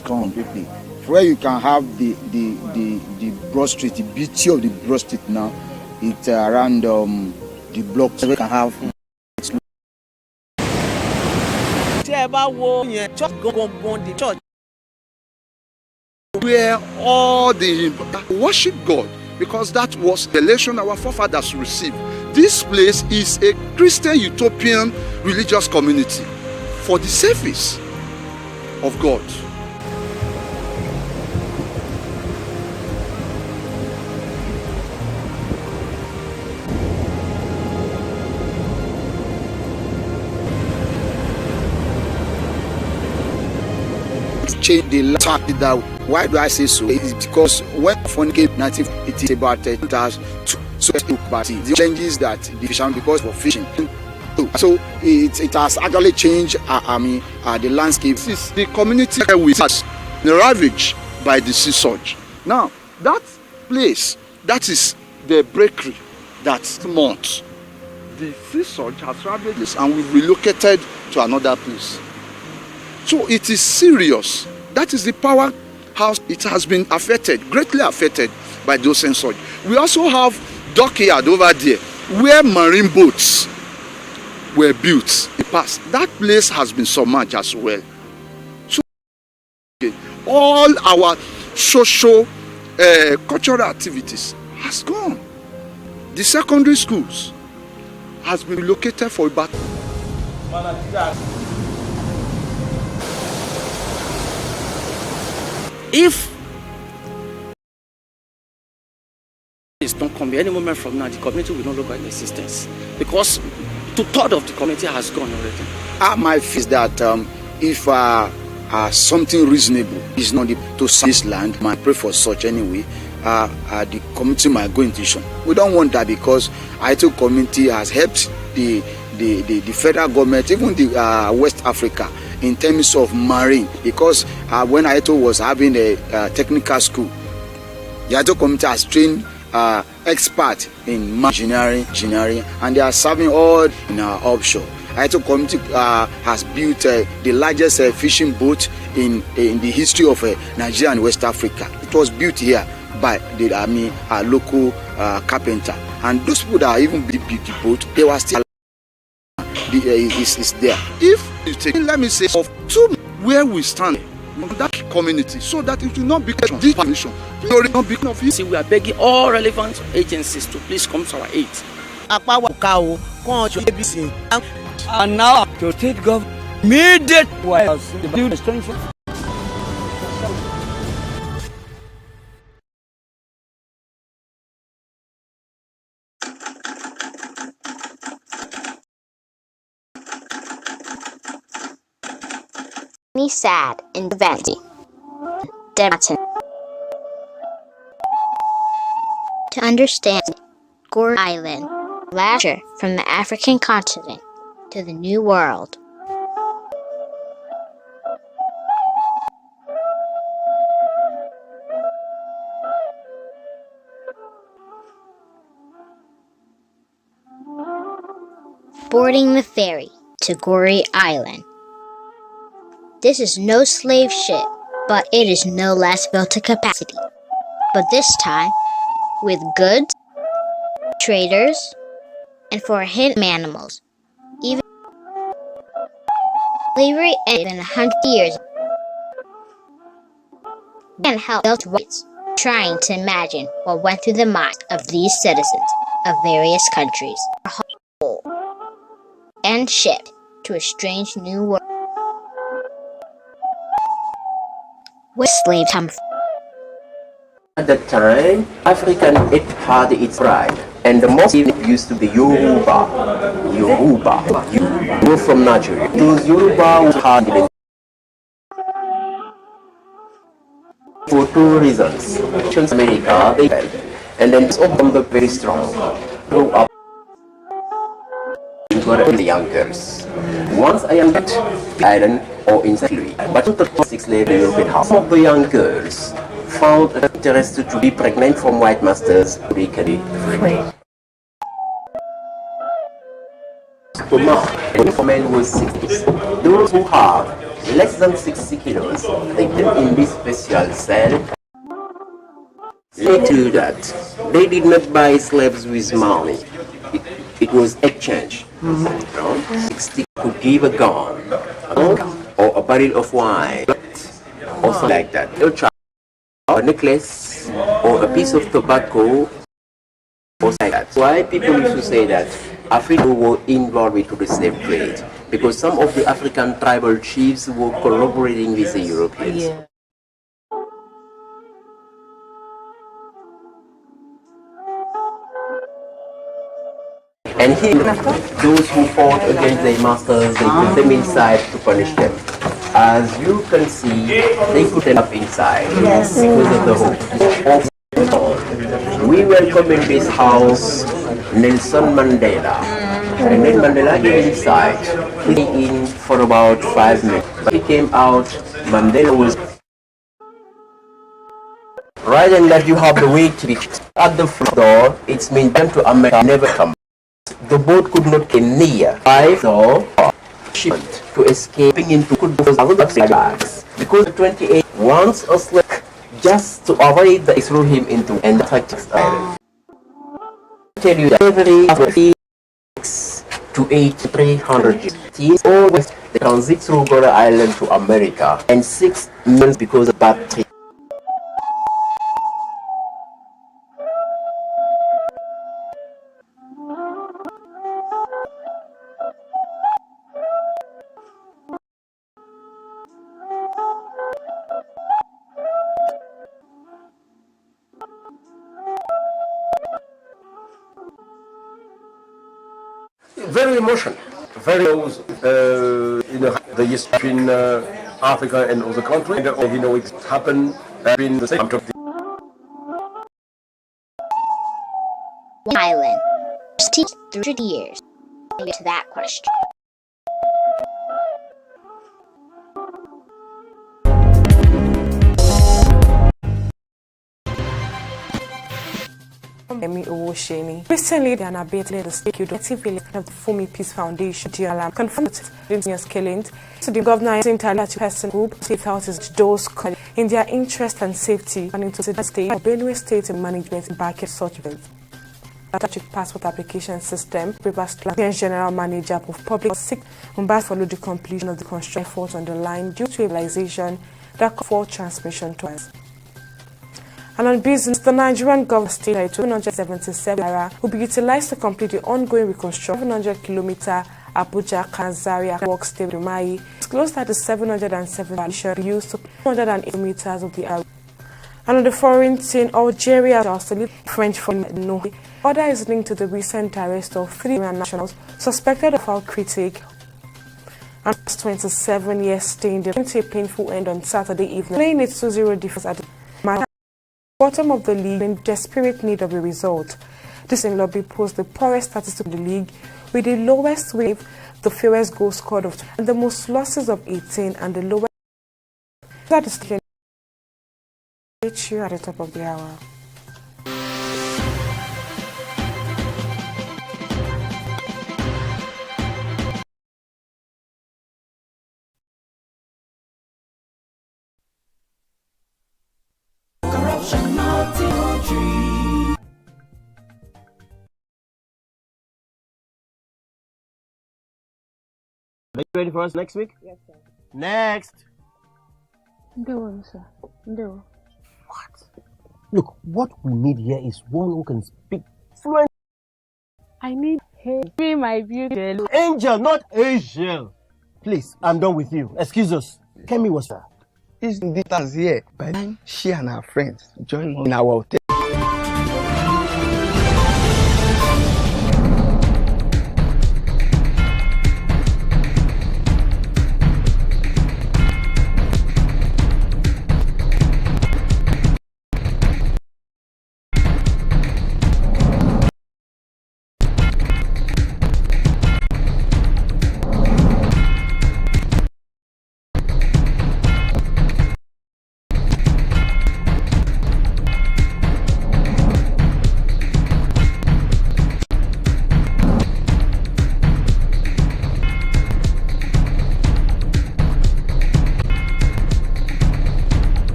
gone completely. Where you can have the broad street, the beauty of the broad street now, it's around the blocks. We can have. Where all the worship God, because that was the lesson our forefathers received. This place is a Christian utopian religious community for the service of God. Change the last that. Why do I say so? It's because when phone came 1980, it is about 10,000. So the changes that the fishing because of fishing. So it has actually changed. The landscape. This is the community we has ravaged by the sea surge. Now that place, that is the bakery that month. The sea surge has ravaged this, and we've relocated to another place. So it is serious. That is the powerhouse. It has been affected, greatly affected by those surge. We also have dockyard over there where marine boats were built in the past. That place has been submerged as well. So all our social cultural activities has gone. The secondary schools has been relocated for about if don't come any moment from now, the community will no longer in existence because 2/3 of the community has gone already. My fear is that if something reasonable is not to this land, I pray for such anyway. The community might go into action. We don't want that because Ayeto community has helped the federal government, even the West Africa, in terms of marine. Because when Ayeto was having a technical school, the Ayeto community has trained experts in engineering, and they are serving all in our offshore. Ayeto community has built the largest fishing boat in the history of Nigeria and West Africa. It was built here by a local carpenter, and those people that even built the boat, they were still is there. If you take, let me say, of two where we stand on that community, so that it will not be this permission. See, we are begging all relevant agencies to please come to our aid. And now to state government immediate extension. Me sad in Vanity. Debatin. To understand Goree Island, lasher from the African continent to the New World. Boarding the ferry to Goree Island. This is no slave ship, but it is no less built to capacity. But this time, with goods, traders, and for a hint animals. Even slavery ended in 100 years. And help built rights, trying to imagine what went through the minds of these citizens of various countries, whole, and shipped to a strange new world. Where slaves come from. At that time, African it had its pride, and the most used to be Yoruba. You from Nigeria. Those Yoruba had it for two reasons. America, they fell, and then some of them were very strong. Grew up into the young girls. Once I am at the island or in slavery, but not the 6 slaves in the European house. Some of the young girls found it interested to be pregnant from white masters to be free. So now, the men was 60. Those who have less than 60 kilos, they get in this special cell. They do that. They did not buy slaves with money. It was exchange. 60 could give a gun, or a barrel of wine, or something like that. They'll try a necklace, or a piece of tobacco, or something like that. Why people used to say that Africans were involved into the slave trade? Because some of the African tribal chiefs were collaborating with the Europeans. Yeah. And here, those who fought against their masters, they put them inside to punish them. As you can see, they put them up inside because of the hope. We welcome in this house Nelson Mandela. And then Mandela came inside, he in for about 5 minutes. But he came out, Mandela was right and left. You have the way to be at the front door. It's meant them to America never come. The boat could not get near. I saw shipment to escaping into bags because the 28 wants a slip just to avoid the threw him into Antarctic Island. I tell you that every 6 to 8 to 300 years always they transit through Goree Island to America, and 6 months because of bad trade. Very emotional, very close, the history between Africa and other countries. You know, it happened in the same Island. 30 years. To that question. Emi Owosheni. Recently, the Anabate led the stakeholder of the Fumi Peace Foundation, DLM, confirmed indigenous killings. So the governor is entirely to person group without his doors in their interest and safety, and into the state of Benue State and management back at such events. Strategic passport application system, General Manager of Public Six, Mumbai followed the completion of the construction effort on the line due to realization that for transmission twice. And on business, the Nigerian government stated 277 naira will be utilized to complete the ongoing reconstruction 700-kilometer Abuja-Kanzaria work state Mai. Disclosed that the 707 should be used to 208 meters of the area. And on the foreign scene, Algeria also lead French from No. Order is linked to the recent arrest of 3 Iranian nationals suspected of our critic. And 27 years staying there to a painful end on Saturday evening, playing its 2-0 defense at the bottom of the league in desperate need of a result. This in lobby posed the poorest statistic in the league, with the lowest wave, the fewest goals scored of, and the most losses of 18, and the lowest. That is clear. You at the top of the hour. Are you ready for us next week? Yes, sir. Next. No, sir. No. What? Look, what we need here is one who can speak fluent. I need him. Be my beauty. Angel, not Angel. Please, I'm done with you. Excuse us. Kemi was there. This visitors here. By then, she and her friends join in our hotel.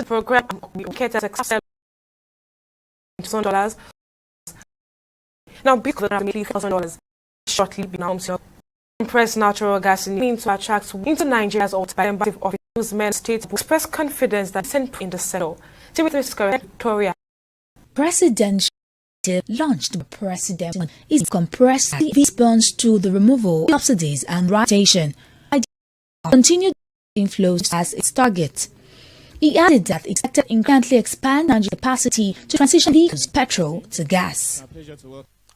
Program caters $1,000. Now, because of $1,000 shortly becomes your compressed natural gas in to attract into Nigeria's alternative officials, men state express confidence that sent in the settle. TV360 Victoria. President launched by President is compressed response to the removal of subsidies and rotation. Continued inflows as its target. He added that it expected incrementally expand Nigeria's capacity to transition vehicles petrol to gas.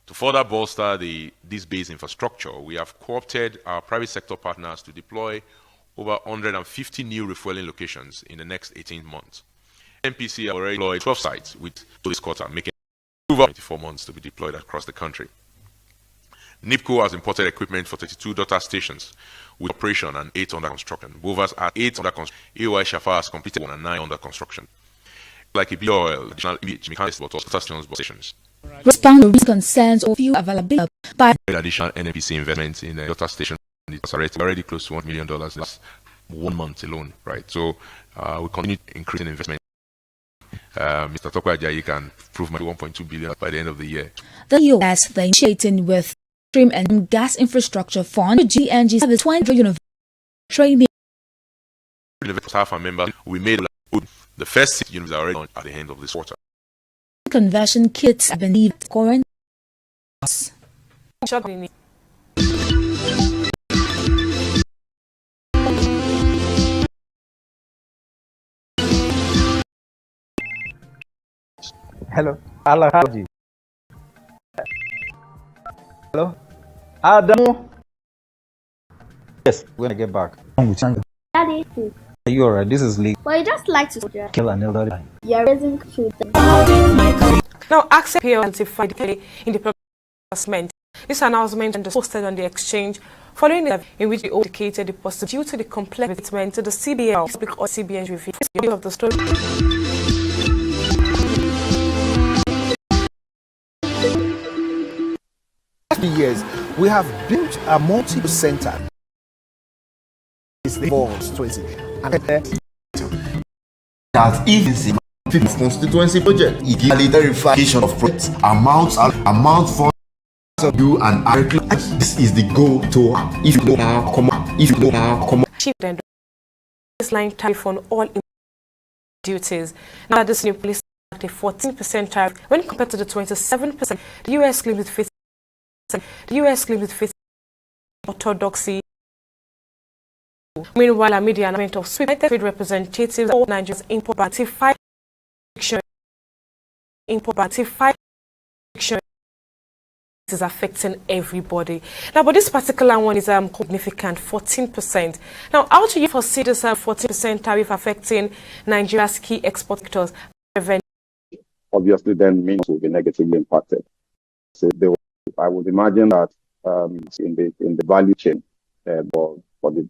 To further bolster this base infrastructure, we have co-opted our private sector partners to deploy over 150 new refueling locations in the next 18 months. NPC have already deployed 12 sites with this quarter, making it over 24 months to be deployed across the country. NIPCO has imported equipment for 32 daughter stations with operation and 8 under construction. Bovas are 8 under construction. AOI Shafa has completed 1 and 9 under construction. Like a oil, additional mechanical stations. Respond to concerns of fuel availability by additional NNPC investment in the daughter station. It's already close to $1 million last 1 month alone, right? So we continue increasing investment. Mr. Tokwa Ajayi can prove my $1.2 billion by the end of the year. The U.S. the initiating with Stream and Gas Infrastructure Fund GNG service 20 trillion training. Staff and members, we made the first 6 units are already on at the end of this quarter. Conversion kits have been needed current. Hello. Alhaji. Hello. Adamu. Yes, when I get back. Daddy. Are you alright? This is Lee. Well, you just like to Kill an elderly. You're raising children. Now, accept here identified in the assessment. This announcement was posted on the exchange following the in which they indicated the possibility due to the complex commitment to the CBL public or CBN review of the story. Years, we have built a multi-center. It's the 20 that even the constituency project ideally verification of projects amounts for you and I. This is the goal to if you don't now come up, if you don't now come up. Baseline tariff on all duties. Now this new police act a 14% tariff when compared to the 27%. The US claims it fits. The US claims it fits orthodoxy. Meanwhile, a media announcement of sweep trade representatives all Nigerians import is affecting everybody. Now, but this particular one is significant, 14%. Now, how do you foresee this 14% tariff affecting Nigeria's key export sectors? Obviously, then means will be negatively impacted. So I would imagine that in the value chain for the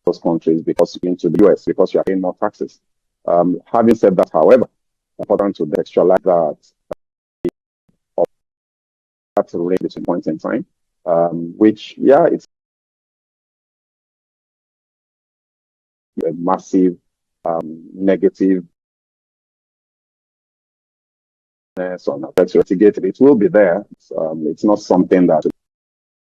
those countries because into the US because you are paying more taxes. Having said that, however, important to extralize that that's a range between points in time, which it's a massive negative on that investigated. It will be there. It's not something that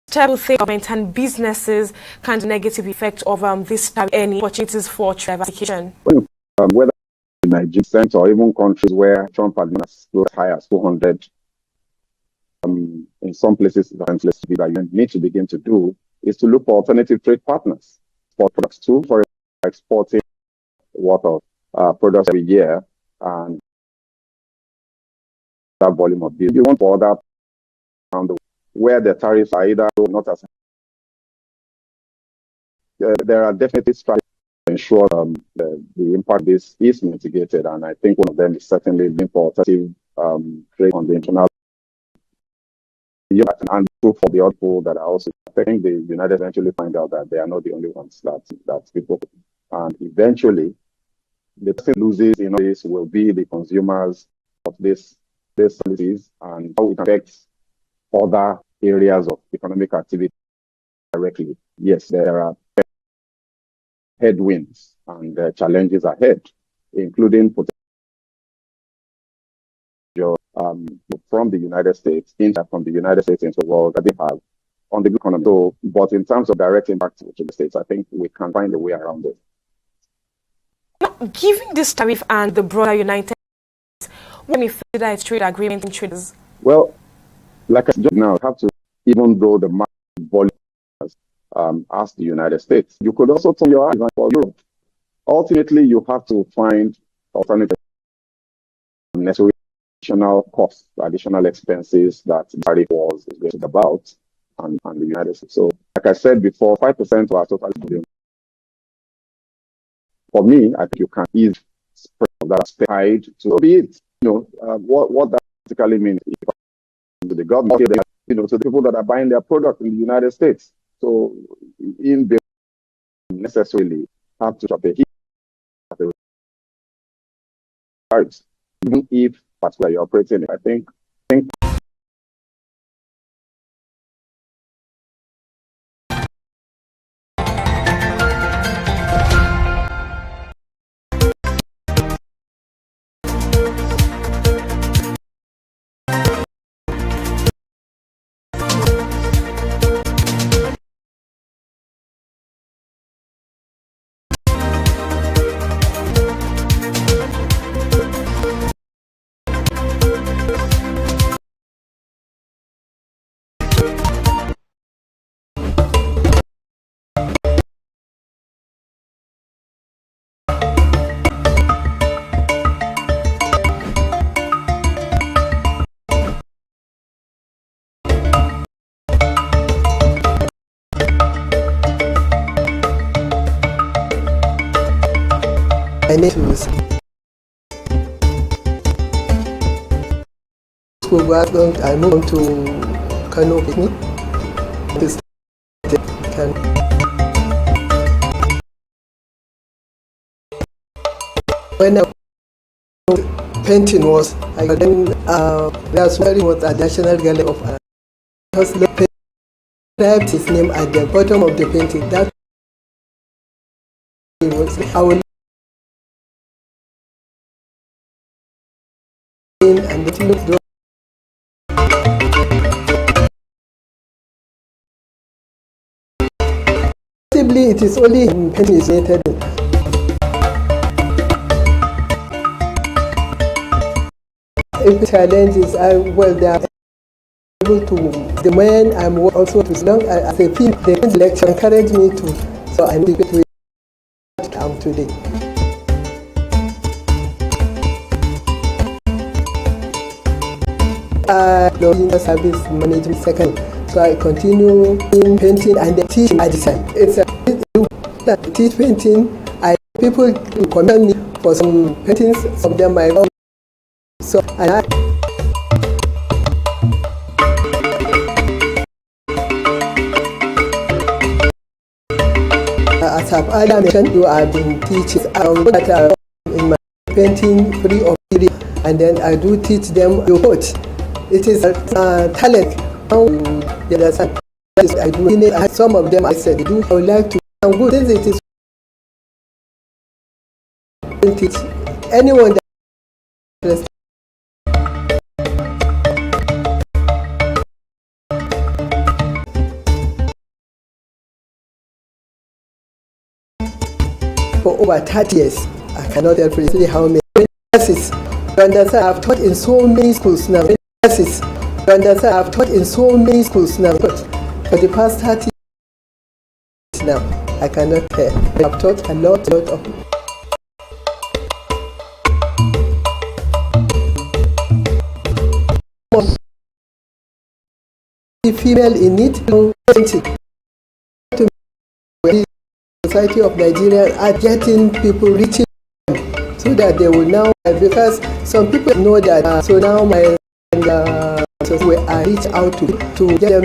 terrible thing government and businesses kind of negative effect of this type any opportunities for diversification. Whether in Nigeria or even countries where Trump has been as high as 200, in some places that you need to begin to do is to look for alternative trade partners for products too, for exporting what of products every year and that volume of business. You want for other around the world where the tariffs are either not as there are definitely strategies to ensure the impact of this is mitigated, and I think one of them is certainly being for alternative trade on the international. And for the other people that are also, I think the United eventually find out that they are not the only ones that people, and eventually the person loses this will be the consumers of these services and how it affects other areas of economic activity directly. Yes, there are headwinds and challenges ahead, including from the United States, from the United States into the world that they have on the economy. So, but in terms of direct impact to the States, I think we can find a way around it. Now, given this tariff and the broader United States, when we further its trade agreement in traders? Well, like I said now, have to even though the market volume as the United States, you could also turn your eyes on Europe. Ultimately, you have to find alternative necessary additional costs, additional expenses that the tariff was about and the United States. So, like I said before, 5% of our total volume. For me, I think you can easily spread that aspect to be it. What that basically means to the government, to the people that are buying their product in the United States. So, in the necessarily have to drop a hit at the tariffs, even if particularly you're operating. I think to school. I moved on to Kano with me. When I painting was, I then that's where it was a National Gallery of Art. Because the painter wrote his name at the bottom of the painting. That was our and it looked. Possibly it is only in painting is related. If challenges well, they are able to. The man I'm also to long as a film, the lecture encouraged me to. So I need to come today. In the service management second, so I continue in painting and then teaching at the time. It's a teach painting. People commend me for some paintings. Some of them I love. So and as I've earlier mentioned, you have been teaching in my painting free of free, and then I do teach them your coach. It is a talent. You understand? I do. Some of them I said do. I would like to. I'm good. Since it is teach anyone that for over 30 years. I cannot tell precisely how many classes. You understand? I've taught in so many schools now. Classes. You understand? I've taught in so many schools now. For the past 30 years now, I cannot tell. I've taught a lot of. The female in it, the Society of Nigeria are getting people reaching so that they will now, because some people know that, so now my so we are reach out to get them